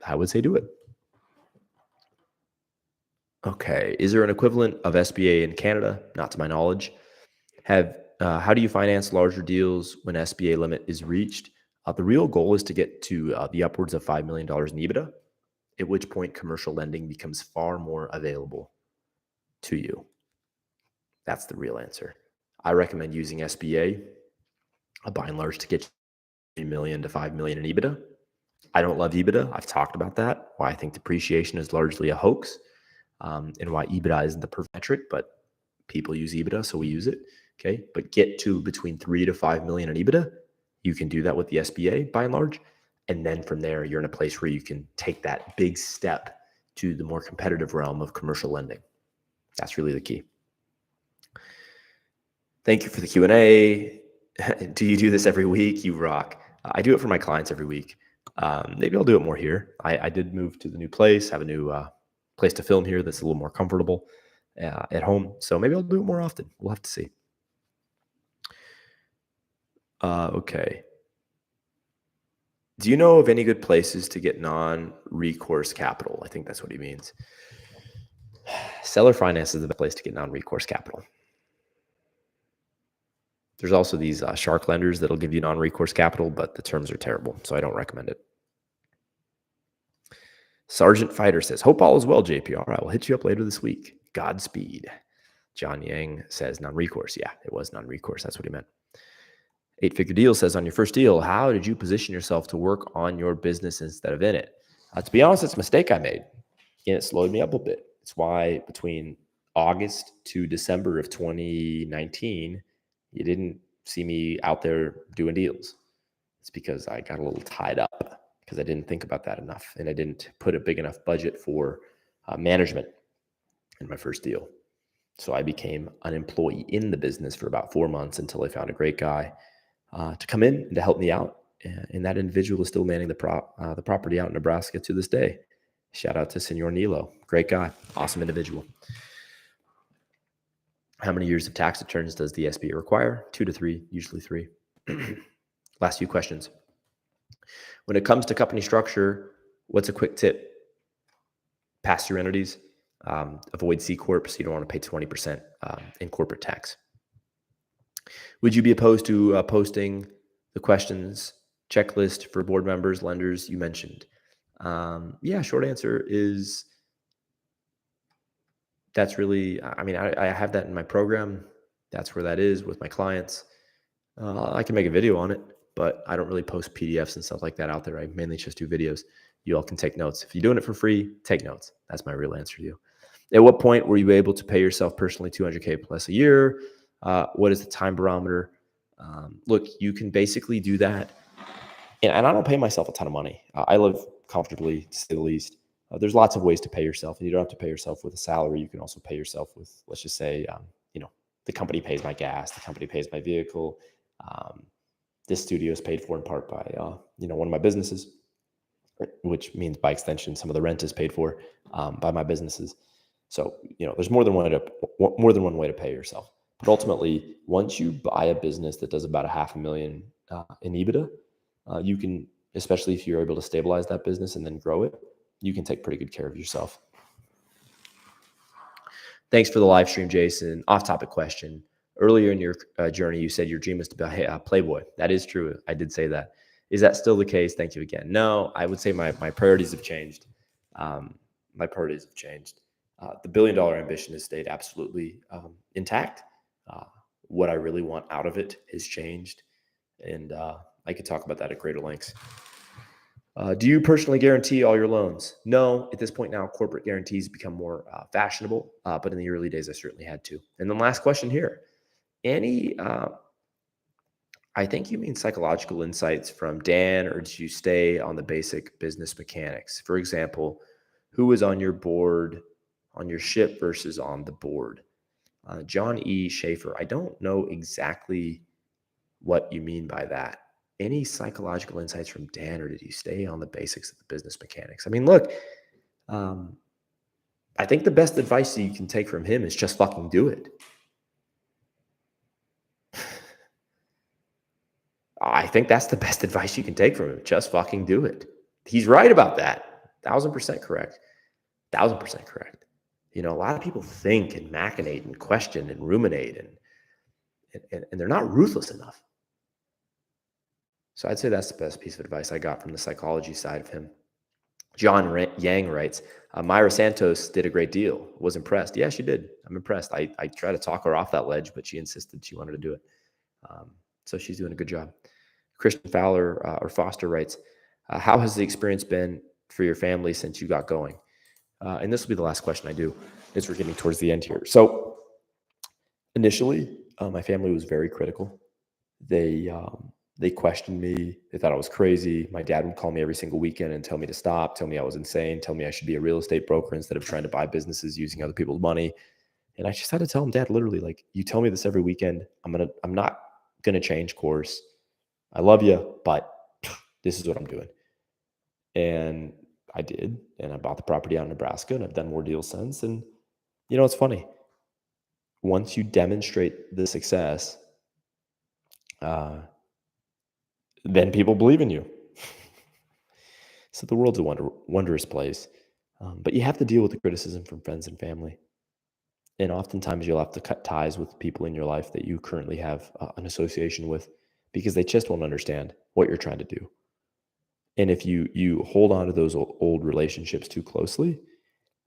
I would say do it. Okay. Is there an equivalent of SBA in Canada? Not to my knowledge. How do you finance larger deals when SBA limit is reached? The real goal is to get to the upwards of $5 million in EBITDA, at which point commercial lending becomes far more available to you. That's the real answer. I recommend using SBA, by and large, to get $3 million to $5 million in EBITDA. I don't love EBITDA. I've talked about that, why I think depreciation is largely a hoax, and why EBITDA isn't the perfect metric, but people use EBITDA, so we use it. Okay, but get to between 3 to 5 million in EBITDA. You can do that with the SBA by and large. And then from there, you're in a place where you can take that big step to the more competitive realm of commercial lending. That's really the key. Thank you for the Q&A. Do you do this every week? You rock. I do it for my clients every week. Maybe I'll do it more here. I did move to the new place, have a new place to film here that's a little more comfortable. at home. So maybe I'll do it more often. We'll have to see. Okay. Do you know of any good places to get non-recourse capital? I think that's what he means. Seller finance is the best place to get non-recourse capital. There's also these shark lenders that'll give you non-recourse capital, but the terms are terrible, so I don't recommend it. Sergeant Fighter says, hope all is well, JP. All right, we'll hit you up later this week. Godspeed. John Yang says non-recourse. Yeah, it was non-recourse. That's what he meant. 8-Figure Deal says, on your first deal, how did you position yourself to work on your business instead of in it? To be honest, it's a mistake I made, and it slowed me up a bit. It's why between August to December of 2019, you didn't see me out there doing deals. It's because I got a little tied up because I didn't think about that enough, and I didn't put a big enough budget for management in my first deal. So I became an employee in the business for about 4 months until I found a great guy to come in and to help me out. And that individual is still manning the property out in Nebraska to this day. Shout out to Senor Nilo. Great guy. Awesome individual. How many years of tax returns does the SBA require? 2 to 3, usually 3. Last few questions. When it comes to company structure, what's a quick tip? Pass-through entities. Avoid C Corps. So you don't want to pay 20% in corporate tax. Would you be opposed to posting the questions checklist for board members, lenders you mentioned? Yeah, short answer is that's really, I have that in my program. That's where that is with my clients. I can make a video on it, but I don't really post PDFs and stuff like that out there. I mainly just do videos. You all can take notes. If you're doing it for free, take notes. That's my real answer to you. At what point were you able to pay yourself personally $200K plus a year? What is the time barometer? Look, you can basically do that. And I don't pay myself a ton of money. I live comfortably, to say the least. There's lots of ways to pay yourself, and you don't have to pay yourself with a salary. You can also pay yourself with, let's just say, the company pays my gas, the company pays my vehicle. This studio is paid for in part by, one of my businesses, which means by extension, some of the rent is paid for by my businesses. So, there's more than one way to pay yourself. But ultimately, once you buy a business that does about $500,000 in EBITDA, you can, especially if you're able to stabilize that business and then grow it, you can take pretty good care of yourself. Thanks for the live stream, Jason. Off-topic question. Earlier in your journey, you said your dream is to be a Playboy. That is true. I did say that. Is that still the case? Thank you again. No, I would say my priorities have changed. The $1 billion ambition has stayed absolutely intact. What I really want out of it has changed. And I could talk about that at greater lengths. Do you personally guarantee all your loans? No, at this point now, corporate guarantees become more fashionable, but in the early days, I certainly had to. And then last question here. I think you mean psychological insights from Dan, or did you stay on the basic business mechanics? For example, who was on your board, on your ship versus on the board? John E. Schaefer. I don't know exactly what you mean by that. Any psychological insights from Dan, or did you stay on the basics of the business mechanics? I mean, look, I think the best advice that you can take from him is just fucking do it. I think that's the best advice you can take from him. Just fucking do it. He's right about that. 1,000% correct. 1,000% correct. A lot of people think and machinate and question and ruminate, and they're not ruthless enough. So I'd say that's the best piece of advice I got from the psychology side of him. John Yang writes, Myra Santos did a great deal. Was impressed. Yeah, she did. I'm impressed. I tried to talk her off that ledge, but she insisted she wanted to do it. So she's doing a good job. Christian Fowler or Foster writes, how has the experience been for your family since you got going? And this will be the last question I do, as we're getting towards the end here. So initially, my family was very critical. They questioned me. They thought I was crazy. My dad would call me every single weekend and tell me to stop, tell me I was insane, tell me I should be a real estate broker instead of trying to buy businesses using other people's money. And I just had to tell him, Dad, literally, like, you tell me this every weekend. I'm not going to change course. I love you, but this is what I'm doing. And I did. And I bought the property out in Nebraska, and I've done more deals since. And, it's funny. once you demonstrate the success, then people believe in you. So the world's a wondrous place. But you have to deal with the criticism from friends and family. And oftentimes you'll have to cut ties with people in your life that you currently have an association with because they just won't understand what you're trying to do. And if you hold on to those old relationships too closely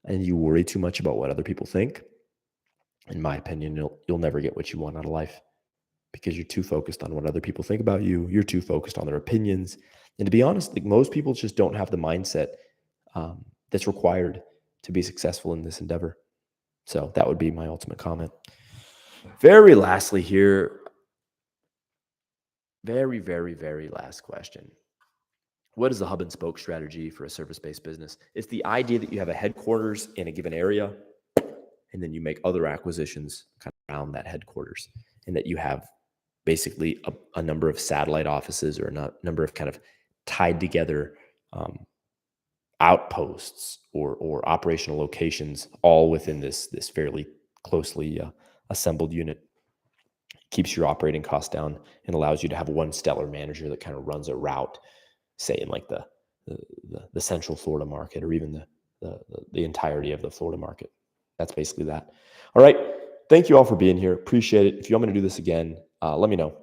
and you worry too much about what other people think, in my opinion, you'll never get what you want out of life because you're too focused on what other people think about you. You're too focused on their opinions. And to be honest, like most people just don't have the mindset that's required to be successful in this endeavor. So that would be my ultimate comment. Very lastly here, very, very, very last question. What is the hub and spoke strategy for a service-based business? It's the idea that you have a headquarters in a given area, and then you make other acquisitions kind of around that headquarters, and that you have basically a number of satellite offices or a number of kind of tied together outposts or operational locations, all within this fairly closely assembled unit. Keeps your operating costs down and allows you to have one stellar manager that kind of runs a route, say in like the Central Florida market or even the entirety of the Florida market. That's basically that. All right. Thank you all for being here. Appreciate it. If you want me to do this again, let me know.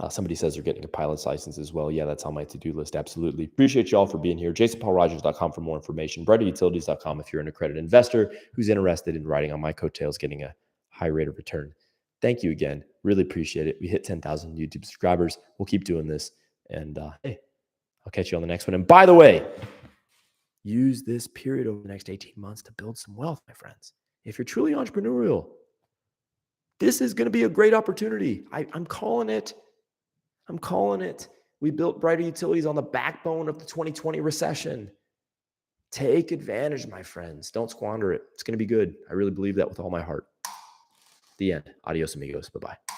Somebody says they're getting a pilot's license as well. Yeah, that's on my to-do list. Absolutely. Appreciate you all for being here. JasonPaulRogers.com for more information. BrighterUtilities.com if you're an accredited investor who's interested in riding on my coattails, getting a high rate of return. Thank you again. Really appreciate it. We hit 10,000 YouTube subscribers. We'll keep doing this. And hey, I'll catch you on the next one. And by the way, use this period over the next 18 months to build some wealth, my friends. If you're truly entrepreneurial, this is going to be a great opportunity. I'm calling it. I'm calling it. We built Brighter Utilities on the backbone of the 2020 recession. Take advantage, my friends. Don't squander it. It's going to be good. I really believe that with all my heart. The end. Adios, amigos. Bye-bye.